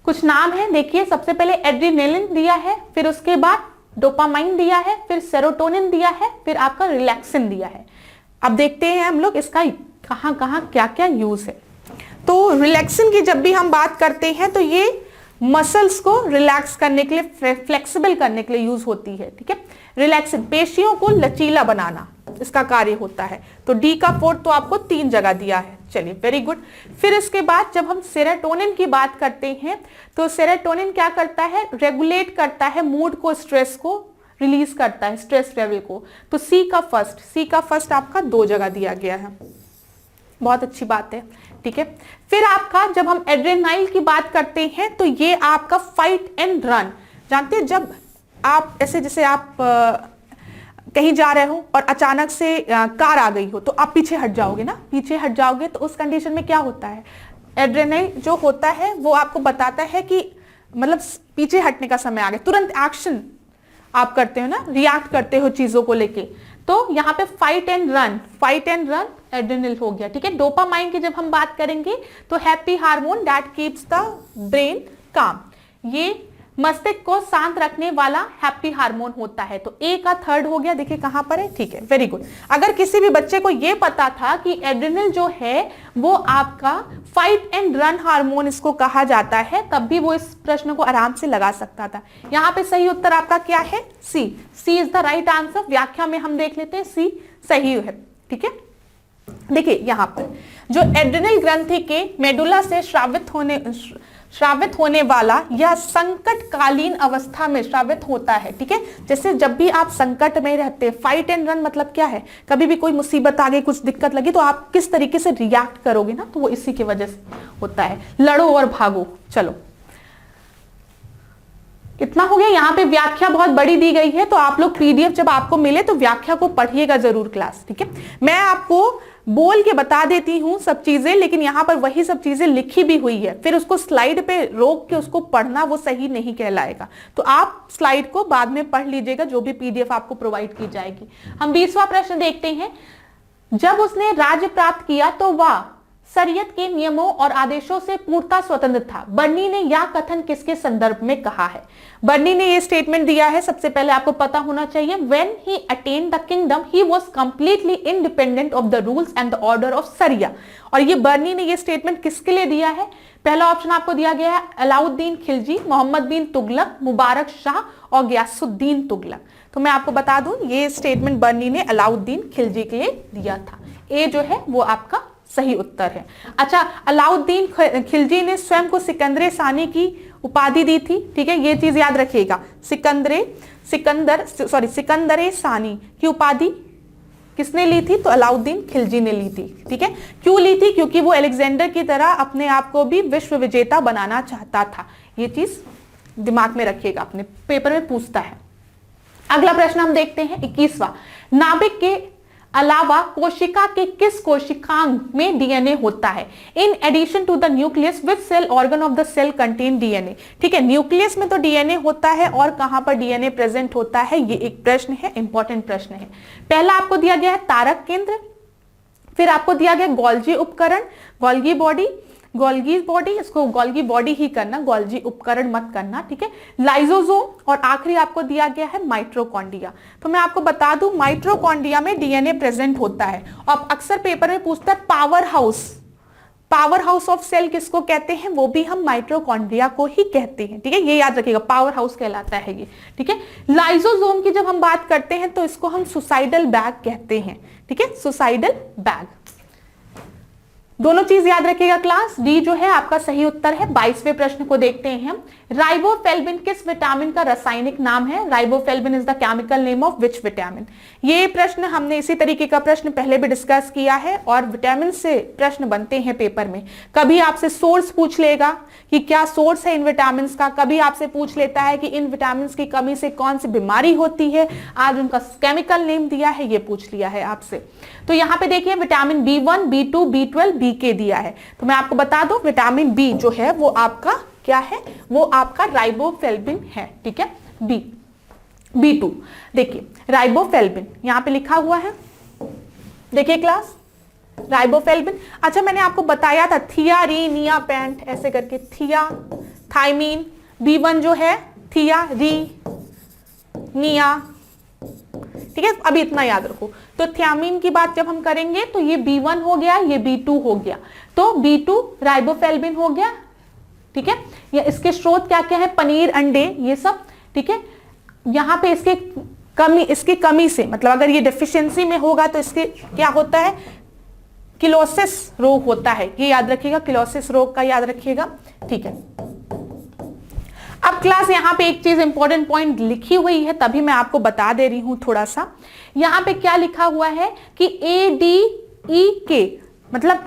कुछ नाम है, देखिए सबसे पहले एड्रेनालिन दिया है, फिर उसके बाद डोपामाइन दिया है, फिर सेरोटोनिन दिया है, फिर आपका रिलैक्सिन दिया है। अब देखते हैं हम लोग इसका कहां कहां क्या क्या यूज है। तो रिलैक्सिन की जब भी हम बात करते हैं तो ये मसल्स को रिलैक्स करने के लिए, फ्लेक्सिबल करने के लिए यूज होती है, ठीक है। रिलैक्सिन पेशियों को लचीला बनाना इसका कार्य होता है। तो डी का 4 तो आपको 3 जगह दिया है, चलिए वेरी गुड। फिर इसके बाद जब हम सेरोटोनिन की बात करते हैं तो सेरोटोनिन क्या करता है? रेगुलेट करता है मूड को, स्ट्रेस को रिलीज करता है, स्ट्रेस लेवल को। तो सी का फर्स्ट आपका 2 जगह दिया गया है, बहुत अच्छी बात है, ठीक है। फिर आपका जब हम एड्रेनाइल की बात करते हैं तो ये आपका फाइट एंड रन, जानते हैं जब आप ऐसे जैसे आप कहीं जा रहे हो और अचानक से कार आ गई हो तो आप पीछे हट जाओगे ना, पीछे हट जाओगे तो उस कंडीशन में क्या होता है? एड्रेनाइल जो होता है वो आपको बताता है कि मतलब पीछे हटने का समय आ गया, तुरंत एक्शन आप करते हो ना, रिएक्ट करते हो चीजों को लेके। तो यहाँ पे फाइट एंड रन एड्रेनल हो गया, ठीक है। डोपामाइन की जब हम बात करेंगे तो happy hormone that keeps the brain काम, ये मस्तिष्क को शांत रखने वाला हैप्पी हार्मोन होता है। तो ए का 3rd हो गया, देखिए कहां पर है, ठीक है, वेरी गुड। अगर किसी भी बच्चे को यह पता था कि एड्रेनल जो है वो आपका फाइट एंड रन हार्मोन इसको कहा जाता है, तब भी वो इस प्रश्न को आराम से लगा सकता था। यहां पे सही उत्तर आपका क्या है? सी इज द राइट आंसर। व्याख्या में हम देख लेते हैं, सी सही है, ठीक है। देखिए यहां पर जो एड्रेनल ग्रंथि के मेडुला से श्रावित होने वाला या संकटकालीन अवस्था में श्रावित होता है, ठीक है। जैसे जब भी आप संकट में रहते हैं, फाइट एंड रन मतलब क्या है? कभी भी कोई मुसीबत आ गई, कुछ दिक्कत लगी तो आप किस तरीके से रिएक्ट करोगे ना, तो वो इसी की वजह से होता है, लड़ो और भागो। चलो कितना हो गया? यहाँ पे व्याख्या बहुत बड़ी दी गई है, तो आप लोग पीडीएफ जब आपको मिले तो व्याख्या को पढ़िएगा जरूर क्लास, ठीक है। मैं आपको बोल के बता देती हूँ सब चीजें, लेकिन यहाँ पर वही सब चीजें लिखी भी हुई है, फिर उसको स्लाइड पे रोक के उसको पढ़ना वो सही नहीं कहलाएगा। तो आप स्लाइड को बाद में पढ़ लीजिएगा, जो भी पीडीएफ आपको प्रोवाइड की जाएगी। हम 20वां प्रश्न देखते हैं। जब उसने राज्य प्राप्त किया तो वह शरीयत के नियमों और आदेशों से पूर्णतः स्वतंत्र था। बर्नी ने यह कथन किसके संदर्भ में कहा है? बर्नी ने यह स्टेटमेंट दिया है, सबसे पहले आपको पता होना चाहिए, when he attend the kingdom he was completely independent of the rules and the order of Sharia. और ये बर्नी ने ये स्टेटमेंट किसके लिए दिया है? पहला ऑप्शन आपको दिया गया है अलाउद्दीन खिलजी, मोहम्मद बिन तुगलक, मुबारक शाह और गयासुद्दीन तुगलक। तो मैं आपको बता दूं, ये स्टेटमेंट बर्नी ने अलाउद्दीन खिलजी के लिए दिया था। ए जो है वो आपका सही उत्तर है। अच्छा, अलाउद्दीन खिलजी ने स्वयं को सिकंदर सानी की उपाधि दी थी, ठीक है, ये चीज याद रखिएगा। सिकंदर सानी की उपाधि किसने ली थी? तो अलाउद्दीन खिलजी ने ली थी, ठीक है। क्यों ली थी? क्योंकि वो अलेक्जेंडर की तरह अपने आप को भी विश्व विजेता बनाना चाहता था। ये चीज दिमाग में रखिएगा, अपने पेपर में पूछता है। अगला प्रश्न हम देखते हैं 21वां। नाभिक के अलावा कोशिका के किस कोशिकांग में डीएनए होता है? In addition to the nucleus which cell organ of the cell contain DNA. ठीक है, न्यूक्लियस में तो डीएनए होता है, और कहां पर डीएनए प्रेजेंट होता है, ये एक प्रश्न है, इंपॉर्टेंट प्रश्न है। पहला आपको दिया गया है तारक केंद्र, फिर आपको दिया गया गोल्जी उपकरण, गोल्गी बॉडी, इसको गोल्गी बॉडी ही करना, गोल्जी उपकरण मत करना, ठीक है। लाइजोसोम, और आखिरी आपको दिया गया है माइटोकॉन्ड्रिया। तो मैं आपको बता दूं, माइटोकॉन्ड्रिया में डीएनए प्रेजेंट होता है। और अक्सर पेपर में पूछता है पावर हाउस ऑफ सेल किसको कहते हैं? वो भी हम माइटोकॉन्ड्रिया को ही कहते हैं, ठीक है, ये याद रखिएगा, पावर हाउस कहलाता है ये, ठीक है। लाइजोसोम की जब हम बात करते हैं तो इसको हम सुसाइडल बैग कहते हैं, ठीक है, सुसाइडल बैग। दोनों चीज याद रखिएगा क्लास। डी जो है आपका सही उत्तर है। 22वें प्रश्न को देखते हैं हम। राइबोफ्लेविन किस विटामिन का रासायनिक नाम है? Riboflavin is the chemical name of which vitamin? ये प्रश्न हमने इसी तरीके का प्रश्न पहले भी डिस्कस किया है, और विटामिन से प्रश्न बनते हैं पेपर में। कभी आपसे सोर्स पूछ लेगा कि क्या सोर्स है इन विटामिन का, कभी आपसे पूछ लेता है कि इन विटामिन की कमी से कौन सी बीमारी होती है, आज उनका केमिकल नेम दिया है, ये पूछ लिया है आपसे। तो यहाँ पे देखिए vitamin B1, B2, B12, BK दिया है। तो मैं आपको बता दूं, विटामिन बी जो है वो आपका क्या है? वो आपका राइबोफ्लेविन है, ठीक है। B2 देखिए, राइबोफ्लेविन यहाँ पे लिखा हुआ है, देखिए क्लास, राइबोफ्लेविन। अच्छा, मैंने आपको बताया था थिया री निया पेंट ऐसे करके, थिया थाइमीन, B1 जो है थिया री निया, ठीक है, अभी इतना याद रखो। तो थियामीन की बात जब हम करेंगे तो ये B1 हो गया, ये B2 हो गया, तो B2 राइबोफ्लेविन हो गया, ठीक है। या इसके स्रोत क्या क्या है? पनीर, अंडे, ये सब, ठीक है। यहां पे इसकी कमी से, मतलब अगर ये डेफिशिएंसी में होगा तो इसके क्या होता है? किलोसिस रोग होता है, ये याद रखिएगा, किलोसिस रोग का याद रखिएगा, ठीक है। अब क्लास यहाँ पे एक चीज इंपॉर्टेंट पॉइंट लिखी हुई है, तभी मैं आपको बता दे रही हूं थोड़ा सा। यहाँ पे क्या लिखा हुआ है कि ADEK, मतलब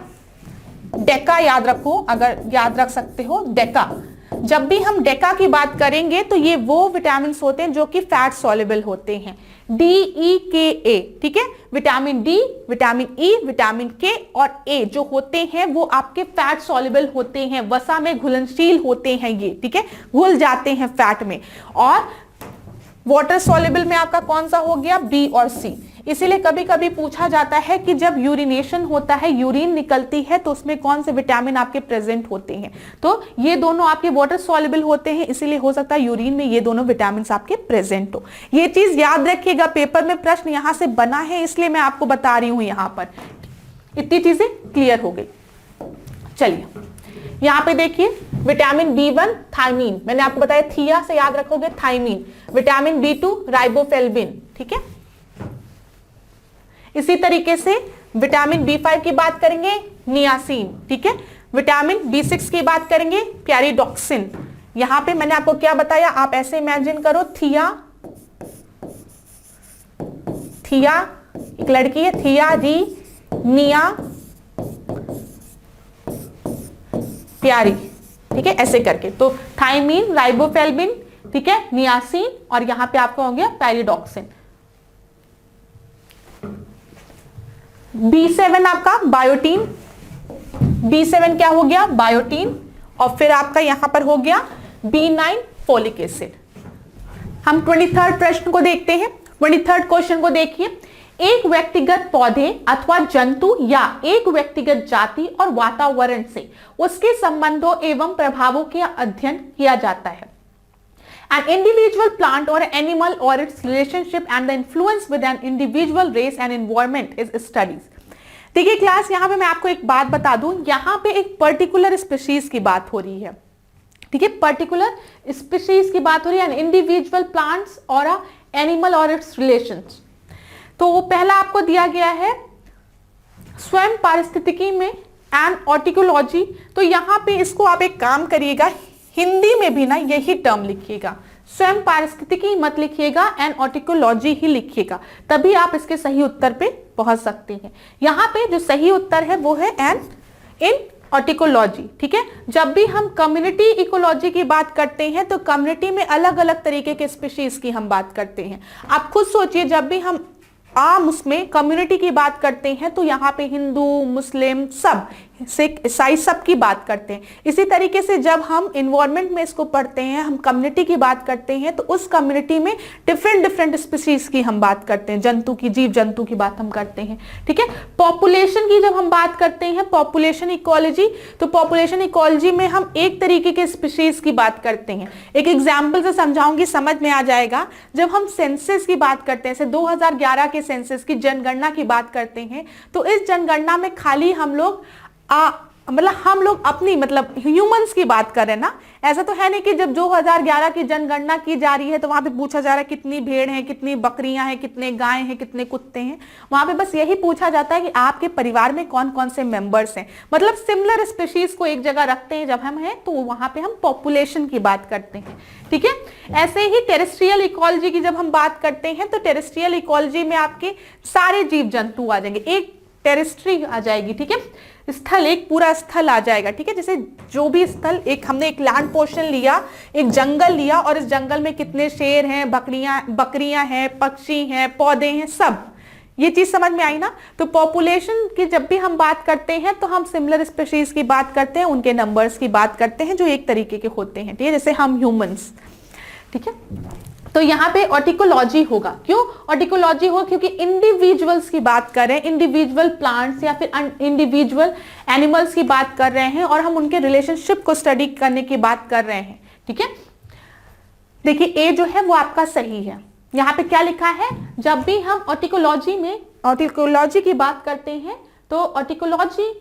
डेका याद रखो, अगर याद रख सकते हो डेका। जब भी हम डेका की बात करेंगे तो ये वो विटामिन होते हैं जो कि फैट सॉल्युबल होते हैं, DEKA, ठीक है। Vitamin D, vitamin E, vitamin के और ए जो होते हैं वो आपके फैट सॉल्युबल होते हैं, वसा में घुलनशील होते हैं ये, ठीक है, घुल जाते हैं फैट में। और वाटर सॉल्युबल में आपका कौन सा हो गया? बी और सी। इसीलिए कभी कभी पूछा जाता है कि जब यूरिनेशन होता है, यूरिन निकलती है, तो उसमें कौन से विटामिन आपके प्रेजेंट होते हैं? तो ये दोनों आपके वाटर सॉल्युबल होते हैं, इसीलिए हो सकता है यूरिन में ये दोनों विटामिन आपके प्रेजेंट हो। ये चीज याद रखिएगा, पेपर में प्रश्न यहां से बना है, इसलिए मैं आपको बता रही हूं। यहां पर इतनी चीजें क्लियर हो गई। चलिए यहां पे देखिए, विटामिन B1 थाइमीन, मैंने आपको बताया थिया से याद रखोगे थाइमीन, विटामिन B2 राइबोफ्लेविन, ठीक है। इसी तरीके से विटामिन B5 की बात करेंगे, नियासिन, ठीक है। विटामिन B6 की बात करेंगे, प्यारिडॉक्सिन। यहां पे मैंने आपको क्या बताया, आप ऐसे इमेजिन करो, थिया एक लड़की है, थिया री निया प्यारी, ठीक है, ऐसे करके। तो थाइमीन, राइबोफ्लेविन, ठीक है, नियासिन, और यहां पे आपका हो गया पैरिडॉक्सिन। B7 आपका बायोटीन, B7 क्या हो गया, बायोटीन, और फिर आपका यहां पर हो गया B9 फोलिक एसिड। हम 23rd प्रश्न को देखते हैं। 23rd क्वेश्चन को देखिए, एक व्यक्तिगत पौधे अथवा जंतु या एक व्यक्तिगत जाति और वातावरण से उसके संबंधों एवं प्रभावों का अध्ययन किया जाता है। An individual plant or animal or its relationship and the influence with an individual race and environment is studies। देखिए क्लास, यहां पे मैं आपको एक बात बता दूं, यहां पे एक पर्टिकुलर स्पीशीज की बात हो रही है, ठीक है, पर्टिकुलर स्पीशीज की बात हो रही है, इंडिविजुअल प्लांट्स और एनिमल और इट्स रिलेशंस। तो पहला आपको दिया गया है स्वयं पारिस्थितिकी में एंड ऑर्टिकोलॉजी। तो यहां पे इसको आप एक काम करिएगा, हिंदी में भी ना यही टर्म लिखिएगा, स्वयं पारिस्थितिकी मत लिखिएगा, एंड ऑर्टिकोलॉजी ही लिखिएगा, तभी आप इसके सही उत्तर पे पहुंच सकते हैं। यहां पे जो सही उत्तर है वो है एंड इन ऑर्टिकोलॉजी, ठीक है। जब भी हम कम्युनिटी इकोलॉजी की बात करते हैं तो कम्युनिटी में अलग अलग तरीके के स्पीशीज की हम बात करते हैं। आप खुद सोचिए, जब भी हम आम उसमें कम्युनिटी की बात करते हैं तो यहाँ पे हिंदू, मुस्लिम, सब, सिख, ईसाई सब की बात करते हैं। इसी तरीके से जब हम इन्वायरमेंट में इसको पढ़ते हैं, हम कम्युनिटी की बात करते हैं, तो उस कम्युनिटी में डिफरेंट स्पीशीज की हम बात करते हैं, जंतु की, जीव जंतु की बात हम करते हैं, ठीक है। पॉपुलेशन की जब हम बात करते हैं, पॉपुलेशन इकोलॉजी, तो पॉपुलेशन इकोलॉजी में हम एक तरीके के स्पीशीज की बात करते हैं। एक एग्जाम्पल से समझाऊंगी, समझ में आ जाएगा। जब हम सेंसस की बात करते हैं, 2011 के सेंसस की जनगणना की बात करते हैं, तो इस जनगणना में खाली हम लोग हम लोग अपनी ह्यूमंस की बात कर रहे हैं ना। ऐसा तो है नहीं कि जब 2011 की जनगणना की जा रही है तो वहां पे पूछा जा रहा है कितनी भेड़ हैं, कितनी बकरियां हैं, कितने गाय हैं, कितने कुत्ते हैं। वहां पे बस यही पूछा जाता है कि आपके परिवार में कौन कौन से मेंबर्स हैं, मतलब सिमिलर स्पीशीज को एक जगह रखते हैं जब हम हैं, तो वहां पे हम पॉपुलेशन की बात करते हैं, ठीक है। ऐसे ही टेरेस्ट्रियल इकोलॉजी की जब हम बात करते हैं तो टेरेस्ट्रियल इकोलॉजी में आपके सारे जीव जंतु आ जाएंगे, एक टेरेस्ट्री आ जाएगी, ठीक है, स्थल, एक पूरा स्थल आ जाएगा, ठीक है। जैसे जो भी स्थल, एक हमने एक लैंड पोर्शन लिया, एक जंगल लिया, और इस जंगल में कितने शेर हैं, बकरियां हैं, पक्षी हैं, पौधे हैं, सब, ये चीज समझ में आई ना। तो पॉपुलेशन की जब भी हम बात करते हैं तो हम सिमिलर स्पीशीज की बात करते हैं, उनके नंबर्स की बात करते हैं जो एक तरीके के होते हैं, ठीक है, जैसे हम ह्यूमंस, ठीक है। तो यहाँ पे ऑर्टिकोलॉजी होगा। क्यों ऑर्टिकोलॉजी हो? क्योंकि इंडिविजुअल्स की बात कर रहे हैं, इंडिविजुअल प्लांट्स या फिर इंडिविजुअल एनिमल्स की बात कर रहे हैं, और हम उनके रिलेशनशिप को स्टडी करने की बात कर रहे हैं, ठीक है। देखिए ए जो है वो आपका सही है। यहाँ पे क्या लिखा है, जब भी हम ऑर्टिकोलॉजी की बात करते हैं तो ऑर्टिकोलॉजी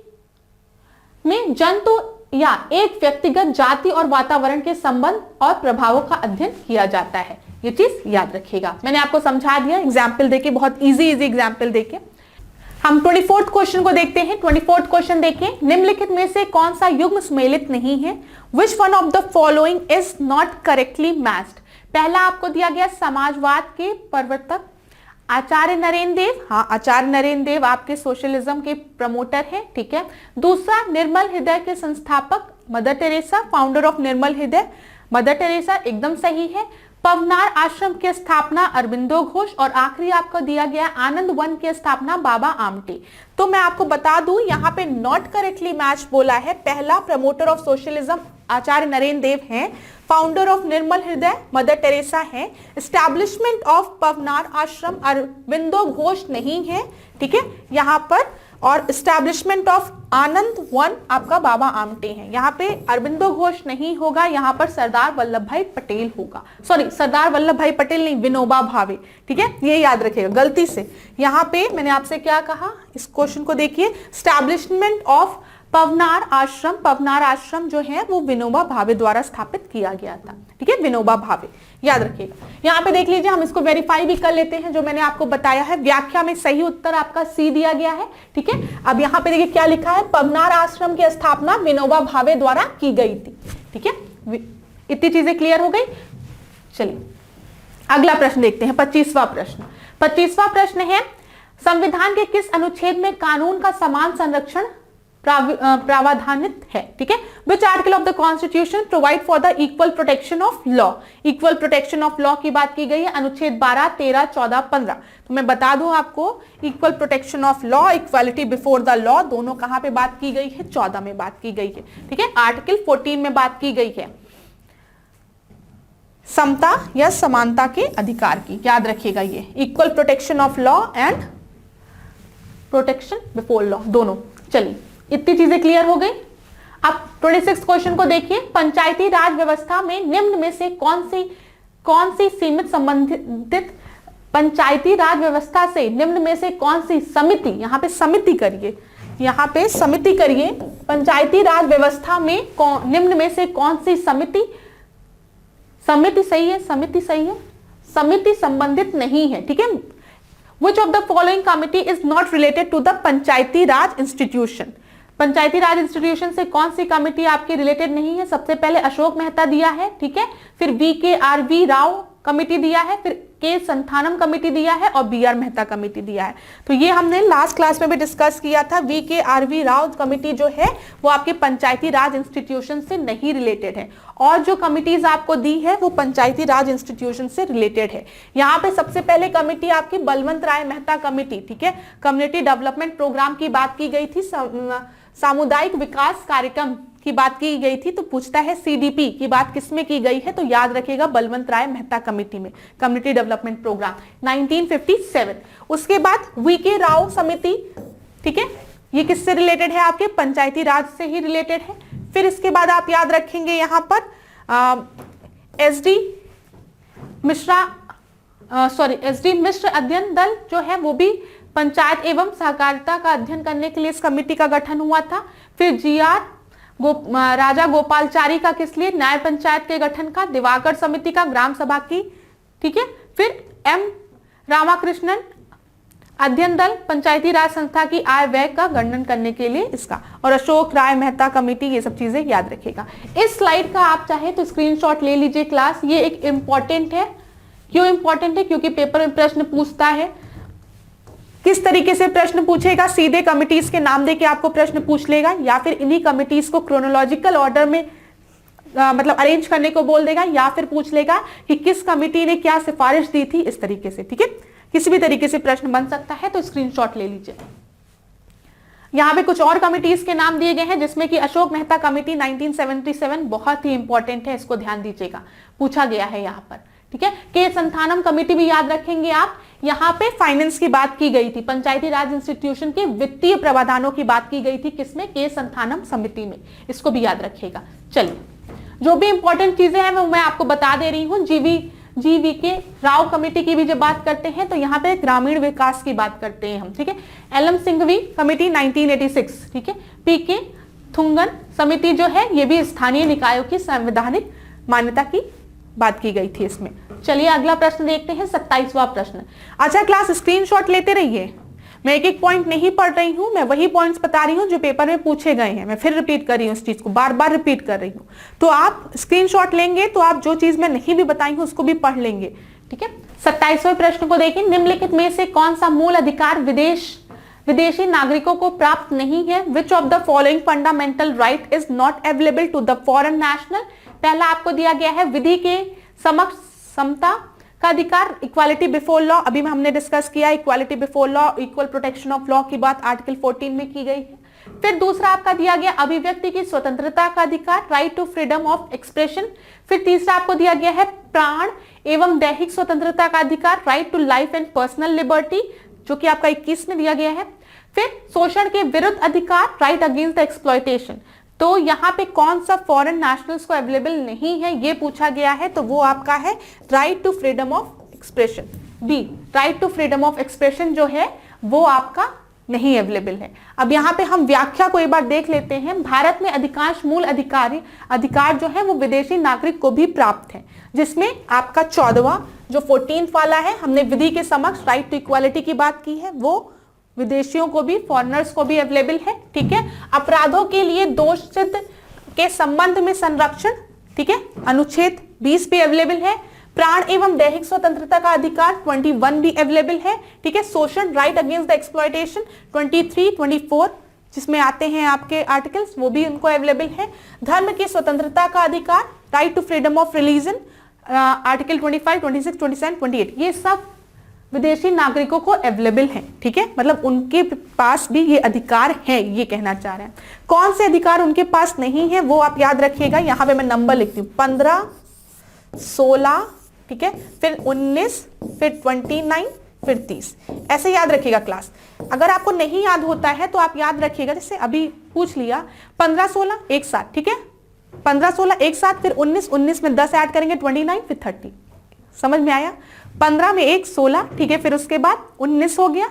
में जंतु या एक व्यक्तिगत जाति और वातावरण के संबंध और प्रभावों का अध्ययन किया जाता है। ये चीज याद रखिएगा, मैंने आपको समझा दिया एग्जाम्पल देके, बहुत इजी एग्जाम्पल देके। हम 24th क्वेश्चन को देखते हैं। 24th क्वेश्चन देखिए, निम्नलिखित में से कौन सा युग्म सुमेलित नहीं है? Which one of the following is not correctly matched? पहला आपको दिया गया समाजवाद के प्रवर्तक आचार्य नरेंद्र देव, हाँ आचार्य नरेंद्र देव आपके सोशलिज्म के प्रमोटर हैं, ठीक है। दूसरा निर्मल हृदय के संस्थापक मदर टेरेसा, फाउंडर ऑफ निर्मल हृदय मदर टेरेसा, एकदम सही है। पवनार आश्रम की स्थापना अरबिंदो घोष, और आखिरी आपको दिया गया आनंद वन की स्थापना बाबा आमटे। तो मैं आपको बता दूं यहाँ पे नॉट करेक्टली मैच बोला है। पहला प्रमोटर ऑफ सोशलिज्म आचार्य नरेंद्र देव हैं, फाउंडर ऑफ निर्मल हृदय मदर टेरेसा है, एस्टैब्लिशमेंट ऑफ पवनार आश्रम अरबिंदो घोष नहीं है, ठीक है यहाँ पर, और एस्टैब्लिशमेंट ऑफ आनंद वन आपका बाबा आमटे हैं। यहाँ पे अरबिंदो घोष नहीं होगा, यहाँ पर सरदार वल्लभ भाई पटेल होगा, सॉरी सरदार वल्लभ भाई पटेल नहीं, विनोबा भावे, ठीक है, ये याद रखिएगा गलती से। यहाँ पे मैंने आपसे क्या कहा, इस क्वेश्चन को देखिए, एस्टैब्लिशमेंट ऑफ पवनार आश्रम जो है वो विनोबा भावे द्वारा स्थापित किया गया था, ठीक है, विनोबा भावे याद रखिएगा। यहाँ पे देख लीजिए, हम इसको वेरीफाई भी कर लेते हैं, जो मैंने आपको बताया है व्याख्या में सही उत्तर आपका सी दिया गया है, ठीक है। अब यहाँ पे देखिए क्या लिखा है, पवनार आश्रम की स्थापना विनोबा भावे द्वारा की गई थी, ठीक है। इतनी चीजें क्लियर हो गई। चलिए अगला प्रश्न देखते हैं, 25वां प्रश्न। 25वां प्रश्न है, संविधान के किस अनुच्छेद में कानून का समान संरक्षण प्रावधानित है, ठीक है। Which article of the constitution provide for the equal protection of law, equal protection of law की बात की गई है अनुच्छेद 12, 13, 14, 15। तो मैं बता दूं आपको, equal protection of law, equality before the law, दोनों कहां पे बात की गई है? 14 में बात की गई है, ठीक है। आर्टिकल 14 में बात की गई है समता या समानता के अधिकार की, याद रखिएगा ये, equal protection of law and protection before law, दोनों। चलिए, इतनी चीजें क्लियर हो गई। अब 26 क्वेश्चन को देखिए। पंचायती राज व्यवस्था में निम्न में से कौन सी सीमित संबंधित, पंचायती राज व्यवस्था से निम्न में से कौन सी समिति, यहां पे समिति करिए, यहां पे समिति करिए, पंचायती राज व्यवस्था में निम्न में से कौन सी समिति, समिति सही है, समिति सही है, समिति संबंधित नहीं है, ठीक है। Which of the following committee is not related to the Panchayati Raj institution, Panchayati Raj institution से कौन सी कमिटी आपकी रिलेटेड नहीं है? सबसे पहले अशोक मेहता दिया है, ठीक है, फिर VKRV राव कमिटी दिया है, फिर के संथानम कमिटी दिया है और BR मेहता कमिटी दिया है। तो ये हमने लास्ट क्लास में भी डिस्कस किया था। VKRV राव कमिटी जो है वो आपके पंचायती राज इंस्टीट्यूशन से नहीं रिलेटेड है, और जो कमिटीज आपको दी है वो पंचायती राज इंस्टीट्यूशन से रिलेटेड है। यहाँ पे सबसे पहले कमिटी आपकी बलवंत राय मेहता कमिटी, ठीक है, कम्युनिटी डेवलपमेंट प्रोग्राम की बात की गई थी, सामुदायिक विकास कार्यक्रम की बात की गई थी। तो पूछता है CDP की बात किसमें की गई है? तो याद रखिएगा बलवंत राय मेहता कमेटी में, कम्युनिटी डेवलपमेंट प्रोग्राम 1957। उसके बाद VK राव समिति, ठीक है, ये किससे रिलेटेड है? आपके पंचायती राज से ही रिलेटेड है। फिर इसके बाद आप याद रखेंगे यहां पर SD मिश्र अध्ययन दल जो है वो भी पंचायत एवं सहकारिता का अध्ययन करने के लिए इस कमेटी का गठन हुआ था। फिर GR राजा गोपालचारी का किस लिए? न्याय पंचायत के गठन का, दिवाकर समिति का, ग्राम सभा की, ठीक है। फिर M रामाकृष्णन अध्ययन दल पंचायती राज संस्था की आय व्यय का गणन करने के लिए इसका, और अशोक राय मेहता कमेटी, ये सब चीजें याद रखिएगा। इस स्लाइड का आप चाहे तो स्क्रीनशॉट ले लीजिए क्लास, ये एक इंपॉर्टेंट है। क्यों इंपॉर्टेंट है? क्योंकि पेपर में प्रश्न पूछता है। किस तरीके से प्रश्न पूछेगा? सीधे कमिटीज के नाम देके आपको प्रश्न पूछ लेगा, या फिर इन्हीं कमिटीज को क्रोनोलॉजिकल ऑर्डर में मतलब अरेंज करने को बोल देगा, या फिर पूछ लेगा कि किस कमिटी ने क्या सिफारिश दी थी, इस तरीके से, ठीक है। किसी भी तरीके से प्रश्न बन सकता है, तो स्क्रीनशॉट ले लीजिए। यहाँ पे कुछ और कमिटीज के नाम दिए गए हैं, जिसमें कि अशोक मेहता कमेटी 1977 बहुत ही इंपॉर्टेंट है, इसको ध्यान दीजिएगा, पूछा गया है यहाँ पर, ठीक है। के संथानम कमेटी भी याद रखेंगे आप। यहाँ पे फाइनेंस की बात की गई थी, पंचायती राज इंस्टीट्यूशन के वित्तीय प्रावधानों की बात की गई थी, किसमें? के संथानम समिति में, इसको भी याद रखिएगा। चलिए, जो भी इंपॉर्टेंट चीजें हैं वो मैं आपको बता दे रही हूँ। GVK राव कमेटी की भी जब बात करते हैं तो यहाँ पे ग्रामीण विकास की बात करते हैं हम, ठीक है। LM सिंघवी कमेटी 1986, ठीक है। PK थुंगन समिति जो है ये भी स्थानीय निकायों की संवैधानिक मान्यता की बात की गई थी इसमें। चलिए अगला प्रश्न देखते हैं, 27वां प्रश्न। अच्छा क्लास, स्क्रीनशॉट लेते रहिए, मैं एक एक पॉइंट नहीं पढ़ रही हूं, मैं वही पॉइंट्स बता रही हूं जो पेपर में पूछे गए हैं। मैं फिर रिपीट कर रही हूं, इस चीज को बार बार रिपीट कर रही हूं। तो आप स्क्रीनशॉट लेंगे तो आप जो चीज मैं नहीं भी बताई हूं उसको भी पढ़ लेंगे, ठीक है। 27वें प्रश्न को देखिए। निम्नलिखित में से कौन सा मूल अधिकार विदेशी नागरिकों को प्राप्त नहीं है? Which of the following fundamental right is not available to the foreign national? पहला आपको दिया गया है विधि के समक्ष समता का अधिकार, इक्वालिटी बिफोर लॉ, अभी हमने डिस्कस किया equality before law, equal protection of law की बात आर्टिकल 14 में की गई है। फिर दूसरा आपका दिया गया अभिव्यक्ति की स्वतंत्रता का अधिकार, right to freedom of expression. फिर तीसरा आपको दिया गया है प्राण एवं दैहिक स्वतंत्रता का अधिकार, right to life and personal liberty, जो कि आपका 21 में दिया गया है। फिर शोषण के विरुद्ध अधिकार, राइट अगेंस्ट द एक्सप्लॉयटेशन। तो यहाँ पे कौन सा फॉरेन नेशनल्स को अवेलेबल नहीं है ये पूछा गया है, तो वो आपका है right to freedom of expression, B, right to freedom of expression जो है वो आपका नहीं अवेलेबल है। अब यहाँ पे हम व्याख्या को एक बार देख लेते हैं। भारत में अधिकांश मूल अधिकार जो है वो विदेशी नागरिक को भी प्राप्त है, जिसमें आपका 14वां जो 14th वाला है, हमने विधि के समक्ष राइट टू इक्वालिटी की बात की है, वो विदेशियों को भी, फॉरेनर्स को भी अवेलेबल है, ठीक है। अपराधों के लिए दोष सिद्ध के संबंध में संरक्षण, ठीक है, अनुच्छेद 20 भी अवेलेबल है। प्राण एवं दैहिक स्वतंत्रता का अधिकार 21 भी अवेलेबल है, ठीक है। शोषण, राइट अगेंस्ट द एक्सप्लॉयटेशन 23, 24, जिसमें आते हैं आपके आर्टिकल्स, वो भी उनको अवेलेबल है। धर्म की स्वतंत्रता का अधिकार, right to freedom of religion, article 25, 26, 27, 28, ये सब विदेशी नागरिकों को अवेलेबल है। ठीक है, मतलब उनके पास भी ये अधिकार है, ये कहना चाह रहे हैं। कौन से अधिकार उनके पास नहीं है वो आप याद रखिएगा। यहां पे मैं नंबर लिखती हूँ, 15, 16, ठीक है, फिर 19, फिर 29, फिर 30, ऐसे याद रखिएगा क्लास। अगर आपको नहीं याद होता है तो आप याद रखिएगा, जैसे अभी पूछ लिया 15, 16 एक साथ, ठीक है, 15, 16 एक साथ, फिर 19, 19 में 10 ऐड करेंगे 29, फिर 30, समझ में आया। 15 में 1 16, ठीक है, फिर उसके बाद 19 हो गया,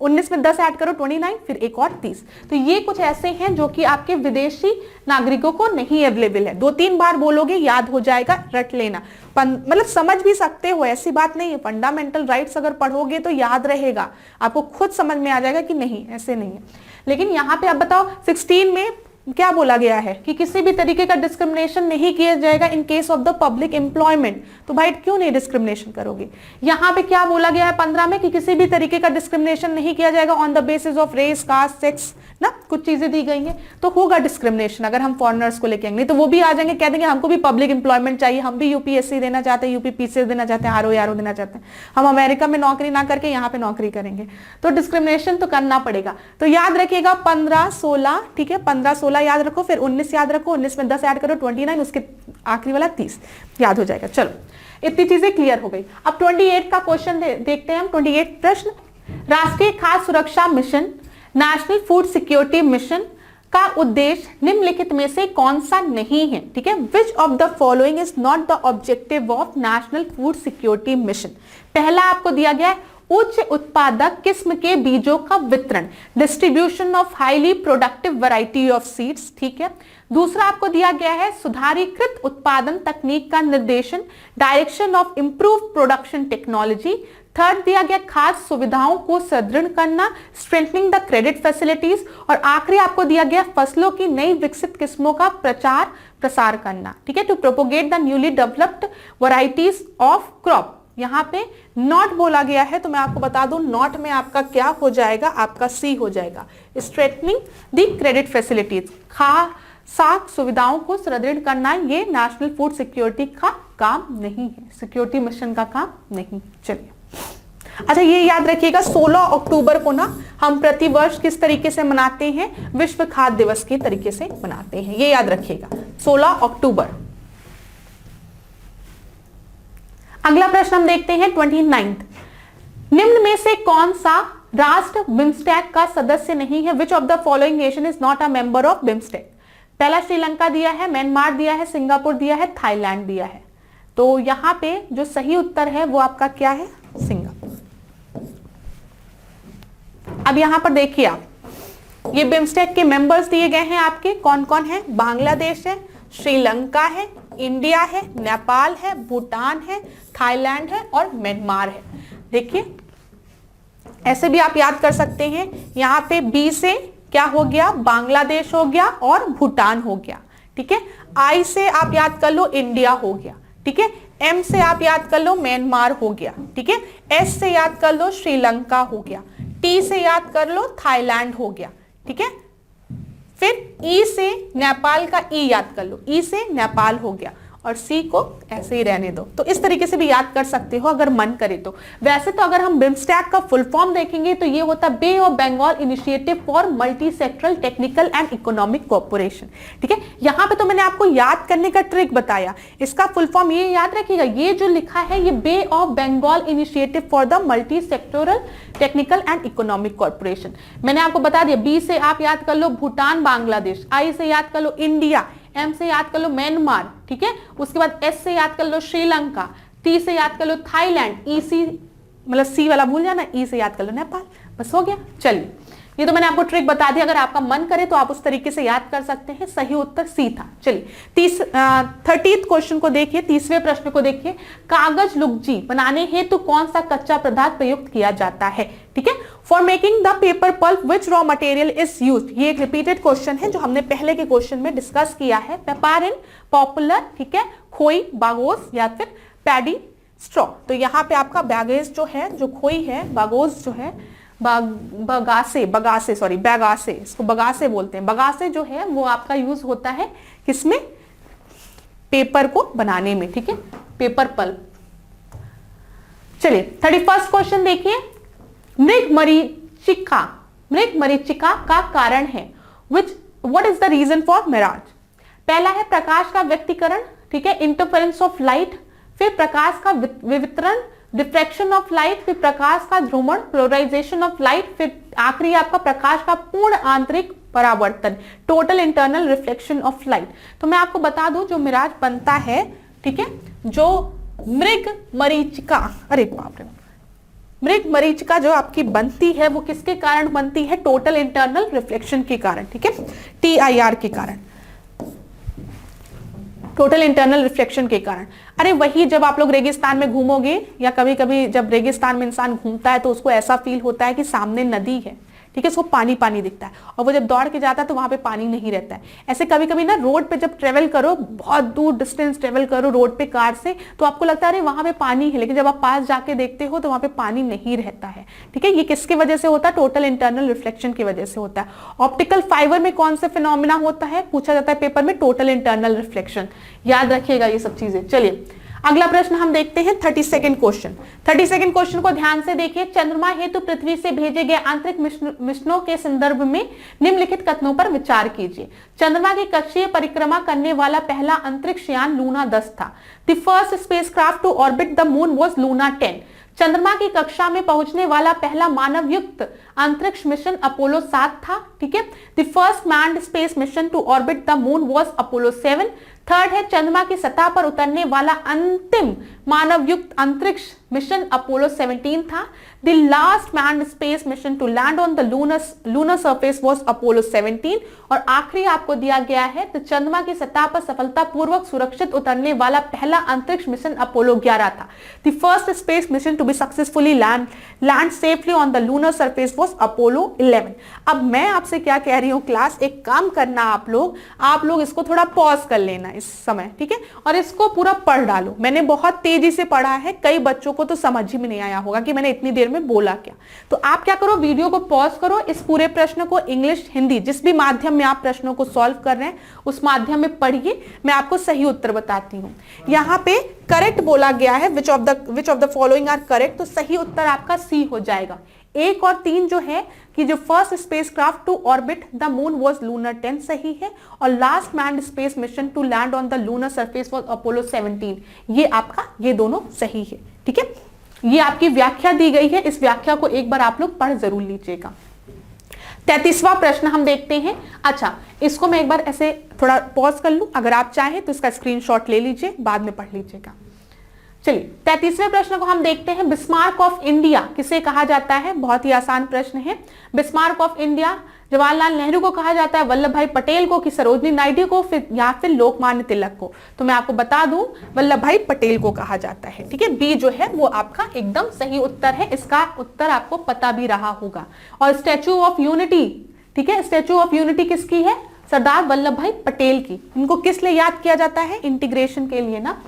19 में 10 ऐड करो 29, फिर एक और 30। तो ये कुछ ऐसे हैं जो कि आपके विदेशी नागरिकों को नहीं अवेलेबल है। 2-3 बार बोलोगे याद हो जाएगा, रट लेना, मतलब समझ भी सकते हो, ऐसी बात नहीं है। फंडामेंटल राइट्स अगर पढ़ोगे तो याद रहेगा, आपको खुद समझ में आ जाएगा कि नहीं ऐसे नहीं है। लेकिन यहाँ पे आप बताओ 16 में क्या बोला गया है कि किसी भी तरीके का डिस्क्रिमिनेशन नहीं किया जाएगा in case of the public employment. तो भाई क्यों नहीं डिस्क्रिमिनेशन करोगे। यहाँ पे क्या बोला गया है 15 में कि किसी भी तरीके का डिस्क्रिमिनेशन नहीं किया जाएगा on the basis of race, caste, sex, ना कुछ चीजें दी गई हैं। तो होगा डिस्क्रिमिनेशन अगर हम फॉरेनर्स को लेके आएंगे, तो वो भी आ जाएंगे, कह देंगे हमको भी पब्लिक एम्प्लॉयमेंट चाहिए, हम भी यूपीएससी देना चाहते हैं, यूपीपीसीएस देना चाहते हैं, आरओ देना चाहते हैं, हम अमेरिका में नौकरी ना करके यहाँ पे नौकरी करेंगे। तो डिस्क्रिमिनेशन तो करना पड़ेगा। तो याद रखिएगा 15, 16, ठीक है, 15, 16 याद रखो, फिर 19 याद रखो, 19 में 10 ऐड करो 29, उसके आखिरी वाला 30 याद हो जाएगा। चलो इतनी चीजें क्लियर हो गई। अब 28 का क्वेश्चन देखते हैं हम। 28 प्रश्न, राष्ट्रीय खाद्य सुरक्षा mission, national food security mission का उद्देश्य निम्नलिखित में से कौन सा नहीं है। ठीक है, which of the following is not the objective of national food security mission. पहला आपको दिया गया है उच्च उत्पादक किस्म के बीजों का वितरण, distribution of highly productive variety of seeds. ठीक है, दूसरा आपको दिया गया है सुधारीकृत उत्पादन तकनीक का निर्देशन, direction of improve production technology. Third दिया गया खाद्य सुविधाओं को सुदृढ़ करना, स्ट्रेंथनिंग द क्रेडिट फैसिलिटीज। और आखिरी आपको दिया गया फसलों की नई विकसित किस्मों का प्रचार प्रसार करना। ठीक है, to propagate the newly developed varieties of crop. यहां पे नॉट बोला गया है, तो मैं आपको बता दूं नॉट में आपका क्या हो जाएगा, आपका सी हो जाएगा, स्ट्रेटनिंग द क्रेडिट फैसिलिटीज, साख सुविधाओं को सुदृढ़ करना। ये नेशनल फूड सिक्योरिटी का काम नहीं है, सिक्योरिटी मिशन का काम नहीं। चलिए अच्छा, ये याद रखिएगा 16 अक्टूबर को ना हम प्रतिवर्ष किस तरीके से मनाते हैं, विश्व खाद्य दिवस के तरीके से मनाते हैं, ये याद रखिएगा 16 अक्टूबर। अगला प्रश्न हम देखते हैं 29। निम्न में से कौन सा राष्ट्र बिम्स्टेक का सदस्य नहीं है। Which of the following nation is not a member of BIMSTEC. पहला श्रीलंका दिया है, म्यांमार दिया है, सिंगापुर दिया है, थाईलैंड दिया है। तो यहां पे जो सही उत्तर है वो आपका क्या है, सिंगापुर। अब यहां पर देखिए आप, ये बिम्स्टेक के मेंबर्स दिए गए हैं आपके, कौन कौन है, बांग्लादेश है, श्रीलंका है, इंडिया है, नेपाल है, भूटान है, थाईलैंड है और म्यांमार है। देखिए ऐसे भी आप याद कर सकते हैं। यहां पे बी से क्या हो गया, बांग्लादेश हो गया और भूटान हो गया। ठीक है, आई से आप याद कर लो इंडिया हो गया। ठीक है, एम से आप याद कर लो म्यांमार हो गया। ठीक है, एस से याद कर लो श्रीलंका हो गया, टी से याद कर लो थाईलैंड हो गया। ठीक है, फिर ई से नेपाल का ई याद कर लो, ई से नेपाल हो गया और सी को ऐसे ही रहने दो। तो इस तरीके से भी याद कर सकते हो अगर मन करे तो। वैसे तो अगर हम बिम्स्टेक का फुल फॉर्म देखेंगे तो ये होता Bay of Bengal Initiative for Multi Sectoral Technical and Economic Cooperation. ठीक है, यहां पे तो मैंने आपको याद करने का ट्रिक बताया, इसका फुल फॉर्म ये याद रखिएगा, ये जो लिखा है ये Bay of Bengal Initiative for the Multi Sectoral Technical and Economic Corporation. मैंने आपको बता दिया, बी से आप याद कर लो भूटान बांग्लादेश, आई से याद कर लो इंडिया, एम से याद कर लो म्यांमार। ठीक है, उसके बाद एस से याद कर लो श्रीलंका, टी से याद कर लो थाईलैंड, ई सी मतलब सी वाला भूल जाना, ई से याद कर लो नेपाल। बस हो गया। चलिए ये तो मैंने आपको ट्रिक बता दी, अगर आपका मन करे तो आप उस तरीके से याद कर सकते हैं। सही उत्तर सी था। चलिए 30th क्वेश्चन को देखिए, 30वें प्रश्न को देखिए। कागज लुगदी बनाने हेतु कौन सा कच्चा पदार्थ प्रयुक्त किया जाता है। ठीक है, for making the paper pulp which raw material is used. ये एक रिपीटेड क्वेश्चन है जो हमने पहले के क्वेश्चन में डिस्कस किया है। पेपारिन, पॉपुलर, ठीक है, खोई, बागोस या फिर पैडी स्ट्रॉ। तो यहाँ पे आपका बैगेज जो है, जो खोई है, बागोस जो है, बगासे बगासे सॉरी बगासे, इसको बगासे बोलते हैं। बगासे जो है वो आपका यूज होता है किसमें, पेपर को बनाने में, ठीक है, पेपर पल्प। चलिए 31st क्वेश्चन देखिए, मृग मरीचिका का कारण है, what is the reason for mirage. पहला है प्रकाश का व्यक्तीकरण, ठीक है, इंटरफेरेंस ऑफ लाइट, फिर प्रकाश का विवर्तन, डिफ्रैक्शन ऑफ लाइट, फिर प्रकाश का ध्रुवण, पोलराइजेशन ऑफ लाइट, फिर आखिरी आपका प्रकाश का पूर्ण आंतरिक परावर्तन, total internal reflection of light. तो मैं आपको बता दूं जो मिराज बनता है, ठीक है, जो मृग मरीचिका, अरे बाप रे, मृग मरीचिका जो आपकी बनती है वो किसके कारण बनती है, टोटल इंटरनल रिफ्लेक्शन के कारण, ठीक है, TIR के कारण, टोटल इंटरनल रिफ्लेक्शन के कारण। अरे वही जब आप लोग रेगिस्तान में घूमोगे या कभी कभी जब रेगिस्तान में इंसान घूमता है तो उसको ऐसा फील होता है कि सामने नदी है, ठीक है, उसको पानी पानी दिखता है, और वो जब दौड़ के जाता है तो वहां पे पानी नहीं रहता है। ऐसे कभी कभी ना रोड पे जब ट्रेवल करो, बहुत दूर डिस्टेंस ट्रेवल करो रोड पे कार से, तो आपको लगता है अरे वहां पे पानी है, लेकिन जब आप पास जाके देखते हो तो वहां पे पानी नहीं रहता है, ठीक है। ये किसकी वजह से होता है, टोटल इंटरनल रिफ्लेक्शन की वजह से होता है। ऑप्टिकल फाइबर में कौन सा फिनोमिना होता है, पूछा जाता है पेपर में, टोटल इंटरनल रिफ्लेक्शन, याद रखिएगा ये सब चीजें। चलिए अगला प्रश्न हम देखते हैं 32nd क्वेश्चन। 32nd क्वेश्चन को ध्यान से देखिए, चंद्रमा हेतु पृथ्वी से भेजे गए आंतरिक मिशनों के संदर्भ में निम्नलिखित कथनों पर विचार कीजिए। चंद्रमा की कक्षीय परिक्रमा करने वाला पहला अंतरिक्ष यान लूना 10 था। The first spacecraft to orbit the moon was Luna 10। चंद्रमा की कक्षा में पहुंचने वाला पहला मानव युक्त अंतरिक्ष मिशन अपोलो 7 था, ठीक है। The first manned space mission to orbit the moon was Apollo 7। Third है चंद्रमा की सतह पर उतरने वाला अंतिम मानव युक्त अंतरिक्ष मिशन अपोलो 17 था। The last manned space mission to land on the lunar surface was Apollo 17। और आखिरी आपको दिया गया है तो चंद्रमा की सतह पर सफलतापूर्वक सुरक्षित उतरने वाला पहला अंतरिक्ष मिशन अपोलो 11 था। The first space mission to be successfully land safely on the lunar surface was Apollo 11। अब मैं आपसे क्या कह रही हूं क्लास, एक काम करना आप लोग इसको थोड़ा पॉज कर लेना इस समय, ठीक है, और इसको पूरा पढ़ डालो। मैंने बहुत तेजी से पढ़ा है, कई बच्चों को तो समझ ही में नहीं आया होगा कि मैंने इतनी देर में बोला क्या। तो आप क्या करो, वीडियो को पॉज करो, इस पूरे प्रश्न को इंग्लिश हिंदी जिस भी माध्यम में आप प्रश्नों को सॉल्व कर रहे हैं उस माध्यम में पढ़िए, मैं आपको सही उत्तर बताती हूँ। यहाँ पे करेक्ट बोला गया है, which of the following are correct, तो सही उत्तर आपका सी हो जाएगा। 1 और 3 जो है कि जो first spacecraft to orbit the moon was lunar 10 सही है, और last manned space mission to land on the lunar surface was Apollo 17, ये आपका ये दोनों सही है, ठीक है। ये आपकी व्याख्या दी गई है, इस व्याख्या को एक बार आप लोग पढ़ जरूर लीजिएगा। 33वां प्रश्न हम देखते हैं। अच्छा, इसको मैं एक बार ऐसे थोड़ा पॉज कर लूं, अगर आप चाहें तो इसका स्क्रीनशॉट ले लीजिए, बाद में पढ़ लीजिएगा। चलिए 33वें प्रश्न को हम देखते हैं। बिस्मार्क ऑफ इंडिया किसे कहा जाता है, बहुत ही आसान प्रश्न है। Bismarck of India Jawaharlal Nehru को कहा जाता है, वल्लभ भाई पटेल को, कि सरोजनी नायडू को, या फिर लोकमान्य तिलक को। तो मैं आपको बता दूं वल्लभ भाई पटेल को कहा जाता है, ठीक है। बी जो है वो आपका एकदम सही उत्तर है, इसका उत्तर आपको पता भी रहा होगा। और स्टैचू ऑफ यूनिटी, ठीक है, स्टैचू ऑफ यूनिटी किसकी है, सरदार वल्लभ भाई पटेल की। इनको किस लिए याद किया जाता है, इंटीग्रेशन के लिए ना।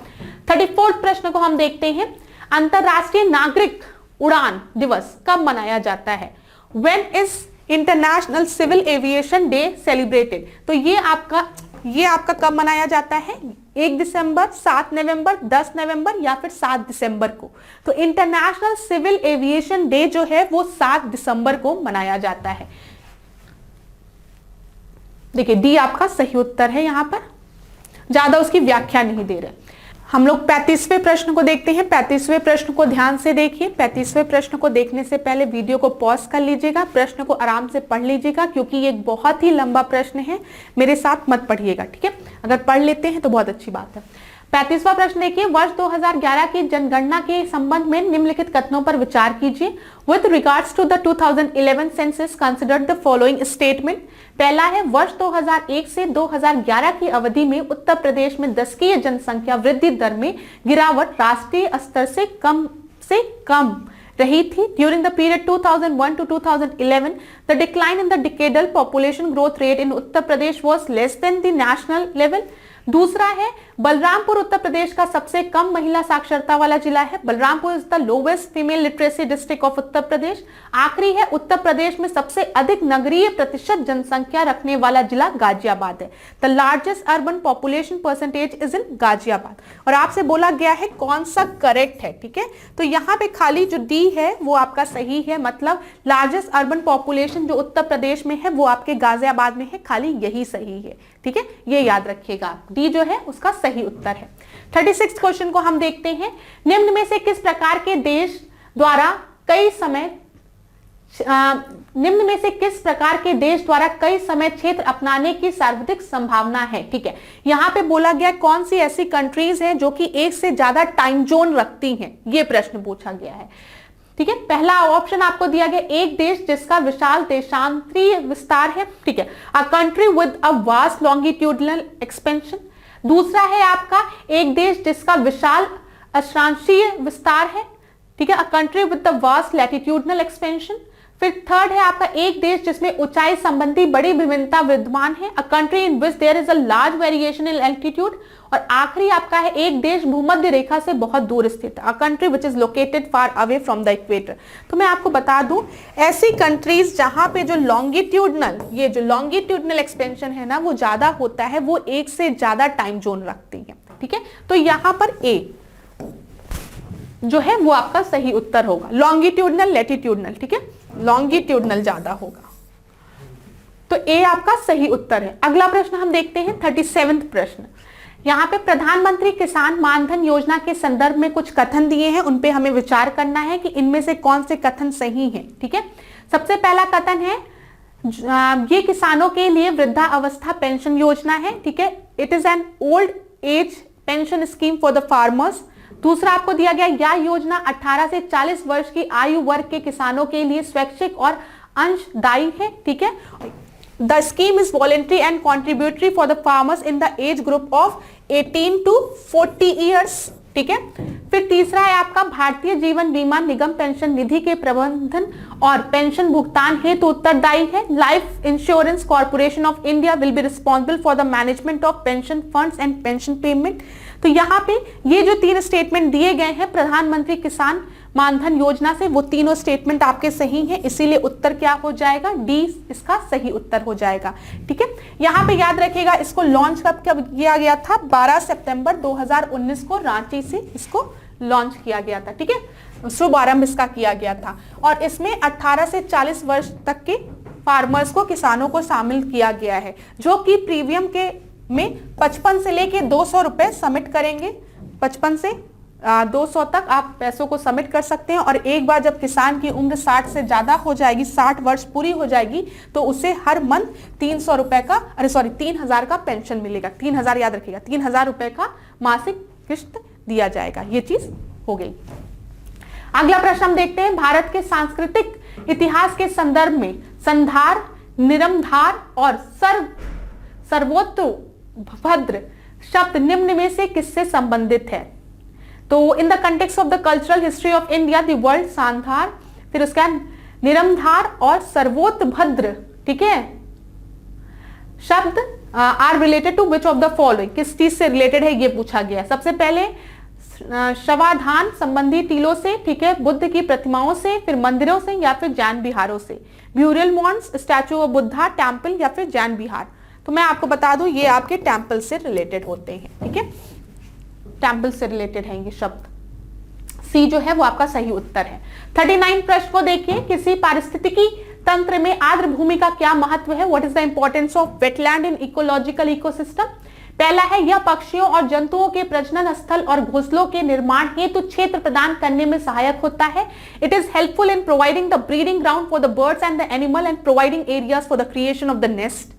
34 प्रश्न को हम देखते हैं। अंतरराष्ट्रीय नागरिक उड़ान दिवस कब मनाया जाता है, when is international civil aviation day celebrated. तो ये आपका कब मनाया जाता है, 1 दिसंबर, 7 नवंबर, 10 नवंबर या फिर 7 दिसंबर को। तो इंटरनेशनल सिविल एविएशन डे जो है वो 7 दिसंबर को मनाया जाता है। देखिए डी आपका सही उत्तर है, यहां पर ज्यादा उसकी व्याख्या नहीं दे रहे। हम लोग 35वें प्रश्न को देखते हैं। 35वें प्रश्न को ध्यान से देखिए। 35वें प्रश्न को देखने से पहले वीडियो को पॉज कर लीजिएगा, प्रश्न को आराम से पढ़ लीजिएगा, क्योंकि ये एक बहुत ही लंबा प्रश्न है, मेरे साथ मत पढ़िएगा, ठीक है। अगर पढ़ लेते हैं तो बहुत अच्छी बात है। 35वां प्रश्न देखिए, वर्ष 2011 की जनगणना के संबंध में निम्नलिखित कथनों पर विचार कीजिए। With regards to the 2011 census consider the following statement. पहला है, वर्ष 2001 से 2011 की अवधि में उत्तर प्रदेश में दशकीय जनसंख्या वृद्धि दर में गिरावट राष्ट्रीय स्तर से कम रही थी। During the period 2001 to 2011 the decline in the decadal population growth rate in Uttar Pradesh was less than the national level। दूसरा है बलरामपुर उत्तर प्रदेश का सबसे कम महिला साक्षरता वाला जिला है। Balrampur is the lowest female literacy district of Uttar Pradesh. आखिरी है उत्तर प्रदेश में सबसे अधिक नगरीय प्रतिशत जनसंख्या रखने वाला जिला गाजियाबाद है। The largest urban population percentage is in Ghaziabad. और आपसे बोला गया है कौन सा करेक्ट है, ठीक है, तो यहाँ पे खाली जो डी है वो आपका सही है, मतलब लार्जेस्ट अर्बन पॉपुलेशन जो उत्तर प्रदेश में है वो आपके गाजियाबाद में है, खाली यही सही है, ठीक है, ये याद रखिएगा, डी जो है उसका सही उत्तर है। 36 क्वेश्चन को हम देखते हैं। निम्न में से किस प्रकार के देश द्वारा कई समय क्षेत्र अपनाने की सर्वाधिक संभावना है, ठीक है। यहां पे बोला गया कौन सी ऐसी कंट्रीज हैं जो कि एक से ज्यादा टाइम जोन रखती हैं, ये प्रश्न पूछा गया है, ठीक है। पहला ऑप्शन आपको दिया गया एक देश जिसका विशाल देशांतरीय विस्तार है, ठीक है, a country with a vast longitudinal expansion. दूसरा है आपका एक देश जिसका विशाल अक्षांशीय विस्तार है, ठीक है, a country with the vast latitudinal expansion. फिर थर्ड है आपका एक देश जिसमें ऊंचाई संबंधी बड़ी विभिन्नता विद्यमान है, a country in which there is a large variation in altitude. और आखिरी आपका है एक देश भूमध्य रेखा से बहुत दूर स्थित, a country which is located far away from the equator. तो मैं आपको बता दूं ऐसी कंट्रीज जहां पे जो लॉन्गिट्यूडनल एक्सपेंशन है ना वो ज्यादा होता है, वो एक से ज्यादा टाइम जोन रखती है, ठीक है। तो यहां पर ए जो है वो आपका सही उत्तर होगा, लॉन्गिट्यूडनल लैटिट्यूडनल, ठीक है, लॉन्गिट्यूडनल ज्यादा होगा, तो ए आपका सही उत्तर है। अगला प्रश्न हम देखते हैं 37वां प्रश्न। यहाँ पे प्रधानमंत्री किसान मानधन योजना के संदर्भ में कुछ कथन दिए हैं, उन पे हमें विचार करना है कि इनमें से कौन से कथन सही हैं, ठीक है। सबसे पहला कथन है ये किसानों के लिए वृद्धावस्था पेंशन योजना है, ठीक है, it is an old age pension scheme for the farmers. दूसरा आपको दिया गया यह योजना 18 से 40 वर्ष की आयु वर्ग के किसानों के लिए स्वैच्छिक और अंशदायी है, ठीक है। The scheme is voluntary and contributory for the farmers in the age group of 18 to 40 years, ठीक है। फिर तीसरा है आपका भारतीय जीवन बीमा निगम पेंशन निधि के प्रबंधन और पेंशन भुगतान हेतु उत्तरदायी है। Life insurance corporation of India will be responsible for the management of pension funds and pension payment. तो यहाँ पे ये जो 3 स्टेटमेंट दिए गए हैं प्रधानमंत्री किसान मानधन योजना से, वो तीनों स्टेटमेंट आपके सही हैं, इसीलिए उत्तर क्या हो जाएगा, डी इसका सही उत्तर हो जाएगा, ठीक है। यहाँ पे याद रखिएगा इसको लॉन्च कब किया गया था, 12 सितंबर 2019 को रांची से इसको लॉन्च किया गया था, ठीक है, शुभारंभ इसका किया गया था। और इसमें 18 से 40 वर्ष तक के फार्मर्स को, किसानों को शामिल किया गया है, जो कि प्रीमियम के में 55 से लेके 200 रुपए सबमिट करेंगे, 55 से 200 तक आप पैसों को सबमिट कर सकते हैं। और एक बार जब किसान की उम्र 60 से ज्यादा हो जाएगी, 60 वर्ष पूरी हो जाएगी, तो उसे हर मंथ 300 रुपए का 3000 का पेंशन मिलेगा, 3000 याद रखिएगा, 3000 रुपए का मासिक किस्त दिया जाएगा। ये चीज हो गई। अगला प्रश्न हम देखते हैं, भारत के सांस्कृतिक इतिहास के संदर्भ में संधार, निरमधार और सर्वोत्तभद्र शब्द निम्न में से किससे संबंधित है। तो in the context of the cultural history of India the word Sandhar, फिर उसका निरमधार और सर्वोत्तभद्र, ठीक है, शब्द are related to which of the following, किस चीज से रिलेटेड है ये पूछा गया। सबसे पहले शवाधान संबंधी टीलों से, ठीक है, बुद्ध की प्रतिमाओं से, फिर मंदिरों से, या फिर जैन बिहारों से। Burial mounds, statue of Buddha, temple या फिर जैन बिहार। तो मैं आपको बता दूं ये आपके टेम्पल से रिलेटेड होते हैं, ठीक है, टेम्पल से रिलेटेड है ये शब्द। सी जो है वो आपका सही उत्तर है। 39 प्रश्न को देखिए, किसी पारिस्थितिकी तंत्र में आर्द्र भूमि का क्या महत्व है, what is the importance of wetland in ecological ecosystem. पहला है यह पक्षियों और जंतुओं के प्रजनन स्थल और घोंसलों के निर्माण हेतु क्षेत्र प्रदान करने में सहायक होता है। It is helpful in providing the breeding ground for the birds and the animal and providing areas for the creation of the nest.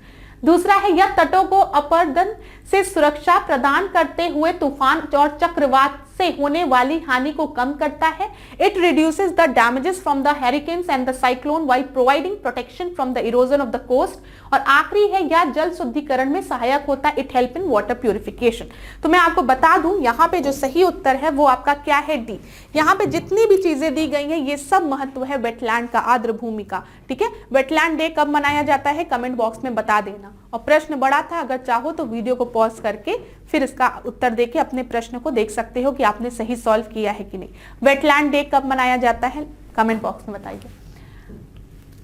दूसरा है यह तटों को अपरदन से सुरक्षा प्रदान करते हुए तूफान और चक्रवात से होने वाली हानि को कम करता है। It reduces the damages from the hurricanes and the cyclone while providing protection from the erosion of the coast. और आखिरी है यह जल शुद्धिकरण में सहायक होता है। It help in water purification. तो मैं आपको बता दूं यहाँ पे जो सही उत्तर है वो आपका क्या है, डी। यहाँ पे जितनी भी चीजें दी गई हैं ये सब महत्व है वेटलैंड का, आर्द्र भूमि का, ठीक है। वेटलैंड डे कब मनाया जाता है कमेंट बॉक्स में बता देना। और प्रश्न बड़ा था, अगर चाहो तो वीडियो को पॉज करके फिर इसका उत्तर देके अपने प्रश्न को देख सकते हो कि आपने सही सॉल्व किया है कि नहीं। वेटलैंड डे कब मनाया जाता है, कमेंट बॉक्स में बताइए।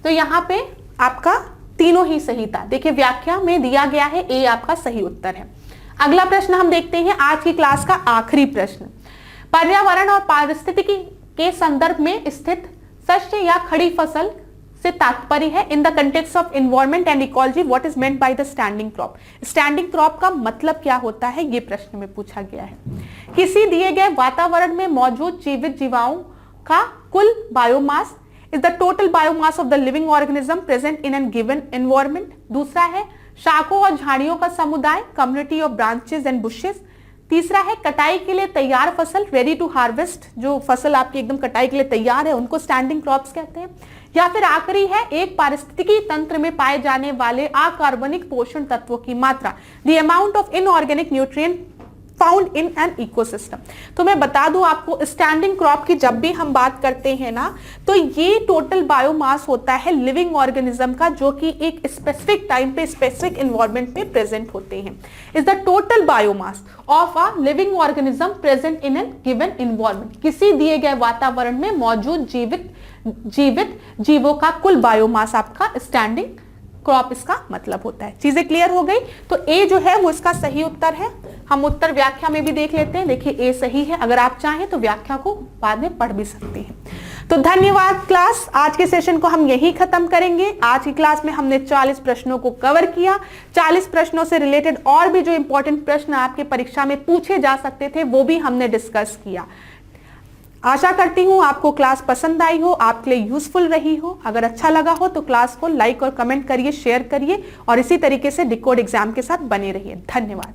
तो यहाँ पे आपका तीनों ही सही था। देखिए व्याख्या में दिया गया है, ए आपका सही उत्तर है। अगला प्रश्न हम देखते हैं, आज की क्लास का आखिरी प्रश्न। पर्यावरण और पारिस्थितिकी के संदर्भ में स्थित शस्य या खड़ी फसल से तात्पर्य है। इन the context of environment and ecology what is meant by the standing crop. Standing crop का मतलब क्या होता है, ये प्रश्न में पूछा गया है। किसी दिए गए वातावरण में मौजूद जीवित जीवाओं का कुल biomass is the total biomass of the living organism present in an given environment. दूसरा है शाखों और झाड़ियों का समुदाय, community of branches and bushes. तीसरा है कटाई के लिए तैयार फसल, रेडी टू हार्वेस्ट, जो फसल आपकी एकदम कटाई के लिए तैयार है उनको स्टैंडिंग क्रॉप्स कहते हैं। या फिर आखिरी है एक पारिस्थितिकी तंत्र में पाए जाने वाले अकार्बनिक पोषण तत्वों की मात्रा, the amount of inorganic nutrient found in an ecosystem. तो मैं बता दूं आपको, स्टैंडिंग क्रॉप की जब भी हम बात करते हैं ना, तो ये टोटल बायोमास होता है लिविंग ऑर्गेनिज्म का, जो कि एक स्पेसिफिक टाइम पे स्पेसिफिक एनवायरनमेंट में प्रेजेंट होते हैं। Is the total biomass of a living organism present in an given environment. किसी दिए गए वातावरण में मौजूद जीवित जीवों का कुल बायोमास आपका स्टैंडिंग क्रॉप इसका मतलब होता है। चीजें क्लियर हो गई। तो ए जो है वो इसका सही उत्तर है। हम उत्तर व्याख्या में भी देख लेते हैं। देखिए ए सही है, अगर आप चाहें तो व्याख्या को बाद में पढ़ भी सकते हैं। तो धन्यवाद क्लास, आज के सेशन को हम यही खत्म करेंगे। आज की क्लास में हमने 40 प्रश्नों को कवर किया। 40 प्रश्नों से रिलेटेड और भी जो इंपॉर्टेंट प्रश्न आपके परीक्षा में पूछे जा सकते थे वो भी हमने डिस्कस किया। आशा करती हूँ आपको क्लास पसंद आई हो, आपके लिए यूजफुल रही हो। अगर अच्छा लगा हो तो क्लास को लाइक और कमेंट करिए, शेयर करिए और इसी तरीके से डिकोड एग्जाम के साथ बने रहिए। धन्यवाद।